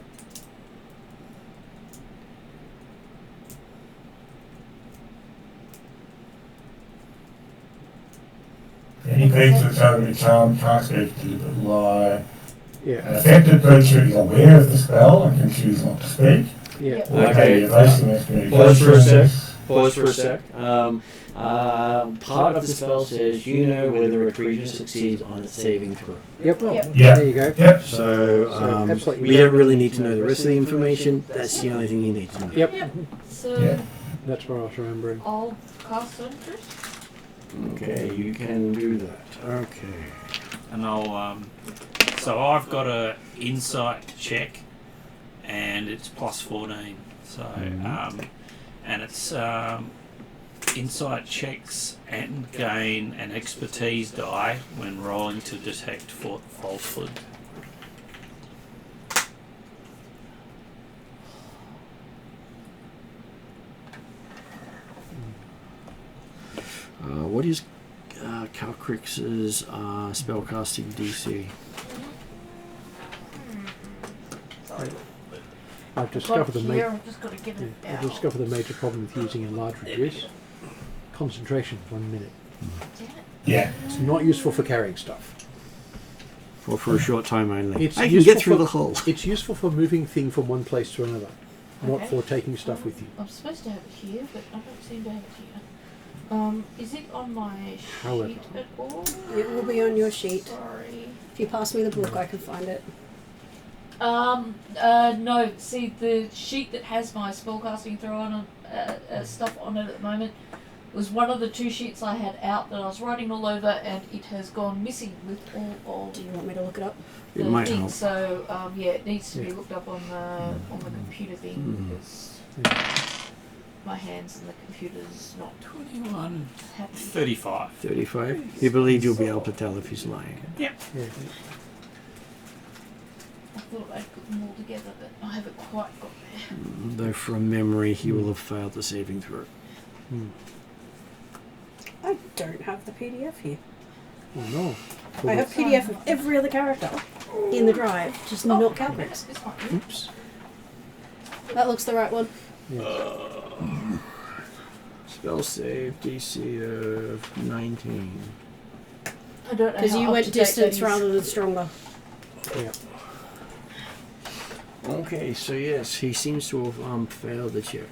G: Any creature that's over a charm can't speak to the lie. An
B: Yeah.
G: affected creature is aware of the spell and can choose not to speak.
B: Yeah.
A: Okay, pause for a sec. Pause for a sec. Part of the spell says you know whether a creature succeeds on its saving throw.
B: Yep.
G: Yeah.
B: There you go.
G: Yep.
A: So
B: absolutely.
A: we don't really need to know the rest of the information. That's the only thing you need to know.
B: Yep.
F: So
G: Yeah.
B: That's what I was remembering.
F: I'll cast Huntress.
A: Okay, you can do that. Okay.
C: And I'll so I've got a insight check, and it's plus 14. So, and it's insight checks and gain an expertise die when rolling to detect falsehood.
A: What is Calcrix's spellcasting DC?
B: I've discovered
F: I've just got to get it
B: I've
F: out.
B: discovered the major problem with using enlarge reduce. Concentration, 1 minute.
G: Yeah.
B: It's not useful for carrying stuff.
A: Or for a short time only?
B: It's
A: I can
B: useful
A: get through
B: for-
A: the hole.
B: It's useful for moving thing from one place to another, not
F: Okay.
B: for taking stuff with you.
F: I'm supposed to have it here, but I don't seem to have it here. Is it on my
B: However.
F: sheet at all?
D: It will be on your sheet.
F: Sorry.
D: If you pass me the book, I can find it.
F: No. See, the sheet that has my spellcasting throw on stuff on it at the moment was one of the 2 sheets I had out that I was writing all over, and it has gone missing with all of
D: Do you want me to look it up?
A: It
F: the
A: might
F: things.
A: help.
F: So yeah, it needs to be
B: Yeah.
F: looked up on the computer thing because my hands and the computer's not
C: 21,
F: happy.
C: 35.
A: 35. You believe you'll be able to tell if he's lying.
B: Yeah.
F: I thought I'd put them all together, but I haven't quite got there.
A: Though from memory, he will have failed the saving throw.
D: I don't have the PDF here.
B: Oh no.
D: I have PDF of every other character in the drive, just not Calcrix.
F: This one.
B: Oops.
D: That looks the right one.
A: Spell save DC of 19.
F: I don't know
D: Because
F: how
D: you
F: up
D: went
F: to date that
D: distance
F: is.
D: rather than stronger.
B: Yeah.
A: Okay, so yes, he seems to have failed the check.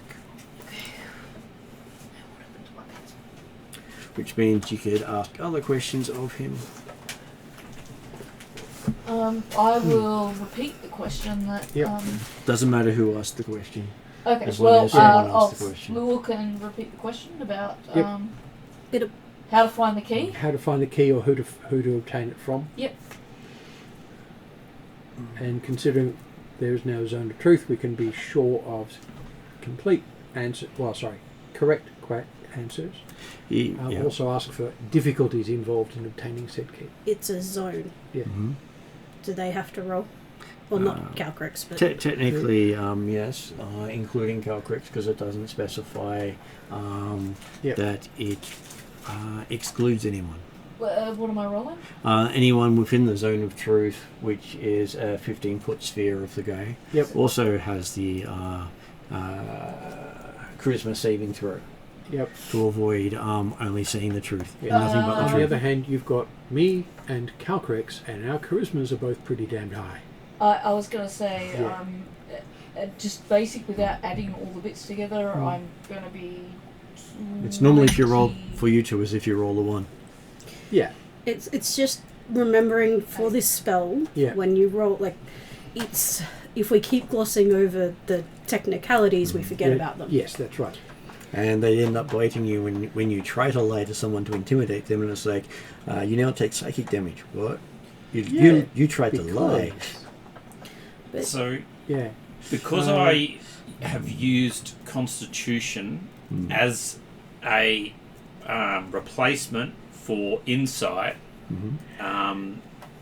A: Which means you could ask other questions of him.
F: I will repeat the question that.
B: Yep.
A: Doesn't matter who asked the question.
F: Okay.
A: As long
F: Well,
A: as someone asks the question.
F: Lou can repeat the question about
B: Yep.
D: It'll-
F: how to find the key.
B: How to find the key or who to obtain it from.
F: Yep.
B: And considering there is now a zone of truth, we can be sure of complete answer. Well, sorry, correct answers.
A: Yeah.
B: Also ask for difficulties involved in obtaining said key.
D: It's a zone.
B: Yeah.
A: Mhm.
D: Do they have to roll? Well, not Calcrix, but
A: Technically, yes, including Calcrix, because it doesn't specify
B: Yep.
A: that it excludes anyone.
F: What am I rolling?
A: Anyone within the zone of truth, which is a 15-foot sphere of the guy,
B: Yep.
A: also has the charisma saving throw
B: Yep.
A: to avoid only seeing the truth
B: Yeah.
A: and nothing but the
B: On the
A: truth.
B: other hand, you've got me and Calcrix, and our charismas are both pretty damned high.
F: I was going to say,
B: Yeah.
F: just basic without adding all the bits together, I'm going to be.
A: It's normally if you roll
F: 90.
A: for you two as if you roll a 1.
B: Yeah.
D: it's just remembering for this spell
B: Yeah.
D: when you roll, like, it's if we keep glossing over the technicalities, we forget
B: Yeah,
D: about them.
B: Yes, that's right.
A: And they end up biting you when you try to lie to someone to intimidate them, and it's like, you now take psychic damage. What? You tried to lie.
D: But
C: So,
B: Yeah.
C: because I have used Constitution as a replacement for Insight,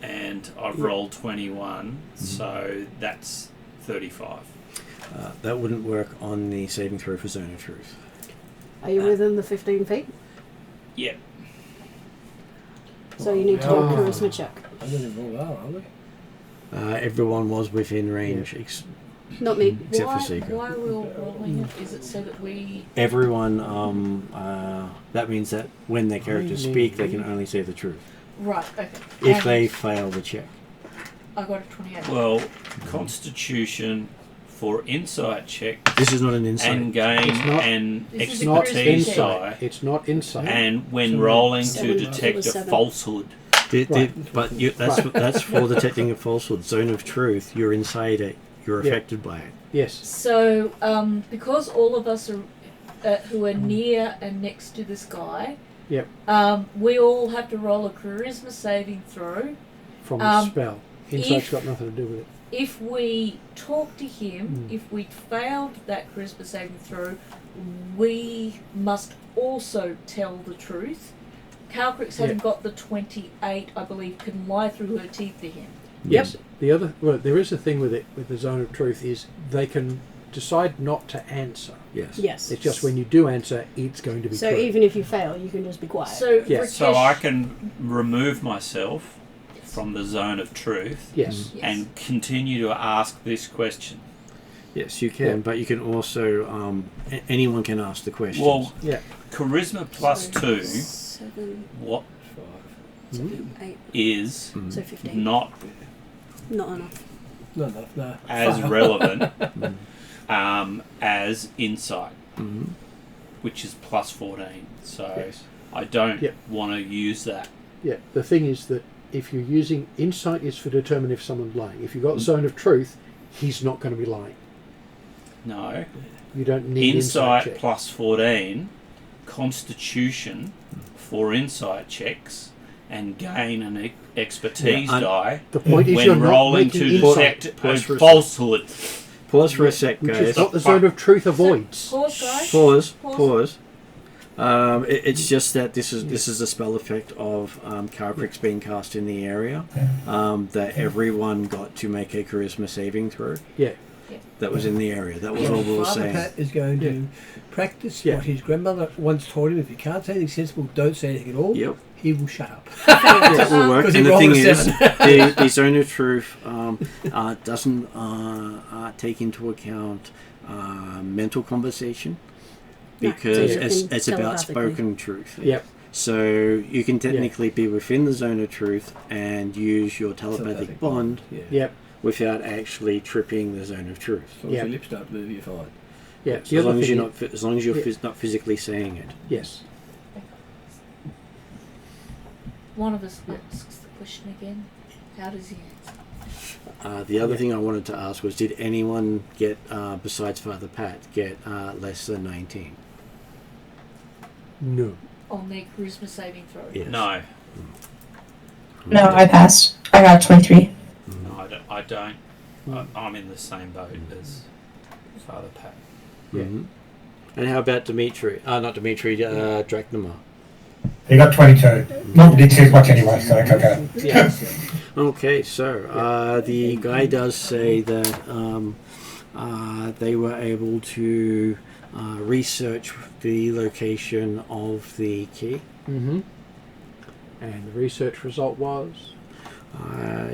C: and I've rolled 21, so that's 35.
A: That wouldn't work on the saving throw for Zone of Truth.
D: are you within the 15 feet?
C: Yep.
D: So you need to do a
E: Oh.
D: charisma check.
E: I don't even know that, are they?
A: Everyone was within range.
D: Not me.
A: Except for Seeker.
F: Why are we all rolling it? Is it so that we.
A: Everyone, that means that when their characters speak, they can only say the truth.
F: Right, okay.
A: If
F: And
A: they fail the check.
F: I got a 28.
C: Well, Constitution for Insight check
A: This is not an insight.
C: and gain
B: It's not-
C: and
F: This is
B: It's not
C: expertise
F: charisma
B: insight.
C: die,
B: It's not insight.
C: and when
B: So
C: rolling
D: seven.
C: to detect a
D: 7.
C: falsehood.
B: Right.
A: But that's for detecting a falsehood. Zone of Truth, you're inside it. You're
B: Yeah.
A: affected by it.
B: Yes.
F: So, because all of us are who are near and next to this guy,
B: Yep.
F: we all have to roll a charisma saving throw
B: From the spell. Insight's
J: If-
B: got nothing to do with it.
J: If we talk to him, if we failed that charisma saving throw, we must also tell the truth. Calcrix having got the 28, I believe, can lie through her teeth to him.
B: Yes. The other, well, there is a thing with it with the zone of truth is they can decide not to answer.
A: Yes.
D: Yes.
B: It's just when you do answer, it's going to be
D: So
B: true.
D: even if you fail, you can just be quiet.
J: So,
B: Yeah.
J: Rakesh,
C: So I can remove myself from the zone of truth
B: Yes.
J: Yes.
C: and continue to ask this question.
A: Yes, you can,
B: Yeah.
A: but you can also anyone can ask the questions.
C: Well,
B: Yeah.
C: charisma plus
D: So
C: 2,
D: 7,
C: what
D: 8,
C: is
D: so 15.
C: not
D: Not enough.
E: No.
C: as
E: Fuck.
C: relevant as insight,
A: Mhm.
C: which is plus 14. So
B: Yes.
C: I don't
B: Yep.
C: want to use that.
B: Yeah. The thing is that if you're using insight, is for determine if someone's lying. If you've got the zone of truth, he's not going to be lying.
C: No.
B: You don't need
C: Insight
B: check.
C: plus 14, constitution for insight checks, and gain an expertise
A: Yeah,
C: die
B: The point is
C: when
B: you're not
C: rolling
B: making
C: to
B: insight,
C: detect a
A: Pause for a
C: falsehood.
A: Pause for a sec,
B: which
A: guys.
B: is what the zone of truth avoids.
J: Pause, guys.
A: Pause. It's just that this is a spell effect of Calcrix being cast in the area that everyone got to make a charisma saving throw.
B: Yeah.
A: That was in the area. That was all we were
E: Father
A: saying.
E: Pat is going to practice
B: Yeah.
E: what his grandmother once taught him. If you can't say anything sensible, don't say anything at all.
A: Yep.
E: He will shut up.
A: That will work.
E: 'Cause he
A: And the
E: rolled
A: thing
E: a
A: is,
E: 7.
A: the zone of truth doesn't take into account mental conversation
D: No,
A: because
D: so you
A: it's
D: can
A: about
D: telepathically.
A: spoken truth.
B: Yep.
A: So you can technically be within the zone of truth and use your telepathic bond
E: Yeah.
B: Yep.
A: without actually tripping the zone of truth.
E: As long as
B: Yeah.
E: your lips don't move, you're fine.
B: Yeah.
A: So as long as you're not, as long as you're not physically saying it.
B: Yes.
J: One of us asks the question again. How does he answer?
A: The other thing I wanted to ask was, did anyone get, besides Father Pat, get less than 19?
B: No.
J: On their charisma saving throw?
A: Yes.
C: No,
H: No, I passed. I got 23.
C: no, I don't. I'm in the same boat as Father Pat.
B: Yeah.
A: Mhm. And how about Dimitri? Not Dimitri, Drachnamar.
G: He got 22. Not didn't see as much anyway, so that's okay.
B: Yeah.
A: Okay, so the guy does say that they were able to research the location of the key.
B: Mm-hmm. And the research result was?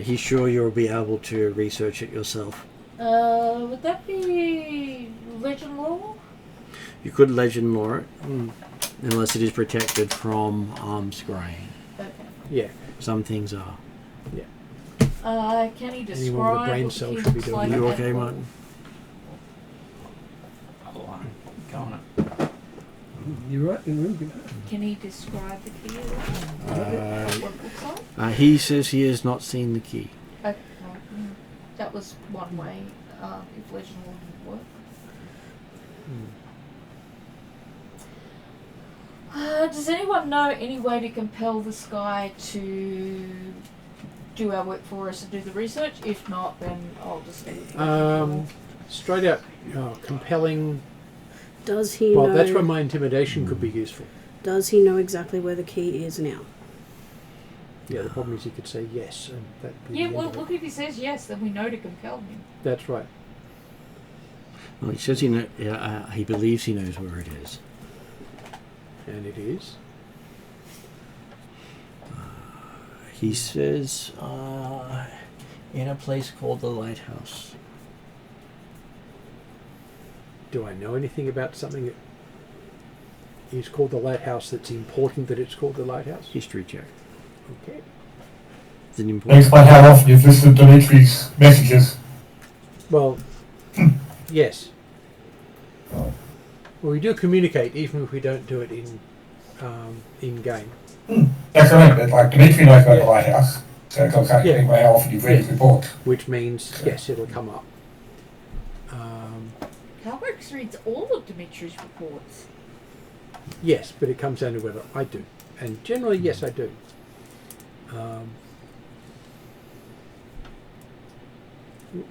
A: He's sure you'll be able to research it yourself.
J: Would that be legend law?
A: You could legend lore it, unless it is protected from scrying.
J: Okay.
B: Yeah.
A: Some things are.
J: Can he
B: Anyone with a
J: describe
B: brain
J: what the
B: cell
J: key
B: should be
J: looks
B: doing
J: like?
A: You
J: at
A: okay,
J: all?
A: Martin?
C: Hold on, go on it.
E: You're right. You're really good.
J: Can he describe the key at all? What it looks like?
A: He says he has not seen the key.
J: Okay, well, that was one way if legend law didn't work. Does anyone know any way to compel this guy to do our work for us and do the research? If not, then I'll just leave it.
B: Straight out, compelling.
D: Does he
B: Well,
D: know?
B: that's where my intimidation could be useful.
D: Does he know exactly where the key is now?
B: Yeah, the problem is he could say yes, and that'd be
J: Yeah,
B: the
J: well,
B: end of it.
J: look, if he says yes, then we know to compel him.
B: That's right.
A: Well, he says he believes he knows where it is.
B: And it is.
A: He says in a place called the Lighthouse.
B: Do I know anything about something that is called the lighthouse that's important that it's called the lighthouse?
A: History check.
B: Okay.
A: It's an
G: Can you
A: important.
G: explain how often you've listened to Dimitri's messages?
B: Well, yes. Well, we do communicate, even if we don't do it in game.
G: That's what I mean, but like Dimitri knows about the lighthouse. So it's okay, anyway, how often you've read his report.
B: Which means, yes, it'll come up.
J: Calbrix reads all of Dimitri's reports.
B: Yes, but it comes down to whether I do. And generally, yes, I do.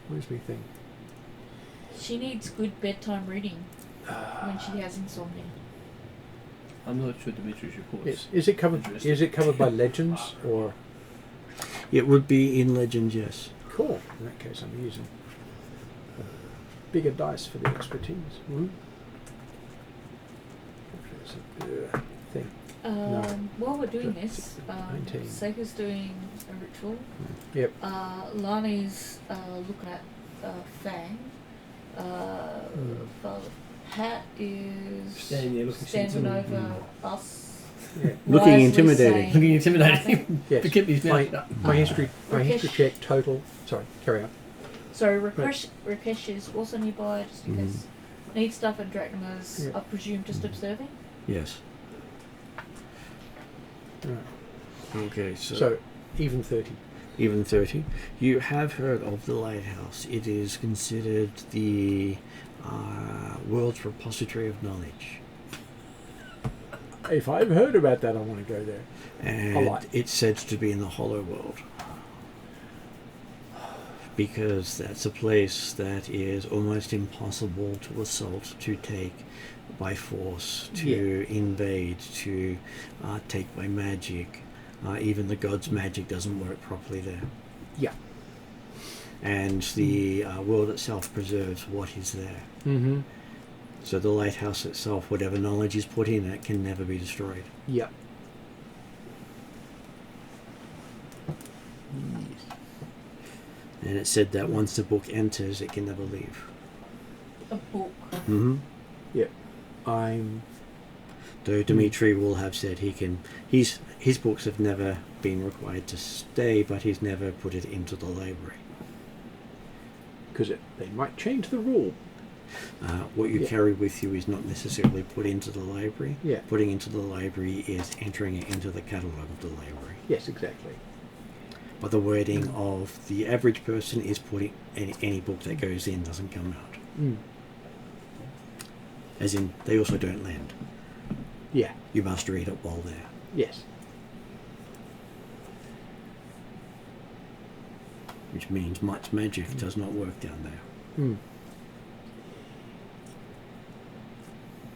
B: Where's my thing?
J: She needs good bedtime reading when she has insomnia.
E: I'm not sure Dimitri's reports.
B: Is it covered?
E: Interesting.
B: Is it covered by legends or?
A: It would be in Legends, yes.
B: Cool. In that case, I'm using bigger dice for the expertise. Mm-hmm. Thing.
J: While we're doing this,
B: 19.
J: Seika's doing a ritual.
B: Yep.
J: Lani's looking at Fang. Hat is
E: Standing there looking
J: standing
E: sensible.
J: over us.
B: Yeah.
A: Looking
J: wisely
A: intimidating.
J: saying
E: Looking intimidating.
J: nothing.
B: Yes.
E: But keep his mouth shut.
B: My history
J: Rakesh.
B: check total. Sorry, carry on.
J: So Rakesh is also nearby just in case. Need stuff, and Drachma's,
B: Yeah.
J: I presume, just observing.
A: Yes.
B: Right.
A: Okay,
B: So even 30.
A: even 30. You have heard of the lighthouse. It is considered the world's repository of knowledge.
B: If I've heard about that, I want to go there.
A: And
B: lot.
A: it's said to be in the Hollow World. Because that's a place that is almost impossible to assault, to take by force, to invade, to take by magic. Even the god's magic doesn't work properly there.
B: Yeah.
A: And the world itself preserves what is there.
B: Mm-hmm.
A: So the lighthouse itself, whatever knowledge is put in it, can never be destroyed.
B: Yeah.
A: And it's said that once the book enters, it can never leave.
J: A book.
A: Mm-hmm. Though Dimitri will have said he can. His books have never been required to stay, but he's never put it into the library.
B: Because they might change the rule.
A: What you
B: Yeah.
A: carry with you is not necessarily put into the library.
B: Yeah.
A: Putting into the library is entering it into the catalogue of the library.
B: Yes, exactly.
A: But the wording of the average person is putting any book that goes in doesn't come out.
B: Mm.
A: As in, they also don't land.
B: Yeah.
A: You must read it while there.
B: Yes.
A: Which means much magic does not work down there.
B: Mm.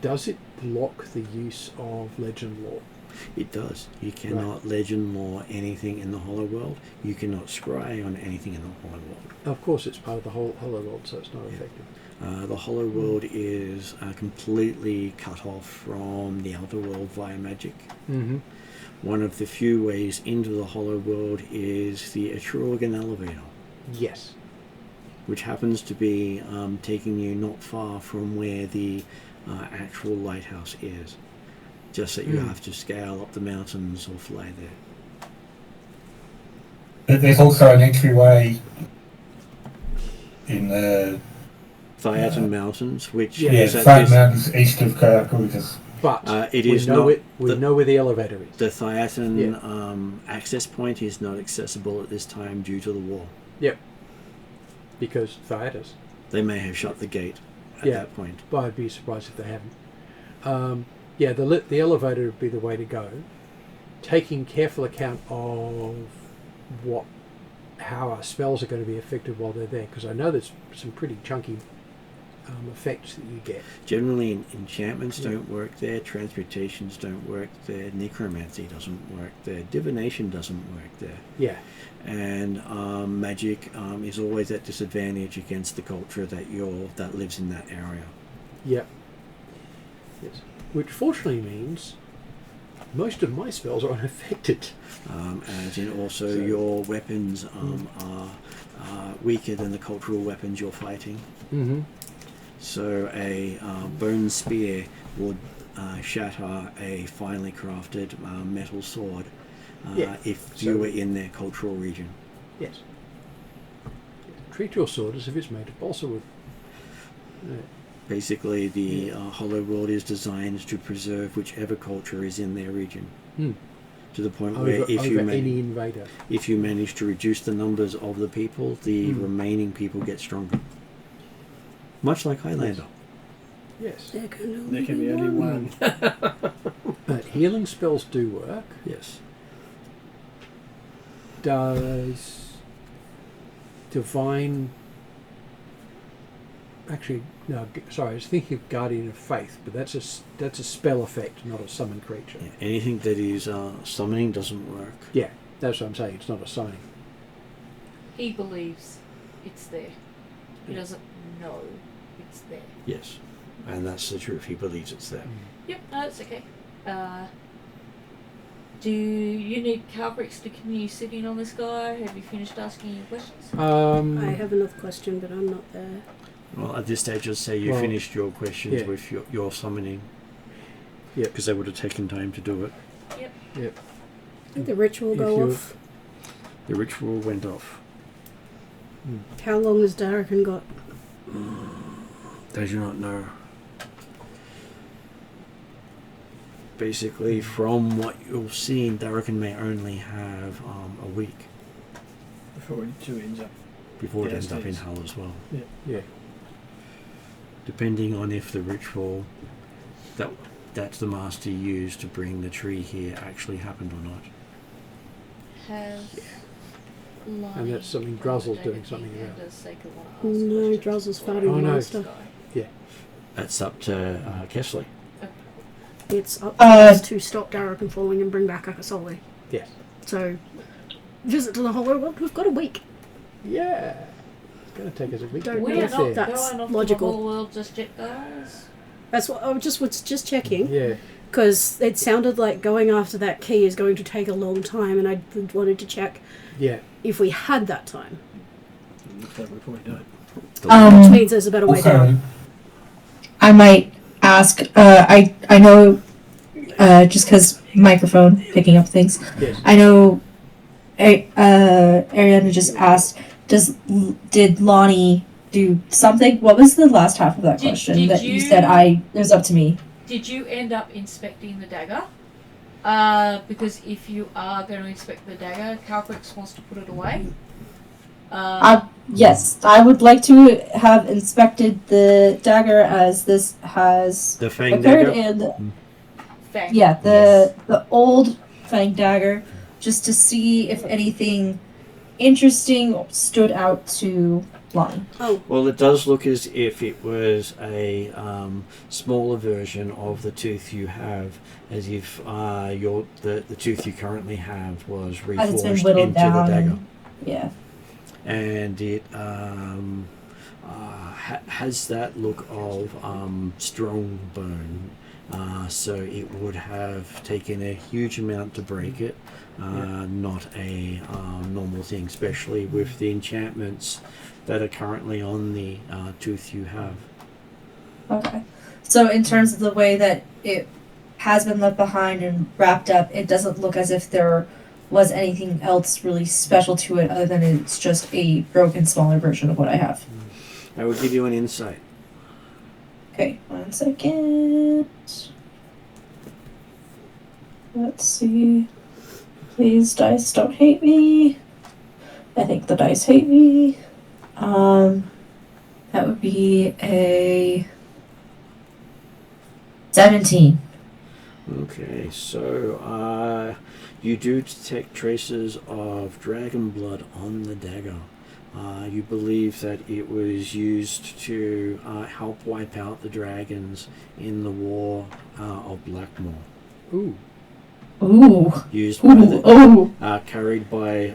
B: Does it block the use of legend lore?
A: It does. You cannot legend lore anything in the Hollow World. You cannot scry on anything in the Hollow World.
B: Of course, it's part of the whole Hollow World, so it's not
A: Yeah.
B: effective.
A: The Hollow World is completely cut off from the Outer World via magic.
B: Mm-hmm.
A: One of the few ways into the Hollow World is the Atruaghin elevator,
B: Yes.
A: which happens to be taking you not far from where the actual lighthouse is. Just that you have to scale up the mountains or fly there.
G: But there's also an entryway in the
A: Thiatin Mountains, which
G: yes,
A: is at
G: Flat
A: this,
G: Mountains east of Karakutas.
B: But
A: it
B: we
A: is
B: know
A: not
B: we know where the elevator is.
A: the Thiatin access point is not accessible at this time due to the war.
B: Yep. Because Thyatis.
A: They may have shut the gate at
B: Yeah.
A: that point.
B: But I'd be surprised if they haven't. The elevator would be the way to go. Taking careful account of how our spells are going to be affected while they're there, because I know there's some pretty chunky effects that you get.
A: Generally, enchantments
B: Yeah.
A: don't work there, transmutations don't work there, necromancy doesn't work there, divination doesn't work there,
B: Yeah.
A: and magic is always at disadvantage against the culture that lives in that area.
B: Yep. Yes. Which fortunately means most of my spells are unaffected.
A: As in also
B: So-
A: your weapons are weaker than the cultural weapons you're fighting.
B: Mm-hmm.
A: So a bone spear would shatter a finely crafted metal sword if
B: So-
A: you were in their cultural region.
B: Yes. Treat your sword as if it's made of balsa wood.
A: Basically, the Hollow World is designed to preserve whichever culture is in their region.
B: Hmm.
A: To the point
B: Over,
A: where
B: over any invader.
A: if you manage to reduce the numbers of the people, the
B: Hmm.
A: remaining people get stronger. Much like Highlander.
B: Yes.
E: There can be only one.
B: But healing spells do work.
A: Yes.
B: Does divine actually, no. Sorry, I was thinking of Guardian of Faith, but that's a spell effect, not a summon creature.
A: Yeah, anything that is summoning doesn't work.
B: Yeah, that's what I'm saying. It's not a summoning.
J: He believes it's there. He doesn't know it's there.
A: Yes, and that's the truth. He believes it's there.
J: Yep, no, it's okay. Do you need Calbrix to continue sitting on this guy? Have you finished asking your questions?
D: I have another question, but I'm not there.
A: Well, at this stage, I'd say you
B: Well,
A: finished your questions
B: yeah.
A: with your summoning.
B: Yeah,
A: because they would have taken time to do it.
B: Yep.
D: Did the ritual
B: If
D: go
B: you-
D: off?
A: The ritual went off.
D: How long has Darrakan got?
A: They do not know. Basically, from what you've seen, Darrakan may only have a week
E: Before it too ends up.
A: before it
E: Yeah,
A: ends up in
E: stays.
A: hell as well.
B: Yeah.
A: Depending on if the ritual that's the master used to bring the tree here actually happened or not.
J: Has
B: And that's something Druzzle's doing something about.
D: No, Druzzle's fighting
B: Oh,
D: the
B: no.
D: monster.
A: That's up to Akesoli.
D: It's up to us to stop Darrakan falling and bring back Akesoli.
B: Yes.
D: So, visit to the Hollow World. We've got a week.
B: Yeah. It's going to take us a week to
D: Don't
J: We're
B: get
D: know
J: not
D: if
B: there.
D: that's
J: going off
D: logical.
J: to the whole world just yet, guys.
D: That's what I was just checking,
B: Yeah.
D: because it sounded like going after that key is going to take a long time, and I wanted to check
B: Yeah.
D: if we had that time,
E: Looks like we probably don't.
D: which means there's a better way
G: Also,
D: down.
H: I might ask. I know, just because microphone picking up things.
B: Yes.
H: I know. Ariana just asked. Did Lonnie do something? What was the last half of that
J: Did-
H: question
J: did
H: that you
J: you-
H: said? It was up to me.
J: Did you end up inspecting the dagger? Because if you are going to inspect the dagger, Calbrix wants to put it away.
H: Yes, I would like to have inspected the dagger as this has
A: The Fang
H: occurred,
A: dagger.
H: and
J: Fang.
H: yeah, the old Fang dagger, just to see if anything interesting stood out to Lonnie.
D: Oh,
A: Well, it does look as if it was a smaller version of the tooth you have, as if the tooth you currently have was
H: As it's been
A: reforged
H: whittled
A: into
H: down.
A: the dagger.
H: And, yeah.
A: And it has that look of strong bone, so it would have taken a huge amount to break it, not a normal thing, especially with the enchantments that are currently on the tooth you have.
H: Okay. So in terms of the way that it has been left behind and wrapped up, it doesn't look as if there was anything else really special to it other than it's just a broken, smaller version of what I have.
A: I will give you an insight.
H: Okay, 1 second. Let's see. Please, dice, don't hate me. I think the dice hate me. That would be a 17.
A: Okay, so you do detect traces of dragon blood on the dagger. You believe that it was used to help wipe out the dragons in the War of Blackmoor.
B: Ooh.
H: Ooh.
A: Used by
H: Ooh.
A: carried by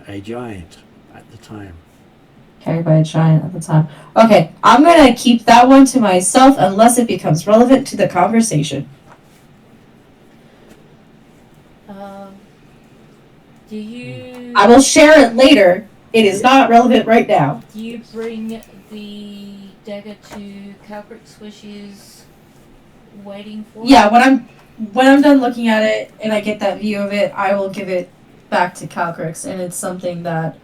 A: a giant at the time.
H: Carried by a giant at the time. Okay, I'm gonna keep that one to myself unless it becomes relevant to the conversation.
J: Do you?
H: I will share it later. It is not relevant right now.
J: Do you bring the dagger to Calbrix where she is waiting for?
H: Yeah, when I'm done looking at it and I get that view of it, I will give it back to Calcrix, and it's something that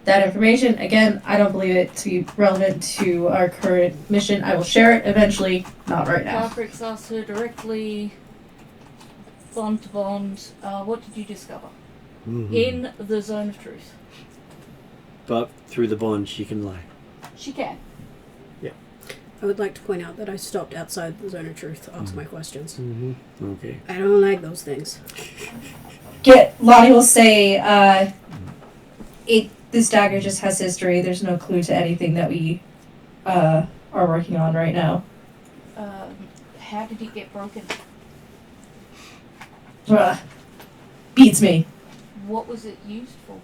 H: information, again, I don't believe it to be relevant to our current mission. I will share it eventually, not right now.
J: Calbrix asks her directly, bond to bond, what did you discover? In the zone of truth.
A: But through the bond, she can lie.
J: She can.
D: I would like to point out that I stopped outside the zone of truth to ask my questions.
B: Mm-hmm.
A: Okay.
D: I don't like those things.
H: Lonnie will say, this dagger just has history. There's no clue to anything that we are working on right now.
F: How did it get broken?
H: Beats me.
F: What was it used for?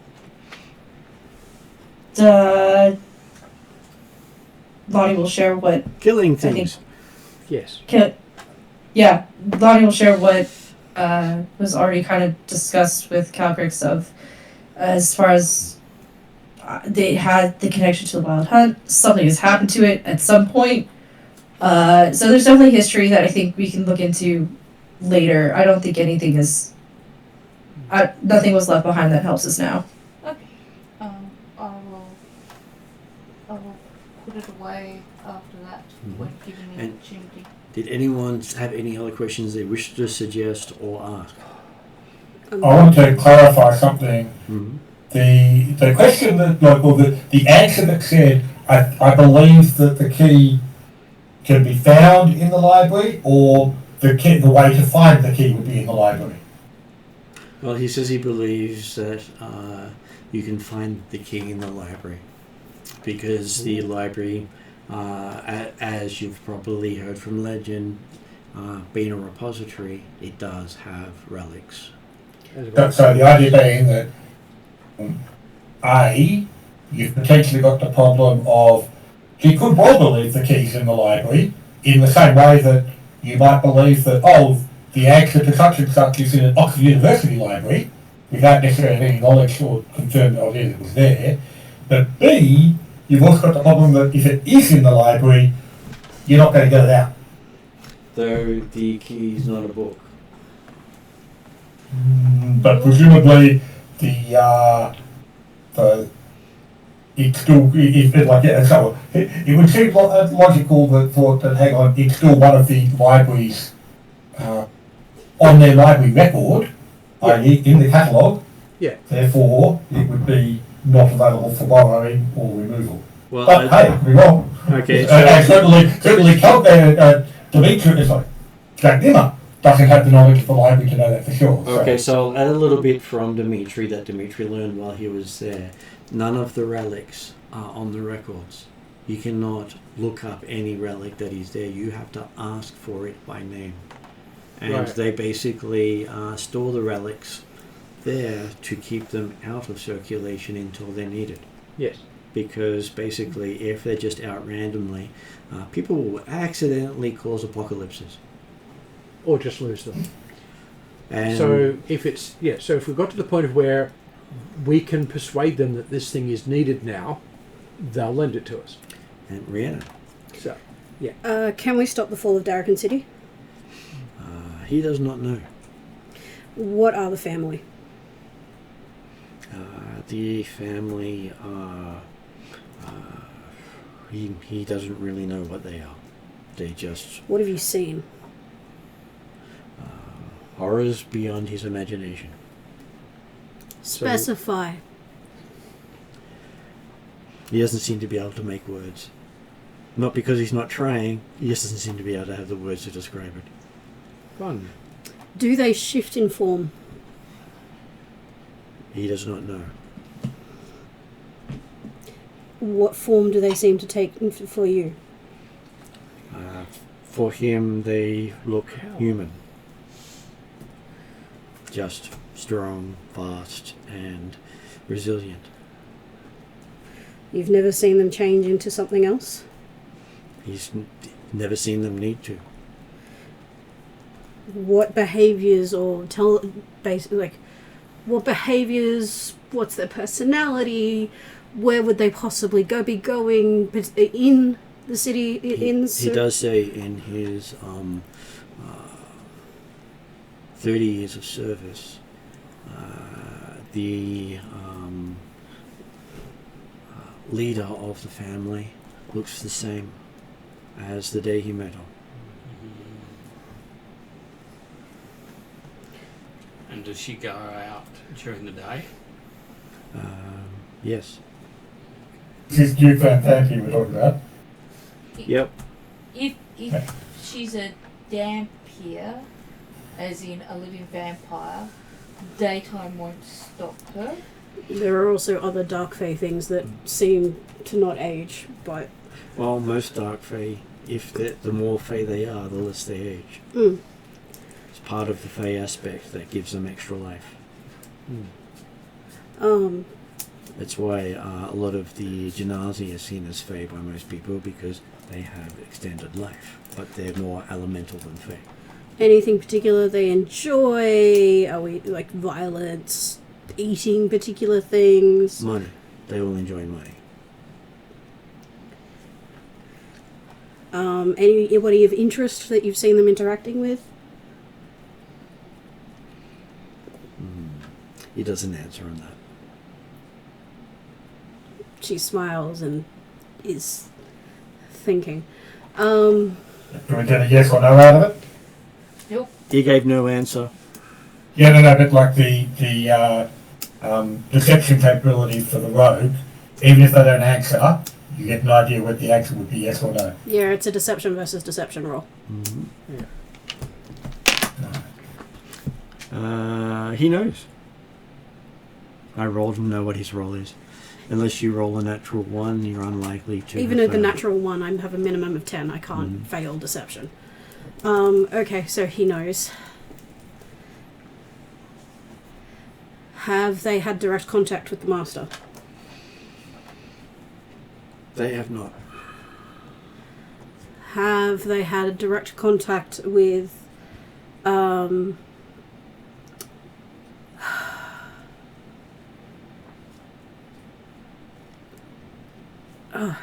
H: Lonnie will share what
A: Killing
H: I think.
A: things.
B: Yes.
H: Yeah, Lonnie will share what was already kind of discussed with Calcrix of as far as they had the connection to the Wild Hunt. Something has happened to it at some point. So there's definitely history that I think we can look into later. I don't think anything is. Nothing was left behind that helps us now.
F: Okay. I will put it away after that when given the
A: And-
F: opportunity.
A: Did anyone have any other questions they wish to suggest or ask?
G: I want to clarify something.
A: Mm-hmm.
G: The question that, like, or the answer that said, I believe that the key can be found in the library, or the way to find the key would be in the library.
A: Well, he says he believes that you can find the key in the library because the library, as you've probably heard from legend, being a repository, it does have relics.
G: So the idea being that you've potentially got the problem of you could well believe the key's in the library in the same way that you might believe that the answer to such and such is in an Oxford University library without necessarily any knowledge or confirmed idea that it was there. But B, you've also got the problem that if it is in the library, you're not going to get it out.
A: Though the key is not a book.
G: But presumably it's still it would seem logical that hang on, it's still one of the libraries on their library record, i.e. in the catalogue.
B: Yeah.
G: Therefore, it would be not available for borrowing or removal.
A: Well,
G: But hey, I could be wrong.
A: okay.
G: And certainly, Dimitri, Jack Nimmer doesn't have the knowledge of the library to know that for sure.
A: Okay, so I'll add a little bit from Dimitri that Dimitri learned while he was there. None of the relics are on the records. You cannot look up any relic that is there. You have to ask for it by name. And
B: Right.
A: they basically store the relics there to keep them out of circulation until they're needed.
B: Yes.
A: Because basically, if they're just out randomly, people will accidentally cause apocalypses.
B: Or just lose them.
A: And
B: So if we've got to the point of where we can persuade them that this thing is needed now, they'll lend it to us.
A: and Rihanna,
B: So,
D: Can we stop the fall of Darrakan City?
A: he does not know.
D: What are the family?
A: The family, he doesn't really know what they are. They just
D: What have you seen?
A: horrors beyond his imagination.
D: Specify.
A: He doesn't seem to be able to make words. Not because he's not trying, he just doesn't seem to be able to have the words to describe it.
B: fun.
D: Do they shift in form?
A: He does not know.
D: What form do they seem to take for you?
A: For him, they look human. Just strong, fast, and resilient.
D: You've never seen them change into something else?
A: He's never seen them need to.
D: What behaviors what behaviors, what's their personality, where would they possibly be going in the city?
A: He does say in his 30 years of service, the leader of the family looks the same as the day he met her.
I: And does she go out during the day?
A: Yes.
G: This is Duke Van Fancy we're talking about.
A: Yep.
J: If she's a dampier, as in a living vampire, daytime won't stop her.
D: There are also other dark fae things that seem to not age, but
A: Well, most Dark Fae, the more Fae they are, the less they age.
D: Mm.
A: It's part of the Fae aspect that gives them extra life. That's why a lot of the Genasi are seen as Fae by most people, because they have extended life, but they're more elemental than Fae.
D: Anything particular they enjoy? Are we like violence, eating particular things?
A: Money. They all enjoy money.
D: Anybody of interest that you've seen them interacting with?
A: He doesn't answer on that.
D: She smiles and is thinking.
G: Do we get a yes or no out of it?
A: He gave no answer.
G: Yeah, no, but like the deception capability for the rogue, even if they don't answer, you get an idea what the answer would be, yes or no.
D: Yeah, it's a deception versus deception roll.
A: He knows. I rolled him, know what his roll is. Unless you roll a natural 1, you're unlikely to.
D: Even at the natural 1, I have a minimum of 10. I can't fail deception. Okay, so he knows. Have they had direct contact with the master?
A: They have not.
D: Have they had direct contact with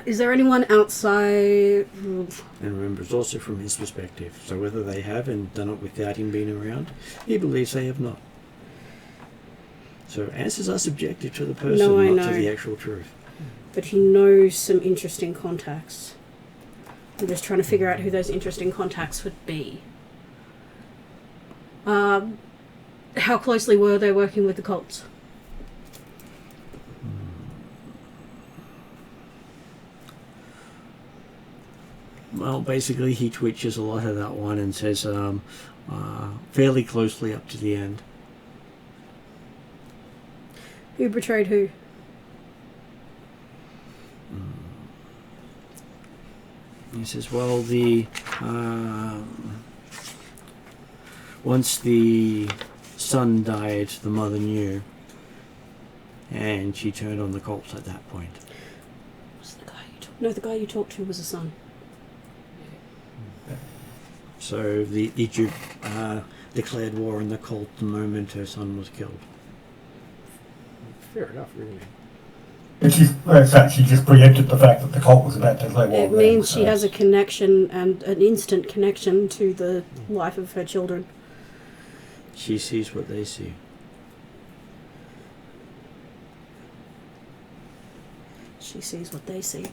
D: is there anyone outside?
A: And remember, it's also from his perspective. So whether they have and done it without him being around, he believes they have not. So answers are subjective to the person,
D: No, I
A: not
D: know.
A: to the actual truth.
D: But he knows some interesting contacts. I'm just trying to figure out who those interesting contacts would be. How closely were they working with the cults?
A: Well, basically he twitches a lot of that one and says fairly closely up to the end.
D: Who betrayed who?
A: He says, well, once the son died, the mother knew, and she turned on the cults at that point.
D: Was the guy you talked? No, the guy you talked to was a son.
A: So the Duke declared war on the cult the moment her son was killed.
B: Fair enough, really.
G: And she just preempted the fact that the cult was about to declare war.
D: It means she has a connection, and an instant connection to the life of her children.
A: She sees what they see.
D: She sees what they see.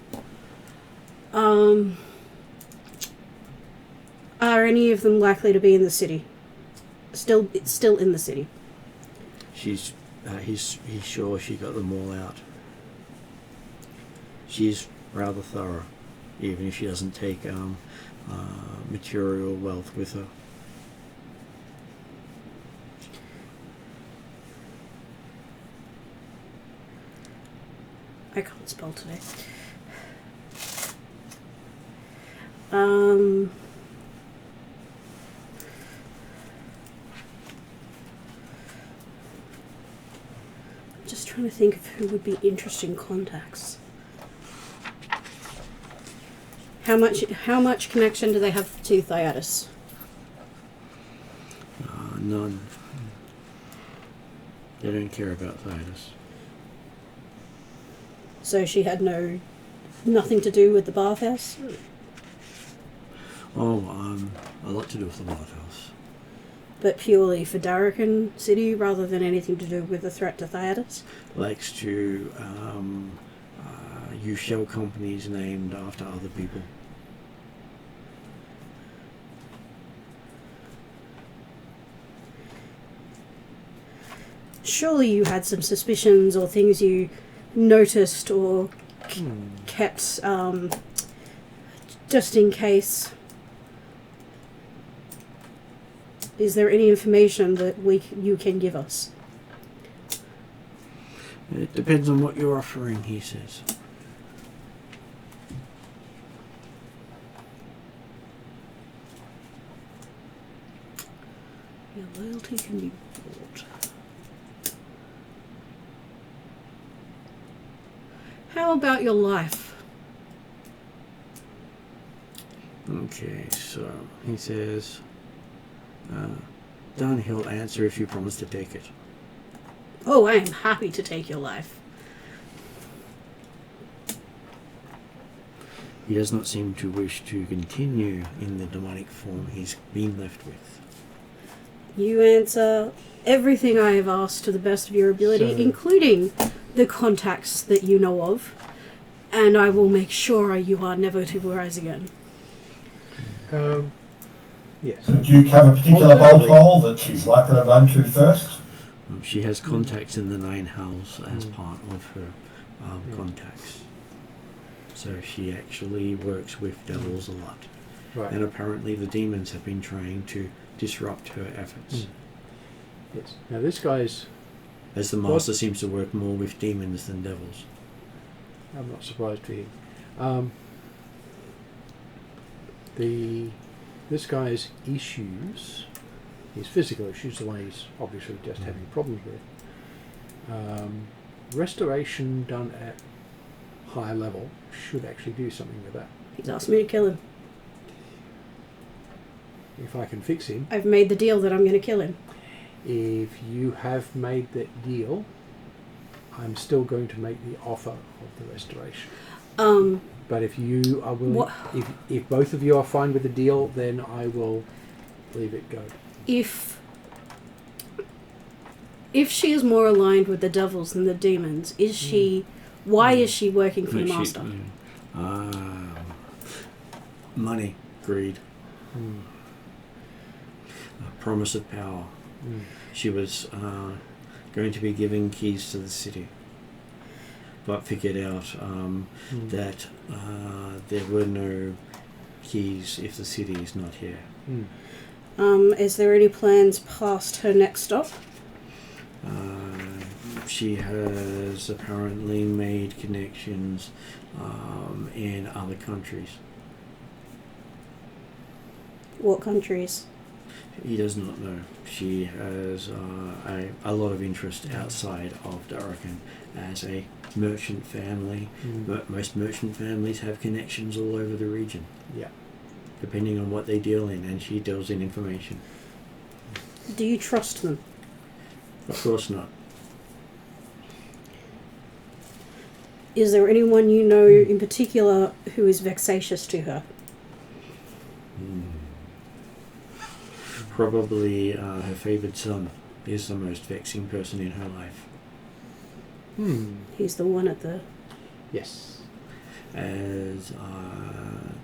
D: Are any of them likely to be in the city? Still in the city.
A: He's sure she got them all out. She's rather thorough, even if she doesn't take material wealth with her.
D: I can't spell today. Just trying to think of who would be interesting contacts. How much connection do they have to Thyatis?
A: None. They don't care about Thyatis.
D: So she had nothing to do with the bathhouse?
A: Oh, a lot to do with the bathhouse.
D: But purely for Darrakan City rather than anything to do with the threat to Thyatis?
A: Likes to use shell companies named after other people.
D: Surely you had some suspicions or things you noticed or kept just in case. Is there any information that you can give us?
A: It depends on what you're offering, he says.
D: Loyalty can be bought. How about your life?
A: Okay, so he says, done, he'll answer if you promise to take it.
D: Oh, I am happy to take your life.
A: He does not seem to wish to continue in the demonic form he's been left with.
D: You answer everything I have asked to the best of your ability,
B: So-
D: including the contacts that you know of, and I will make sure you are never to rise again.
B: Yes.
G: So do you have a particular hole that she's likely to run to first?
A: She has contacts in the Nine Hells as part of her
B: Yeah.
A: contacts. So she actually works with devils a lot.
B: Right.
A: And apparently the demons have been trying to disrupt her efforts.
B: Yes. Now this guy's.
A: As the Master seems to work more with demons than devils.
B: I'm not surprised to hear. This guy's issues, his physical issues, the one he's obviously just having problems with. Restoration done at high level should actually do something with that.
D: He's asked me to kill him.
B: If I can fix him,
D: I've made the deal that I'm going to kill him.
B: if you have made that deal, I'm still going to make the offer of the restoration. But if you are willing, if both of you are fine with the deal, then I will leave it go.
D: If she is more aligned with the devils than the demons, is she? Why is she working for the Master?
A: Money, greed, promise of power. She was going to be giving keys to the city, but figured out that there were no keys if the city is not here.
D: Is there any plans past her next stop?
A: She has apparently made connections in other countries.
D: What countries?
A: He does not know. She has a lot of interest outside of Dragons as a merchant family. But most merchant families have connections all over the region.
B: Yeah.
A: Depending on what they deal in, and she deals in information.
D: Do you trust them?
A: Of course not.
D: Is there anyone you know in particular who is vexatious to her?
A: Probably her favoured son is the most vexing person in her life.
D: He's the one at the...
B: Yes.
A: As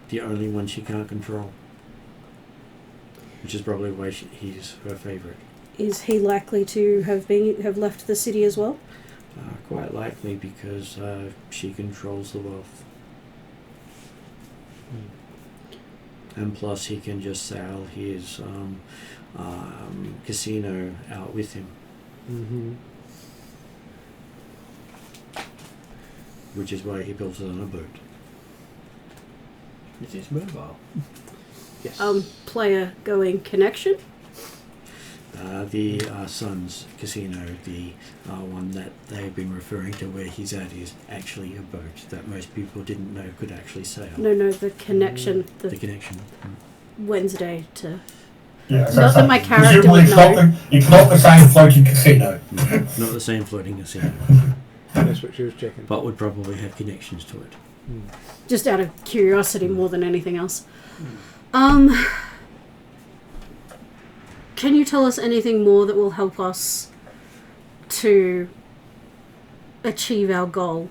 A: the only one she can't control. Which is probably why he's her favourite.
D: Is he likely to have left the city as well?
A: Quite likely, because she controls the wealth. And plus he can just sail his casino out with him. Which is why he built it on a boat. It is mobile.
B: Yes.
D: Player going connection?
A: The Sun's casino, the one that they've been referring to where he's at, is actually a boat that most people didn't know could actually sail.
D: No, the connection.
A: The connection.
D: Wednesday to...
G: Yeah,
D: Not that my character
G: presumably
D: would know.
G: it's not the same floating casino.
A: Not the same floating casino,
B: That's what she was checking.
A: but would probably have connections to it.
D: Just out of curiosity more than anything else. Can you tell us anything more that will help us to achieve our goal?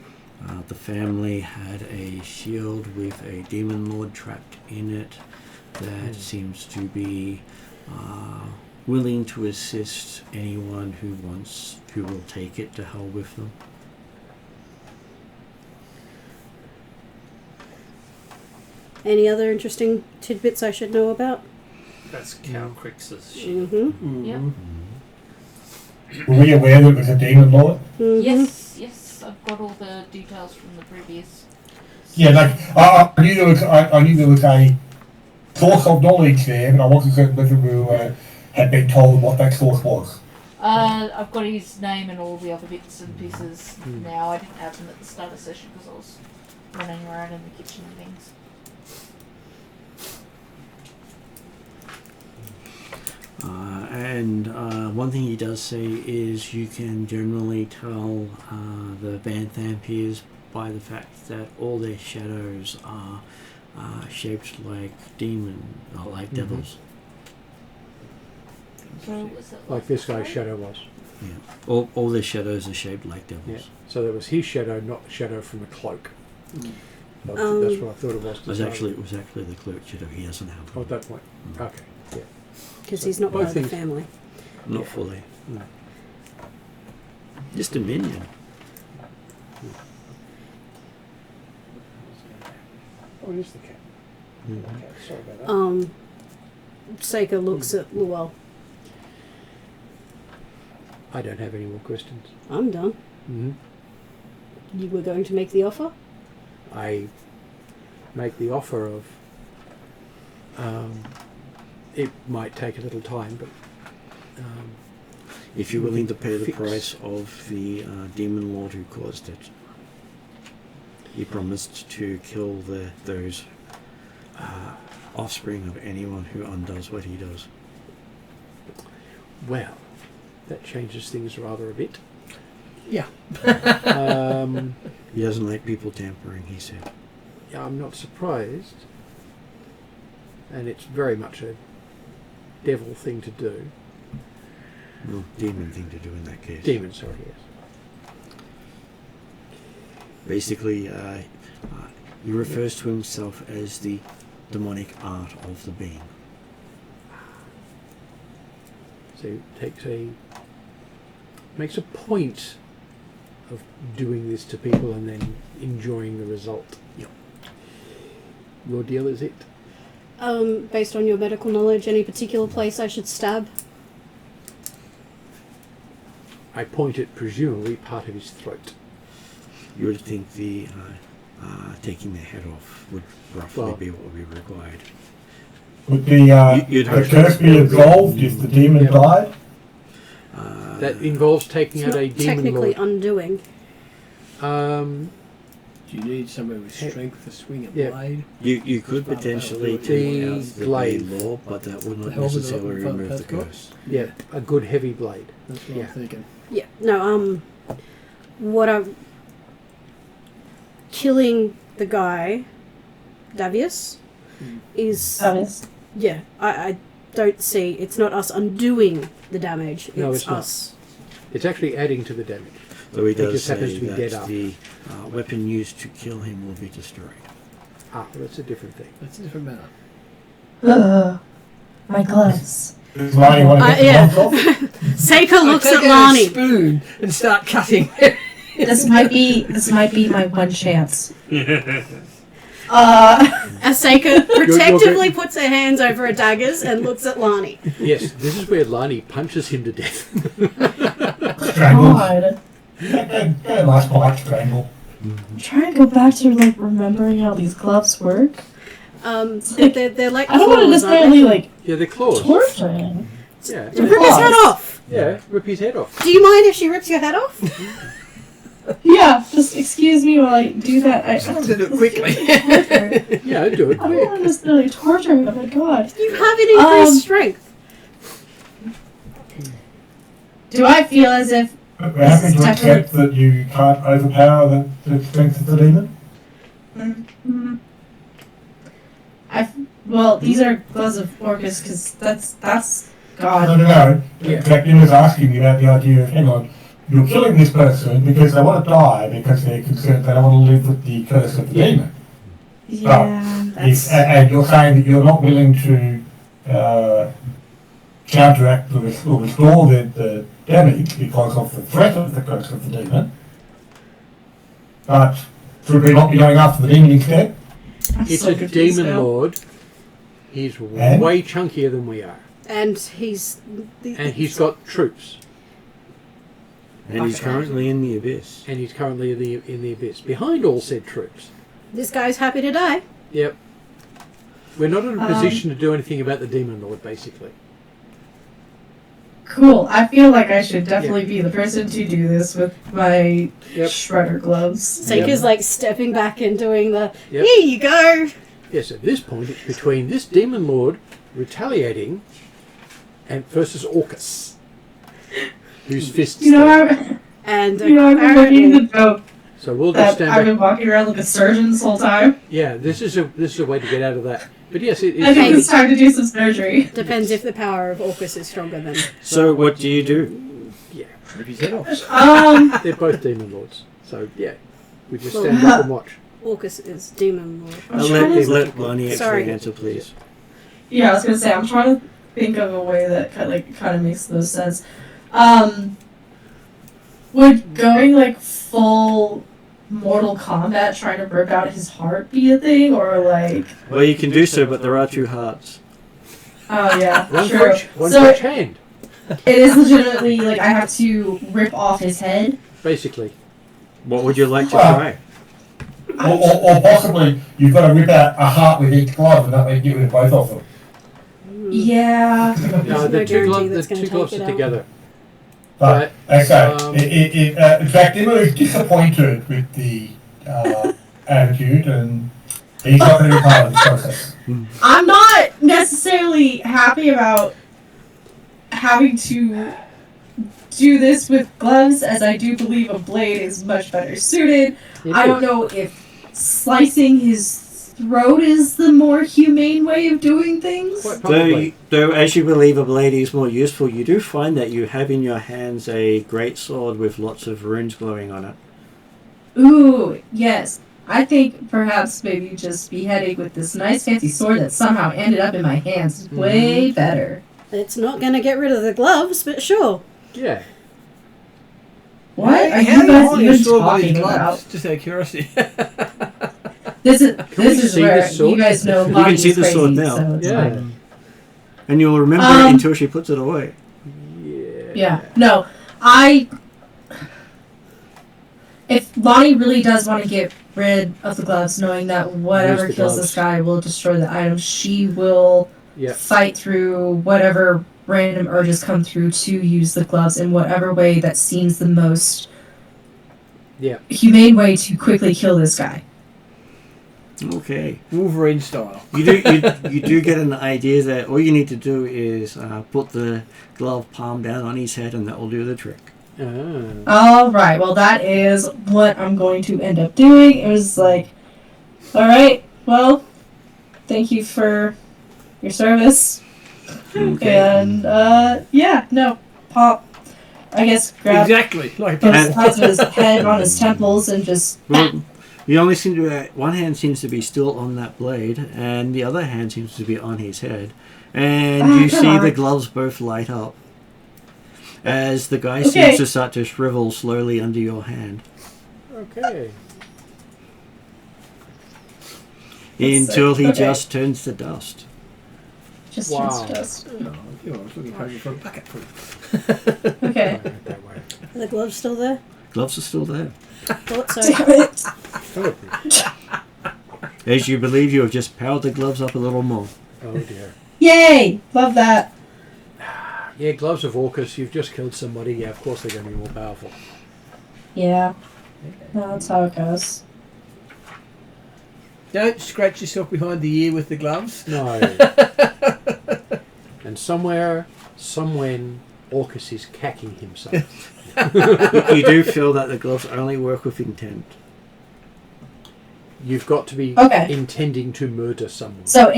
A: The family had a shield with a demon lord trapped in it that seems to be willing to assist anyone who will take it to hell with them.
D: Any other interesting tidbits I should know about?
I: That's Calcrix's ship.
H: Yep.
G: Were we aware that it was a demon lord?
H: Yes, I've got all the details from the previous.
G: Yeah, like I knew there was a source of knowledge there, but I wasn't certain whether we were had been told what that source was.
H: I've got his name and all the other bits and pieces now. I didn't have them at the start of the session because I was running around in the kitchen and things.
A: And one thing he does say is you can generally tell the Banthampiers by the fact that all their shadows are shaped like like devils.
H: So what's that
B: Like this guy's shadow was.
A: Yeah, all their shadows are shaped like devils.
B: Yeah. So there was his shadow, not the shadow from the cloak.
E: Mm.
B: That's what I thought it was.
A: It was actually the cloak shadow. He doesn't have
B: Oh,
A: one.
B: at that point.
A: Mm.
B: Okay. Yeah.
D: Because he's not
B: Both
D: part of the
B: things.
D: family.
A: Not fully. Just a minion.
B: Oh, it is the cat.
A: Mm.
B: Okay, sorry about that.
D: Seika looks at Luel.
B: I don't have any more questions.
D: I'm done.
B: Mm-hmm.
D: You were going to make the offer?
B: I make the offer of it might take a little time, but
A: If you're willing to pay the
B: Fix.
A: price of the demon lord who caused it, he promised to kill those offspring of anyone who undoes what he does.
B: well, that changes things rather a bit.
E: Yeah.
A: He doesn't like people tampering, he said.
B: Yeah, I'm not surprised, and it's very much a devil thing to do.
A: Well, demon thing to do in that case.
B: Demon, sorry, yes.
A: Basically, he refers to himself as the demonic art of the being.
B: So makes a point of doing this to people and then enjoying the result.
A: Yep.
B: Your deal is it?
D: Based on your medical knowledge, any particular place I should stab?
B: I point at presumably part of his throat.
A: You would think the taking the head off would roughly
B: Well-
A: be what would be required.
G: Would the
A: You'd
G: the
A: hope so.
G: curse be absolved if the demon
B: Yeah.
G: died?
B: That involves taking
D: It's
B: out
D: not
B: a demon
D: technically
B: lord.
D: undoing.
E: Do you need somebody with strength to swing a
B: Yeah.
E: blade?
A: You could potentially
B: The
A: take out the
B: blade.
A: blade law, but that would not
E: The helmet
A: necessarily
E: in front
A: remove the
E: has got?
A: curse.
B: Yeah, a good heavy blade.
E: That's what
B: Yeah.
E: I'm thinking.
D: Yeah. No, what I'm... Killing the guy, Davius, is...
H: Obvious.
D: Yeah, I don't see... It's not us undoing the damage.
B: No,
D: It's
B: it's not.
D: us...
B: It's actually adding to the damage.
A: So he
B: It
A: does
B: just happens
A: say
B: to be dead
A: that
B: up.
A: the weapon used to kill him will be destroyed.
B: Ah, well, that's a different thing.
E: That's a different matter.
H: My gloves.
G: Does Lani want to get
D: yeah.
G: the gloves off?
D: Seika looks
E: I
D: at
E: take out a
D: Lani.
E: spoon and start cutting.
H: This might be my one chance.
D: As Seika protectively
B: good.
D: puts her hands over her daggers and looks at Lani.
B: Yes, this is where Lani punches him to death.
G: Strangle.
H: God.
G: Go nice bite, strangle.
H: I'm trying to go back to like remembering how these gloves work.
D: They're like
H: I don't want to
D: claws, aren't
H: necessarily
D: they?
H: like
B: Yeah, they're claws.
H: torture him.
B: Yeah,
D: Rip his head off!
B: yeah, rip his head off.
D: Do you mind if she rips your head off?
H: Yeah, just excuse me while I do that. I
E: Do it quickly.
H: torture.
B: Yeah, do it
H: I don't
B: quick.
H: want to necessarily torture him. Oh my god.
D: You have an increased strength.
H: Do I feel as if
G: We're happy to accept that you can't overpower the strength of the demon.
H: well, these are gloves of Orcus because that's
G: No,
H: God.
G: no. Dracula is asking you about the idea of, hang on, you're killing this person because they want to die because they're concerned they don't want to live with the curse of the demon.
H: Yeah, that's
G: And you're saying that you're not willing to counteract or restore the damage because of the threat of the curse of the demon. But should we not be going after the demon instead?
H: I'm
B: It's
H: so
B: a
H: confused
B: demon
H: now.
B: lord. He's
G: And?
B: way chunkier than we are.
D: And he's...
B: And he's got troops.
A: And he's currently in the abyss.
B: And he's currently in the abyss. Behind all said troops.
D: This guy's happy to die.
B: Yep. We're not in a position to do anything about the demon lord, basically.
H: Cool. I feel like I should definitely be the person to do this with my shredder gloves.
D: Seika's like stepping back and doing the,
B: Yep.
D: here you go.
B: Yes, at this point, it's between this demon lord retaliating and versus Orcus, whose fists.
H: You know, I've
D: And
H: been making the joke
B: So we'll just
H: that
B: stand
H: I've
B: back.
H: been walking around like a surgeon this whole time.
B: Yeah, this is a way to get out of that. But yes, it
H: I think
B: is.
H: it's time to do some surgery.
D: depends if the power of Orcus is stronger than.
C: So what do you do?
B: Yeah, rip his head off.
H: They're
B: They're both demon lords, so yeah, we just stand back and watch.
D: Orcus is demon lord.
H: I'm
C: Let
H: trying to-
C: let Lonnie
D: Sorry.
C: actually answer, please.
H: Yeah, I was gonna say I'm trying to think of a way that kind of makes those sense. Would going like full Mortal Kombat trying to rip out his heart be a thing, or like?
C: Well, you can do so, but there are two hearts.
H: Oh yeah,
B: One
H: true.
B: for
H: So
B: each hand,
H: it is legitimately like I have to rip off his head.
B: basically.
C: What would you like to
G: Well,
C: try?
G: Or possibly you've got to rip out a heart with each glove and that way you get rid of both of them.
H: Yeah.
B: No,
D: no
B: the two
D: guarantee
B: gloves,
D: that's
B: the
D: gonna
B: two gloves
D: take it
B: are
D: out.
B: together.
G: But
B: But,
G: okay, in fact, Emma is disappointed with the attitude, and he's not going to be part of this process.
H: I'm not necessarily happy about having to do this with gloves, as I do believe a blade is much better suited. I don't know if slicing his throat is the more humane way of doing things.
B: Quite probably.
C: Though, as you believe a blade is more useful, you do find that you have in your hands a great sword with lots of runes glowing on it.
H: Ooh, yes. I think perhaps maybe just beheading with this nice fancy sword that somehow ended up in my hands is way better.
D: It's not going to get rid of the gloves, but sure.
B: Yeah.
H: What are
E: How
H: you
E: do
H: guys
E: hold your
H: even
E: sword with these
H: talking
E: gloves?
H: about?
E: Just out of curiosity.
H: This is
B: we
H: this is
B: see
H: where
B: the sword?
H: you guys know
C: You
H: Lonnie
C: can see
H: is
C: the
H: crazy,
C: sword now.
H: so it's
B: Yeah.
H: fine.
C: And you'll remember it until she puts it away.
H: Yeah. No, if Lonnie really does want to get rid of the gloves, knowing that whatever
B: the
H: kills
B: gloves.
H: this guy will destroy the item, she will
B: Yeah.
H: fight through whatever random urges come through to use the gloves in whatever way that seems the most
B: Yeah.
H: humane way to quickly kill this guy.
C: Okay.
E: Wolverine style.
C: You do get an idea that all you need to do is put the glove palm down on his head, and that will do the trick.
H: All right. Well, that is what I'm going to end up doing. It was like, all right. Well, thank you for your service.
C: Okay.
H: And yeah, no, pop. I guess grab
E: Exactly. Like
H: both sides of his head on his temples and just.
C: Well, you only seem to one hand seems to be still on that blade, and the other hand seems to be on his head, and you
H: come
C: see
H: on.
C: the gloves both light up as the guy
H: Okay.
C: seems to start to shrivel slowly under your hand
B: Okay.
C: until he
H: Okay.
C: just turns to dust.
H: Just
B: Wow.
H: just.
E: Oh, you know, I was looking for a bucket full.
H: Okay.
B: That way.
D: Are the gloves still there?
C: Gloves are still there,
D: Thought so.
H: Damn it.
C: as you believe you have just powered the gloves up a little more.
B: Oh dear.
H: Yay! Love that.
B: Yeah, gloves of Orcus. You've just killed somebody. Yeah, of course they're going to be more powerful.
H: Yeah. That's how it goes.
E: Don't scratch yourself behind the ear with the gloves.
B: No. And somewhere, somewhen, Orcus is cacking himself.
C: You do feel that the gloves only work with intent.
B: You've got to be
H: Okay.
B: intending to murder someone.
H: So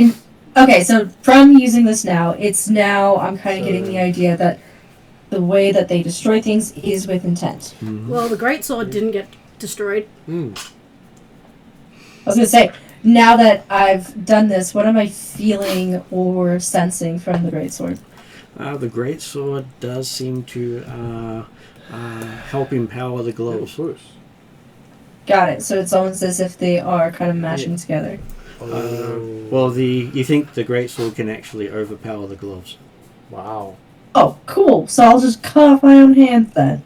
H: so from using this now, it's now I'm kind of getting the idea that the way that they destroy things is with intent.
D: Well, the greatsword didn't get destroyed.
B: Mm.
H: I was gonna say, now that I've done this, what am I feeling or sensing from the greatsword?
C: The great sword does seem to help empower the gloves.
H: Got it. So it's almost as if they are kind of mashing together.
C: Well, you think the great sword can actually overpower the gloves.
B: Wow.
H: Oh, cool. So I'll just cut off my own hand then.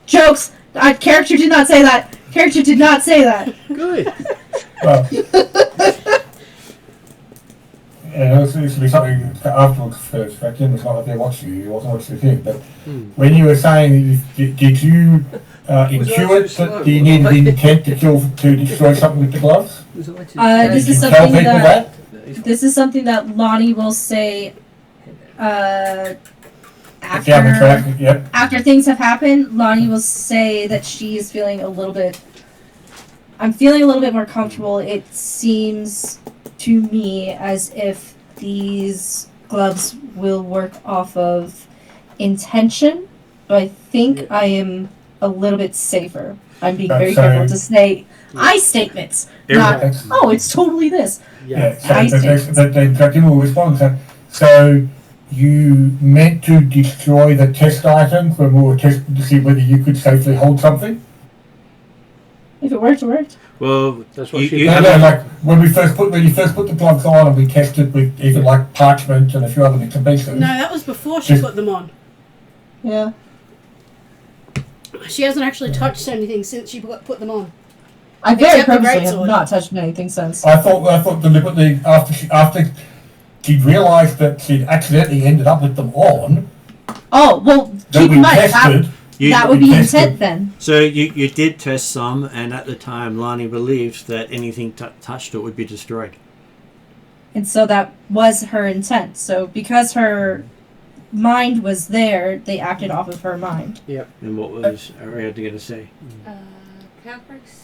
H: Jokes! Character did not say that! Character did not say that!
B: Good.
G: Well, and this will be something afterwards first. Jim was not there watching you, he wasn't watching the thing. But
B: Hmm.
G: when you were saying, did you
E: Was
G: intuit
E: that so slow?
G: that you needed the intent to destroy something with the gloves?
E: Was it like to-
H: This
G: Did
H: is
G: you tell
H: something
G: people
H: that
G: that?
H: this is something that Lonnie will say
G: Down the
H: after
G: track, yep.
H: after things have happened. Lonnie will say that she is feeling a little bit. I'm feeling a little bit more comfortable. It seems to me as if these gloves will work off of intention, but I think I am a little bit safer. I'm being very
G: So-
H: careful to say I statements, not
G: That's-
H: oh, it's totally this.
G: Yeah, so
H: I
G: but Jim will respond. So you meant to destroy the test items when we were testing to see whether you could safely hold something?
H: If it worked, it worked.
A: Well,
B: That's what
A: you,
B: she
A: you
G: No,
A: have
G: no, like when you first put the gloves on and we tested with even like parchment and a few other bits and pieces.
D: No, that was before she
G: Just-
D: put them on.
H: Yeah.
D: She hasn't actually touched anything since she put them on.
H: I very
D: Except the
H: purposely have
D: greatsword.
H: not touched anything since.
G: I thought deliberately after she realised that she'd accidentally ended up with them on,
H: Oh, well,
G: that
H: keep
G: we
H: in mind,
G: tested.
H: that would be
G: we tested.
H: intent then.
A: So you did test some, and at the time, Lani believed that anything touched it would be destroyed.
H: And so that was her intent. So because her mind was there, they acted off of her mind.
A: And what was Ariadne going to say?
J: Calcrix,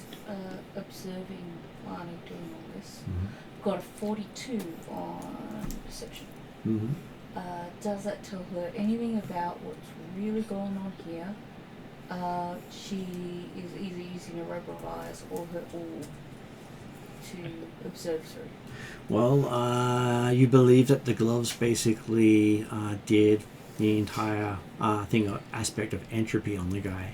J: observing Lani doing all this,
A: Mhm.
J: got a 42 on perception.
A: Mm-hmm.
J: Does that tell her anything about what's really going on here? She is either using a robot of eyes or her all to observe through.
A: Well, you believe that the gloves basically did the entire aspect of entropy on the guy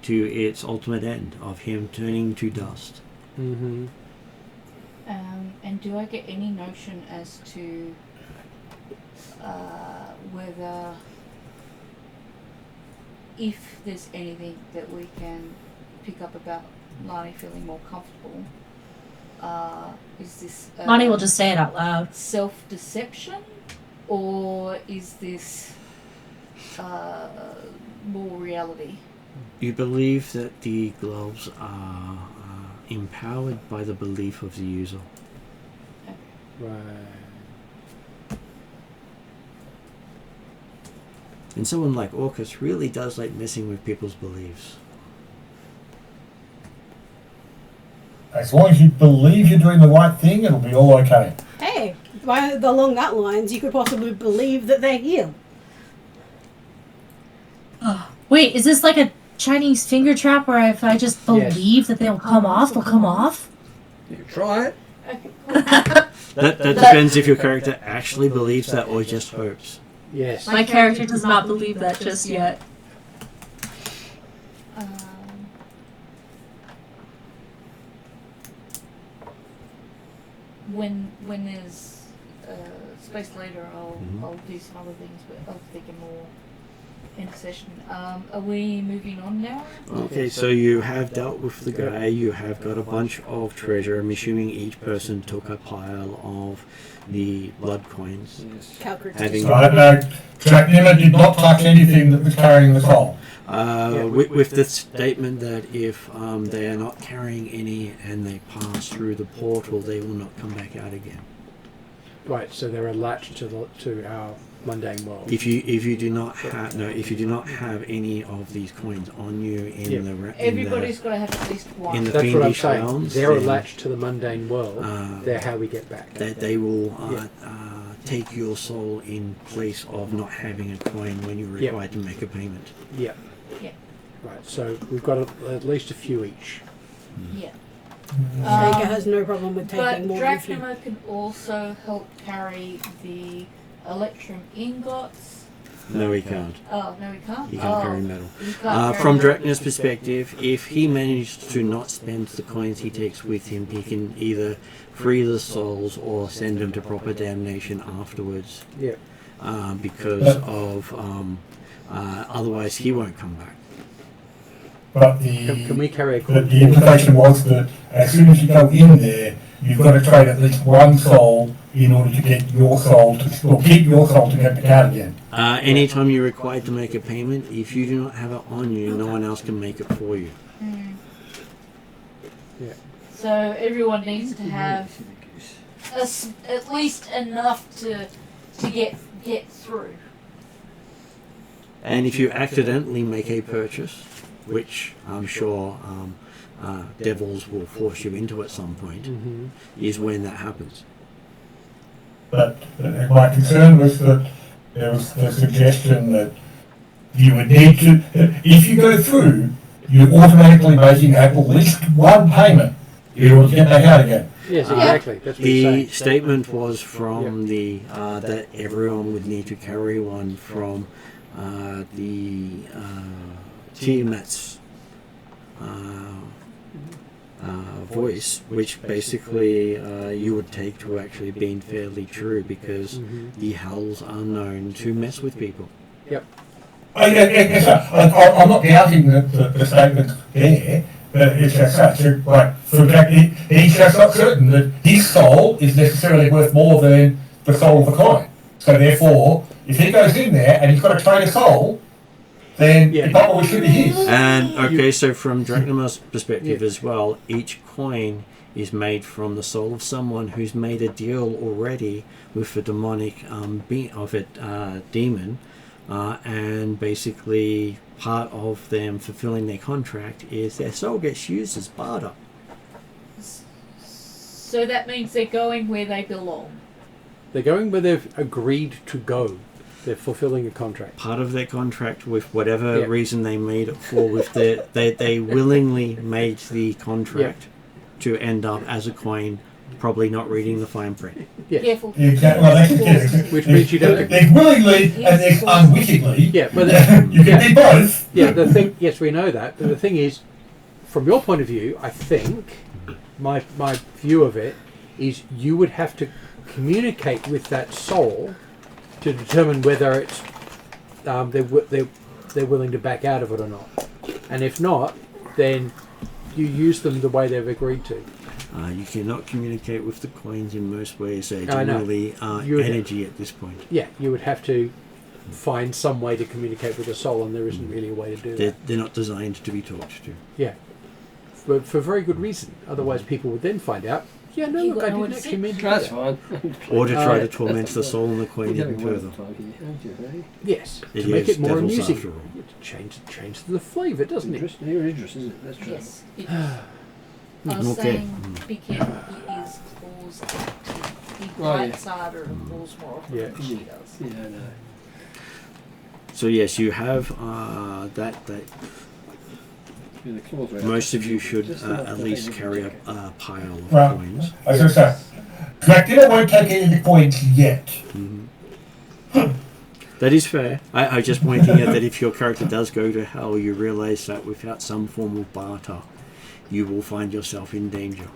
A: to its ultimate end of him turning to dust.
B: Mm-hmm.
J: And do I get any notion as to whether, if there's anything that we can pick up about Lani feeling more comfortable, is this
H: Lonnie will just say it out loud.
J: self-deception, or is this more reality?
A: You believe that the gloves are empowered by the belief of the user.
B: Right.
A: And someone like Orcus really does like messing with people's beliefs.
G: As long as you believe you're doing the right thing, it'll be all okay.
D: Hey, along that lines, you could possibly believe that they're here.
H: Wait, is this like a Chinese finger trap where if I just believe that they'll come off, they'll come off?
E: You can try it.
A: That depends if your character actually believes that or just hopes.
B: Yes.
H: My character does not believe that just yet.
J: When there's space later, I'll do some other things, but I'll think more intercession. Are we moving on now?
A: Okay, so you have dealt with the guy, you have got a bunch of treasure. I'm assuming each person took a pile of the blood coins.
E: Yes.
D: Calcrix.
A: Having
G: So I know Dracula did not touch anything that was carrying the soul.
A: with the statement that if they are not carrying any and they pass through the portal, they will not come back out again.
B: Right. So they're latched to our mundane world.
A: If you do not have any of these coins on you in the
J: Everybody's got to have at least one.
A: in the
B: That's what I'm
A: fiendish
B: saying.
A: realms,
B: They're
A: then,
B: latched to the mundane world. They're how we get back.
A: that they will take your soul in place of not having a coin when you're
B: Yep.
A: required to make a payment.
B: Yeah.
J: Yeah.
B: Right. So we've got at least a few each.
J: Yeah.
D: Shaker has no problem with taking
J: But
D: more than a few.
J: Dracula can also help carry the electrum ingots.
A: No, he can't.
J: Oh, no, he can't?
A: He can't carry metal.
J: He can't carry
A: From
J: metal.
A: Dracna's perspective, if he managed to not spend the coins he takes with him, he can either free the souls or send them to proper damnation afterwards.
B: Yeah.
A: Because of otherwise he won't come back.
G: But
B: Can we carry a
G: the
B: coin?
G: implication was that as soon as you go in there, you've got to trade at least one soul in order to get your soul to, or keep your soul to get the card again.
A: Anytime you're required to make a payment, if you do not have it on you, no one else can make it for you.
B: Yeah.
H: So everyone needs to have at least enough to get through.
A: And if you accidentally make a purchase, which I'm sure devils will force you into at some point, is when that happens.
G: But my concern was that there was the suggestion that you would need to, if you go through, you're automatically making at least one payment in order to get back out again.
B: Yes, exactly. That's what
A: The
B: he's saying.
A: statement was from the that everyone would need to carry one from the Tiamat's voice, which basically you would take to actually being fairly true, because the hells are known to mess with people.
G: I'm not doubting the statement there, but it's just such a, like, for example, he's just not certain that his soul is necessarily worth more than the soul of the coin. So therefore, if he goes in there and he's got to trade a soul, then it probably should be his.
A: And okay, so from Drachnima's perspective as well, each coin is made from the soul of someone who's made a deal already with the demonic demon, and basically part of them fulfilling their contract is their soul gets used as barter.
H: So that means they're going where they belong.
B: They're going where they've agreed to go. They're fulfilling a contract.
A: Part of their contract, with whatever reason they made it for, with they willingly made the contract to end up as a coin, probably not reading the fine print.
B: Yes.
H: Careful.
G: Exactly. Well,
B: Which means you don't.
G: there's willingly and there's unwittingly.
B: Yeah, but
G: You can be both.
B: yeah, the thing. Yes, we know that. But the thing is, from your point of view, I think my view of it is you would have to communicate with that soul to determine whether it's they're willing to back out of it or not. And if not, then you use them the way they've agreed to.
A: You cannot communicate with the coins in most ways. They're
B: I know.
A: generally energy at this point.
B: Yeah, you would have to find some way to communicate with the soul, and there isn't really a way to do that.
A: They're not designed to be talked to.
B: Yeah, but for very good reason. Otherwise, people would then find out. Yeah, no,
H: You
B: look, I
H: got no
B: didn't actually mean to do
E: That's
B: that.
E: fine.
A: Or to try to torment the soul and the coin even further.
B: Yes,
A: It
B: to make
A: is
B: it more
A: devils
B: amusing.
A: after all.
B: change the flavour, doesn't it?
E: Interesting. You're interested, isn't it? That's true.
H: Yes. It, I was
A: Okay.
H: saying, be careful. He is claws active. He bites harder and claws more often than she does.
E: Yeah, I know.
A: So yes, you have that.
E: Yeah, the claws are out.
A: Most of you should
E: Just enough
A: at
E: to
A: least
E: make
A: carry
E: it
A: a pile of
G: Well,
A: coins.
G: I was going to say, Dracula won't take any of the points yet.
A: That is fair. I just pointing out that if your character does go to hell, you realise that without some form of barter, you will find yourself in danger.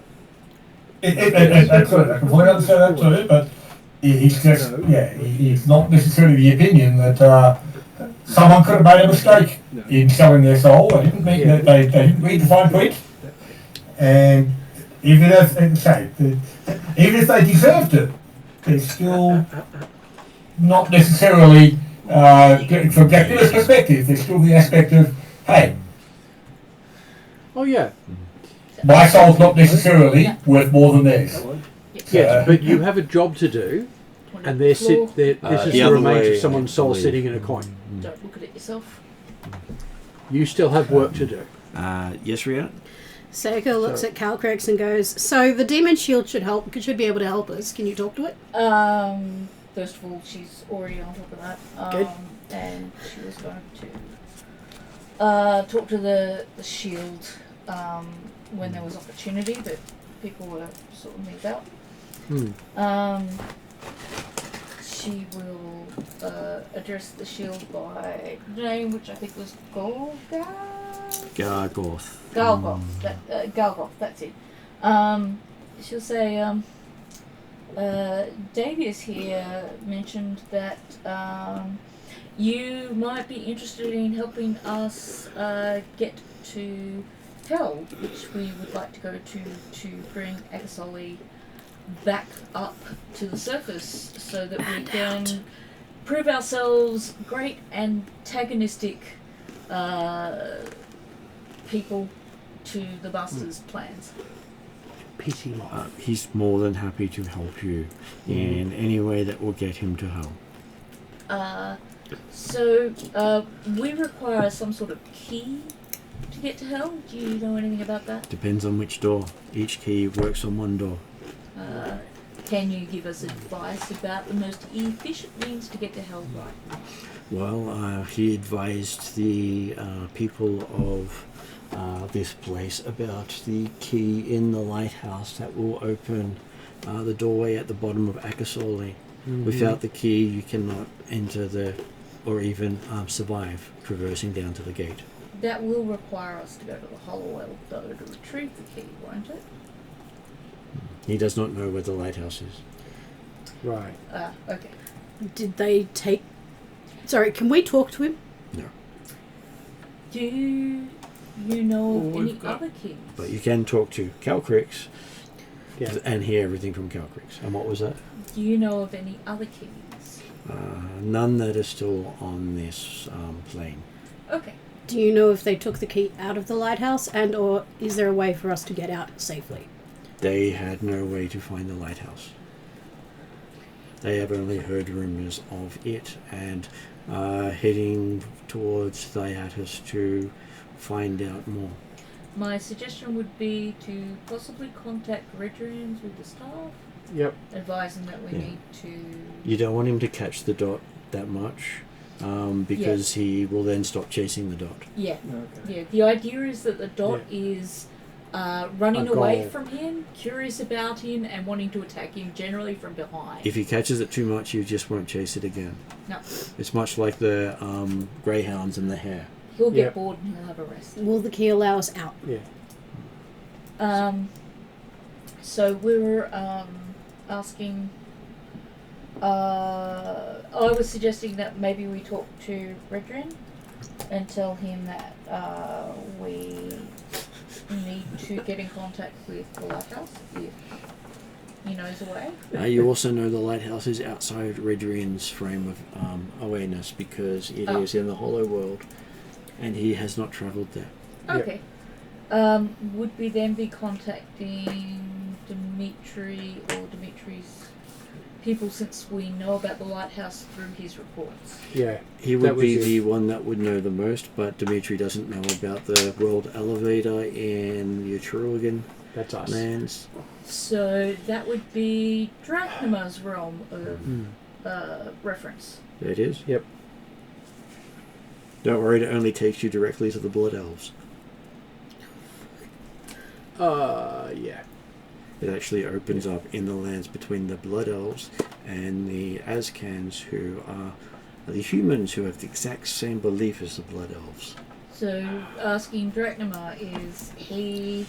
G: That's right. I completely understand that too, but he's just, he's not necessarily the opinion that someone could have made a mistake in selling their soul. They didn't mean that they didn't read the fine print. And even if they deserved it, they're still not necessarily, from Dracula's perspective, there's still the aspect of, hey,
B: Oh yeah,
G: my soul's not necessarily worth more than theirs.
B: yes, but you have a job to do, and this is
A: the
B: the
A: other
B: remains
A: way,
B: of someone's
A: I
B: soul
A: believe.
B: sitting in a coin.
H: Don't look at it yourself.
B: You still have work to do.
A: Yes, Rhea?
D: Seiko looks at Calcrex and goes, "So the demon shield should be able to help us. Can you talk to it?"
H: First of all, she's already on top of that.
D: Good.
H: And she was going to talk to the shield when there was opportunity, but people were sort of moved out. She will address the shield by name, which I think was
A: Gargoth.
H: Galgoth. Galgoth, that's it. She'll say, Davius here mentioned that you might be interested in helping us get to
J: held, which we would like to go to bring Akesoli back up to the surface so that we can prove ourselves great antagonistic people to the Master's plans.
B: Pity lot.
A: He's more than happy to help you in any way that will get him to hell.
J: So we require some sort of key to get to hell. Do you know anything about that?
A: Depends on which door. Each key works on one door.
J: Can you give us advice about the most efficient means to get to hell right?
A: Well, he advised the people of this place about the key in the lighthouse that will open the doorway at the bottom of Akesoli. Without the key, you cannot enter or even survive traversing down to the gate.
J: That will require us to go to the Hollowell, though, to retrieve the key, won't it?
A: He does not know where the lighthouse is.
B: Right.
J: Okay.
D: Did they take... Sorry, can we talk to him?
A: No.
J: Do you know of
C: Well,
J: any
C: we've got-
J: other keys?
A: But you can talk to Calcrix
B: Yeah.
A: and hear everything from Calcrix. And what was that?
J: Do you know of any other keys?
A: None that are still on this plane.
J: Okay.
D: Do you know if they took the key out of the lighthouse, and or is there a way for us to get out safely?
A: They had no way to find the lighthouse. They have only heard rumours of it and heading towards Thyatus to find out more.
J: My suggestion would be to possibly contact Redrians with the staff,
B: Yep.
J: advising that we
A: Yeah.
J: need to...
A: You don't want him to catch the dot that much because he will then stop chasing the dot.
J: Yeah.
B: Okay.
J: Yeah, the idea is that the dot is running
B: A
J: away
B: goal.
J: from him, curious about him, and wanting to attack him generally from behind.
A: If he catches it too much, you just won't chase it again.
J: No.
A: It's much like the greyhounds and the hare.
J: He'll get
B: Yeah.
J: bored and he'll have a rest.
D: Will the key allow us out?
B: Yeah.
J: So we were asking. I was suggesting that maybe we talk to Redrin and tell him that we need to get in contact with the lighthouse if he knows a way.
A: You also know the lighthouse is outside Redrian's frame of awareness because it is in the Hollow World, and he has not travelled there.
J: Okay. Would we then be contacting Dimitri or Dimitri's people, since we know about the lighthouse through his reports?
B: Yeah.
A: He
B: That
A: would
B: was
A: be
B: it.
A: the one that would know the most, but Dimitri doesn't know about the world elevator in the Atruaghin
B: That's us.
A: lands.
J: So that would be Drachnima's realm of reference.
A: There it is.
B: Yep.
A: Don't worry, it only takes you directly to the Blood Elves.
B: Yeah.
A: It actually opens up in the lands between the Blood Elves and the Azkans, who are the humans who have the exact same belief as the Blood Elves.
J: So asking Drachnima, is he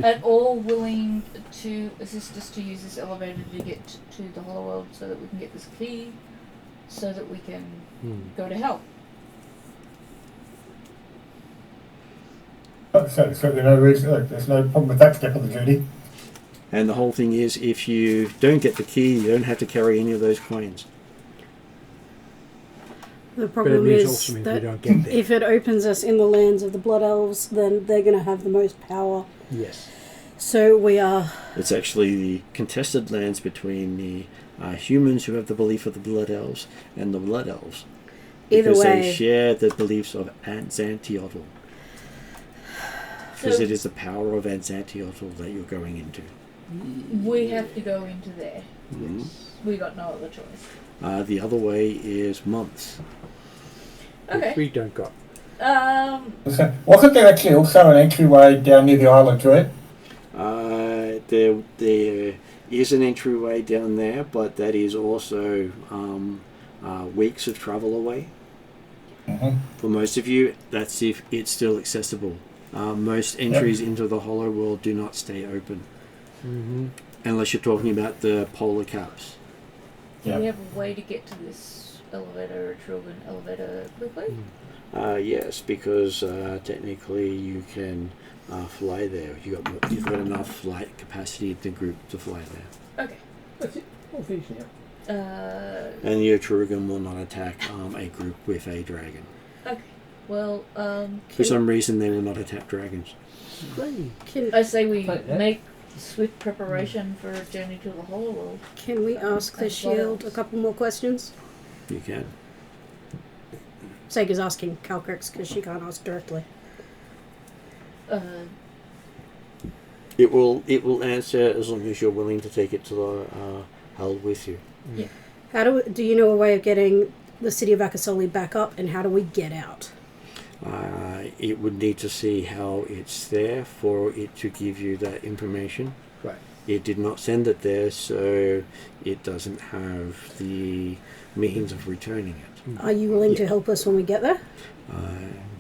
J: at all willing to assist us to use this elevator to get to the Hollow World so that we can get this key so that we can go to hell?
G: So there's no reason, there's no problem with that step of the journey.
A: And the whole thing is, if you don't get the key, you don't have to carry any of those coins.
D: The
B: But it
D: problem
B: means
D: is
B: also means we
D: that
B: don't get there.
D: if it opens us in the lands of the Blood Elves, then they're going to have the most power.
B: Yes.
D: So we are...
A: It's actually the contested lands between the humans who have the belief of the Blood Elves and the Blood Elves.
D: Either
A: Because
D: way...
A: they share the beliefs of Anzantiotl. Because
J: So-
A: it is the power of Anzantiotl that you're going into.
J: We have to go into there.
A: Mhm.
J: We got no other choice.
A: The other way is months.
J: Okay.
B: Which we don't got.
G: So, wasn't there actually also an entryway down near the Isle of Dread?
A: There is an entryway down there, but that is also weeks of travel away.
G: Mm-hmm.
A: For most of you, that's if it's still accessible. Most entries into the Hollow World do not stay open.
B: Mm-hmm.
A: Unless you're talking about the polar caps.
J: Do
G: Yeah.
J: we have a way to get to this elevator, Trillion elevator, quickly?
A: Yes, because technically you can fly there. You've got enough flight capacity in the group to fly there.
J: Okay.
E: That's it. All finished now.
A: And the Atruaghin will not attack a group with a dragon.
J: Okay. Well,
A: For some reason, they will not attack dragons.
D: Can
J: I say we
E: Like that.
J: make swift preparation for a journey to the Hollow World.
D: can we ask the
J: And
D: shield a
J: what
D: couple more questions?
A: You can.
D: Sega's asking Calcrix because she can't ask directly.
A: It will answer as long as you're willing to take it to the hull with you.
D: How do you know a way of getting the city of Akesoli back up, and how do we get out?
A: It would need to see how it's there for it to give you that information.
B: Right.
A: It did not send it there, so it doesn't have the means of returning it.
D: Are you willing to help us when we get there?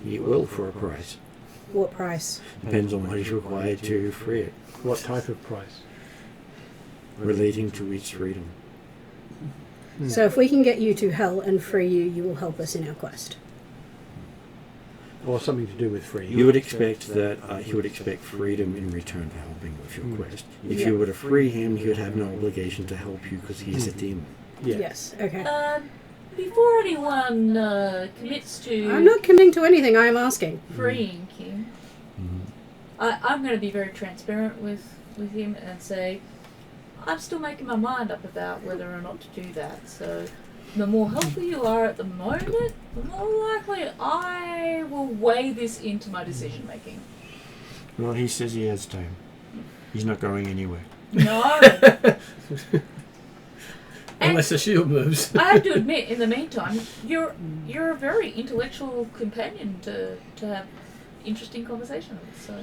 A: It will for a price.
D: What price?
A: Depends on what is required to free it,
B: What type of price?
A: relating to its freedom.
D: So if we can get you to hell and free you, you will help us in our quest.
B: Or something to do with free.
A: You would expect that he would expect freedom in return for helping with your quest. If you were to free him, he would have no obligation to help you because he's a demon.
B: Yeah.
D: Yes. Okay.
J: Before anyone commits to
D: I'm not committing to anything. I am asking.
J: freeing him, I'm going to be very transparent with him and say, I'm still making my mind up about whether or not to do that. So the more helpful you are at the moment, the more likely I will weigh this into my decision making.
A: Well, he says he has time. He's not going anywhere.
J: No.
E: Unless the shield moves.
J: I have to admit, in the meantime, you're a very intellectual companion to have interesting conversation with. So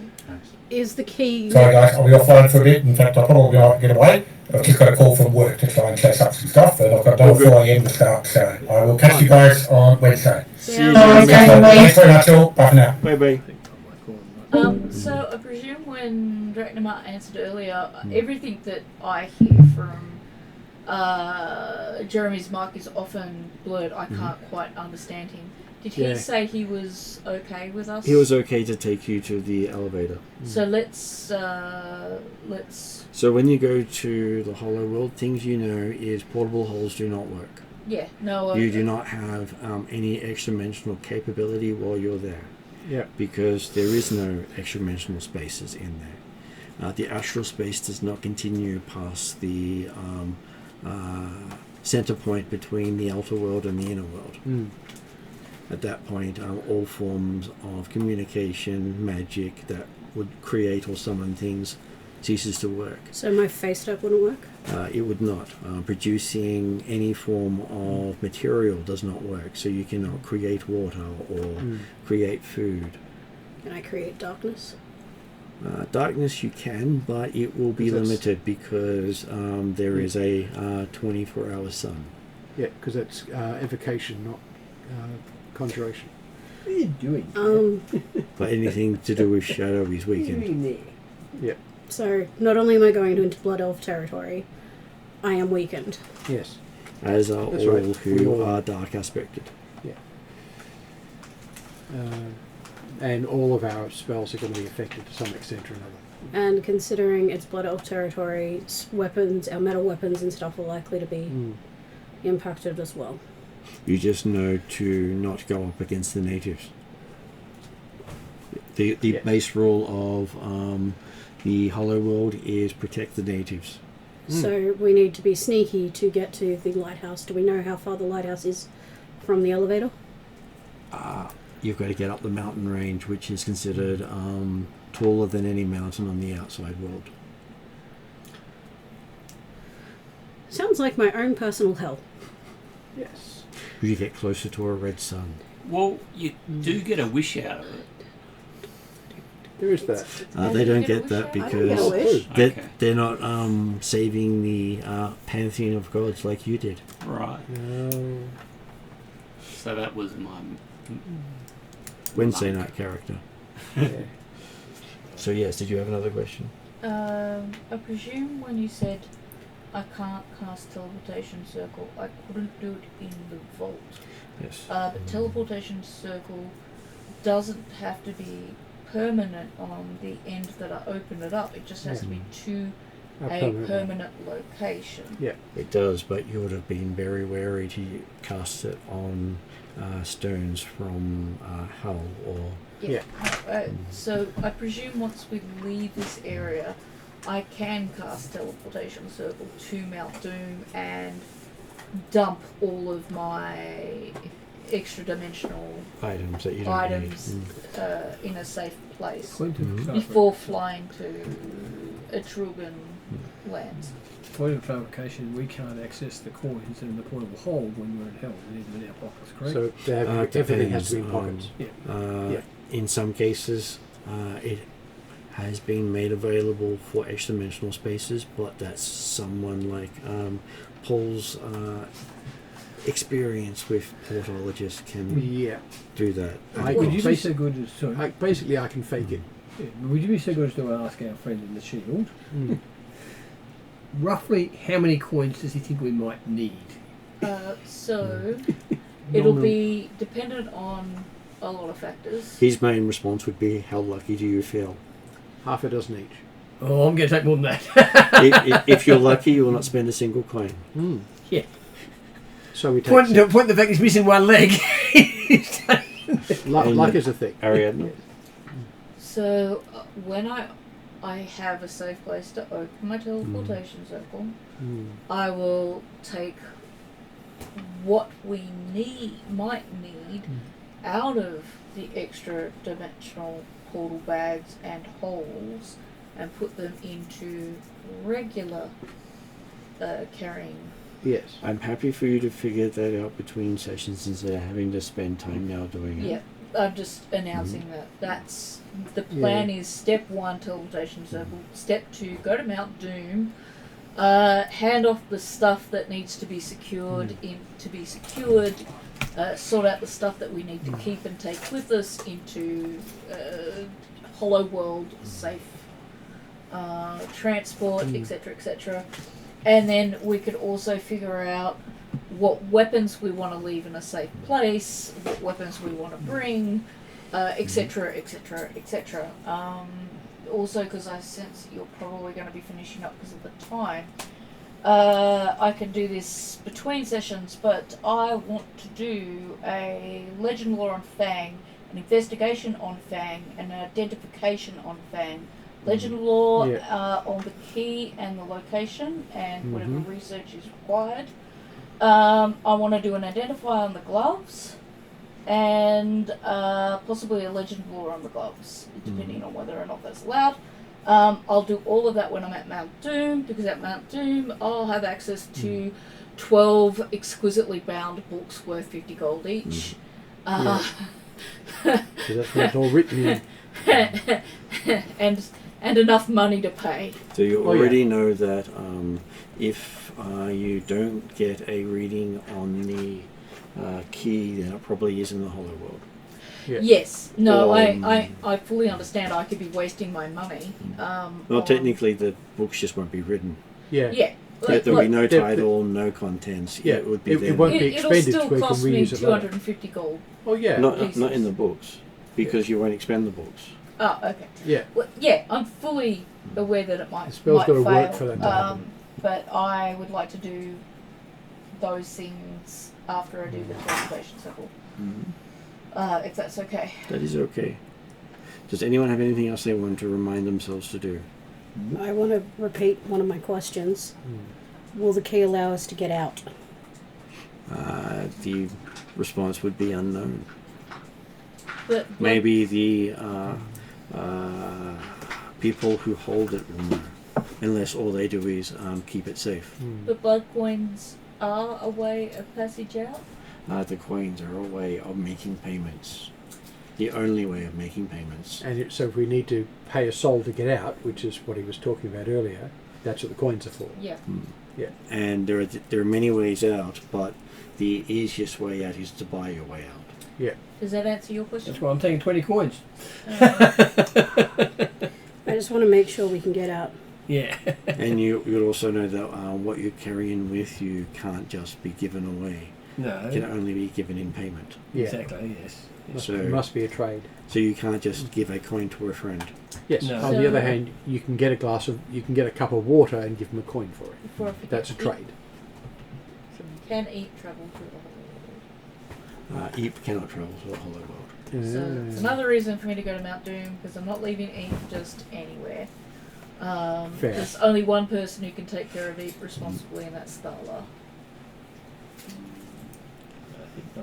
D: Is the key?
G: Sorry guys, I'll be offline for a bit. In fact, I'll probably not get away. I've just got a call from work to try and chase up some stuff, and I've got another flying in to start. So I will catch you guys on Wednesday.
A: See you
H: Bye.
G: Thanks very much, all. Bye for now.
A: Bye bye.
J: so I presume when Draknamar answered earlier, everything that I hear from Jeremy's mic is often blurred. I can't quite understand him. Did he
B: Yeah.
J: say he was okay with us?
A: He was okay to take you to the elevator.
J: So let's.
A: So when you go to the Hollow World, things you know is portable holes do not work.
J: Yeah. No.
A: You do not have any extra-dimensional capability while you're there.
B: Yeah.
A: Because there is no extra-dimensional spaces in there. The astral space does not continue past the center point between the outer world and the inner world. At that point, all forms of communication, magic that would create or summon things ceases to work.
D: So my face stuff wouldn't work.
A: It would not. Producing any form of material does not work, so you cannot create water or create food.
D: Can I create darkness?
A: Darkness you can, but it will be
B: Because that's-
A: limited because there is a 24-hour sun.
B: Yeah, because that's evocation, not conjuration.
E: What are you doing?
A: But anything to do with shadow is
E: What are you
A: weakened.
E: doing there?
D: So not only am I going into Blood Elf territory, I am weakened.
B: Yes.
A: As are
B: That's
A: all
B: right. We
A: who
B: all
A: are dark aspected.
B: And all of our spells are going to be affected to some extent or another.
D: And considering it's Blood Elf territory, weapons, our metal weapons and stuff are likely to be impacted as well.
A: You just know to not go up against the natives. The
B: Yes.
A: base rule of the Hollow World is protect the natives.
D: So we need to be sneaky to get to the lighthouse. Do we know how far the lighthouse is from the elevator?
A: You've got to get up the mountain range, which is considered taller than any mountain on the outside world.
D: Sounds like my own personal hell.
B: Yes.
A: You get closer to a red sun.
C: Well, you do get a wish out of it.
B: There is that.
A: They don't
J: you
A: get
J: get a
A: that
J: wish
D: I don't get a
A: because
D: wish.
C: Okay.
A: they're not saving the pantheon of gods like you did.
C: Right.
B: No.
C: So that was my
A: Wednesday
C: luck.
A: night character.
B: Yeah.
A: So yes, did you have another question?
J: I presume when you said I can't cast teleportation circle. I couldn't do it in the vault.
A: Yes.
J: But teleportation circle doesn't have to be permanent on the end that I open it up. It just has to be to a permanent location.
B: Yeah.
A: It does, but you would have been very wary to cast it on stones from Hull or...
B: Yeah.
J: So I presume once we leave this area, I can cast teleportation circle to Mount Doom and dump all of my extra dimensional
A: items that you don't
J: items
A: need.
J: in a safe place
E: Point of
J: before flying to Atruaghin lands.
E: Point of clarification, we can't access the coins in the portable hold when we're in hell. We need them in our pockets, correct?
B: So they have, everything has to be in
A: depends
B: pockets.
E: Yeah.
A: In some cases, it has been made available for extra-dimensional spaces, but that's someone like Paul's experience with portologists can do that.
E: Would you be so good as sorry?
B: Basically, I can fake it.
E: Yeah, would you be so good as to ask our friend in the shield? Roughly, how many coins does he think we might need?
J: So it'll be dependent on a lot of factors.
A: His main response would be, how lucky do you feel?
B: Half a dozen each.
E: Oh, I'm going to take more than that.
A: If you're lucky, you will not spend a single coin.
E: Yeah.
B: So we take
E: Point the fact he's missing one leg.
B: luck is a thing.
A: Ariadne?
J: So when I have a safe place to open my teleportation circle, I will take what we might need out of the extra dimensional portal bags and holes and put them into regular carrying.
B: Yes.
A: I'm happy for you to figure that out between sessions instead of having to spend time now doing it.
J: Yeah, I'm just announcing that that's the plan. Is step 1 teleportation circle, step 2 go to Mount Doom, hand off the stuff that needs to be secured sort out the stuff that we need to keep and take with us into Hollow World safe transport, etc., etc. And then we could also figure out what weapons we want to leave in a safe place, what weapons we want to bring, etc., etc., etc. Also, because I sense that you're probably going to be finishing up because of the time, I can do this between sessions, but I want to do a legend lore on Fang, an investigation on Fang, and an identification on Fang. Legend lore on the key and the location and whatever research is required. I want to do an identify on the gloves and possibly a legend lore on the gloves, depending on whether or not that's allowed. I'll do all of that when I'm at Mount Doom, because at Mount Doom I'll have access to 12 exquisitely bound books worth 50 gold each.
B: So that's when it's all written in.
J: and enough money to pay.
A: So you already know that if you don't get a reading on the key, then it probably is in the Hollow World.
B: Yeah.
J: Yes. No, I fully understand I could be wasting my money.
A: Well, technically the books just won't be written.
B: Yeah.
J: Yeah.
A: There'll be no title, no contents.
B: Yeah,
A: it would be
B: it won't be
J: It'll
B: expended
J: still
B: so we can
J: cost me
B: reuse it later.
J: 250 gold.
B: Oh yeah.
A: Not in the books, because you won't expend the books.
J: Oh, okay.
B: Yeah.
J: Well, yeah, I'm fully aware that it might
B: The spell's
J: might
B: got to
J: fail.
B: work for that to happen.
J: But I would like to do those things after I do the teleportation circle. If that's okay.
A: That is okay. Does anyone have anything else they want to remind themselves to do?
D: I want to repeat one of my questions. Will the key allow us to get out?
A: The response would be unknown.
J: But
A: Maybe the people who hold it will know, unless all they do is keep it safe.
J: the blood coins are a way of passage out.
A: The coins are a way of making payments. The only way of making payments.
B: And so if we need to pay a soul to get out, which is what he was talking about earlier, that's what the coins are for.
J: Yeah.
B: Yeah.
A: And there are many ways out, but the easiest way out is to buy your way out.
B: Yeah.
J: Does that answer your question?
E: That's why I'm taking 20 coins.
D: I just want to make sure we can get out.
E: Yeah.
A: And you'll also know that what you're carrying with you can't just be given away.
E: No.
A: It can only be given in payment.
B: Yeah.
E: Exactly. Yes.
B: Must be a trade.
A: So you can't just give a coin to a friend.
B: Yes.
E: No.
B: On the
J: So-
B: other hand, you can get a cup of water and give them a coin for it.
J: Before I forget,
B: That's a trade.
J: Can eat travel through the whole
A: Eep cannot travel to the hollow world.
J: world. So it's another reason for me to go to Mount Doom because I'm not leaving Eep just anywhere.
B: Fair.
J: There's only one person who can take care of Eep responsibly, and that's Thala,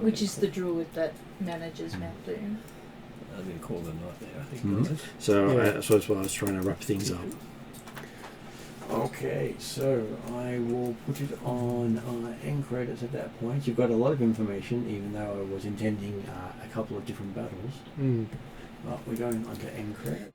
J: which is the druid that manages Mount Doom.
E: I'm going to call them right there, I think.
A: Mhm.
E: guys.
A: So,
B: Yeah.
A: so that's why I was trying to wrap things up. Okay, so I will put it on end credits at that point. You've got a lot of information, even though I was intending a couple of different battles.
B: Mm.
A: But we're going on to end credits.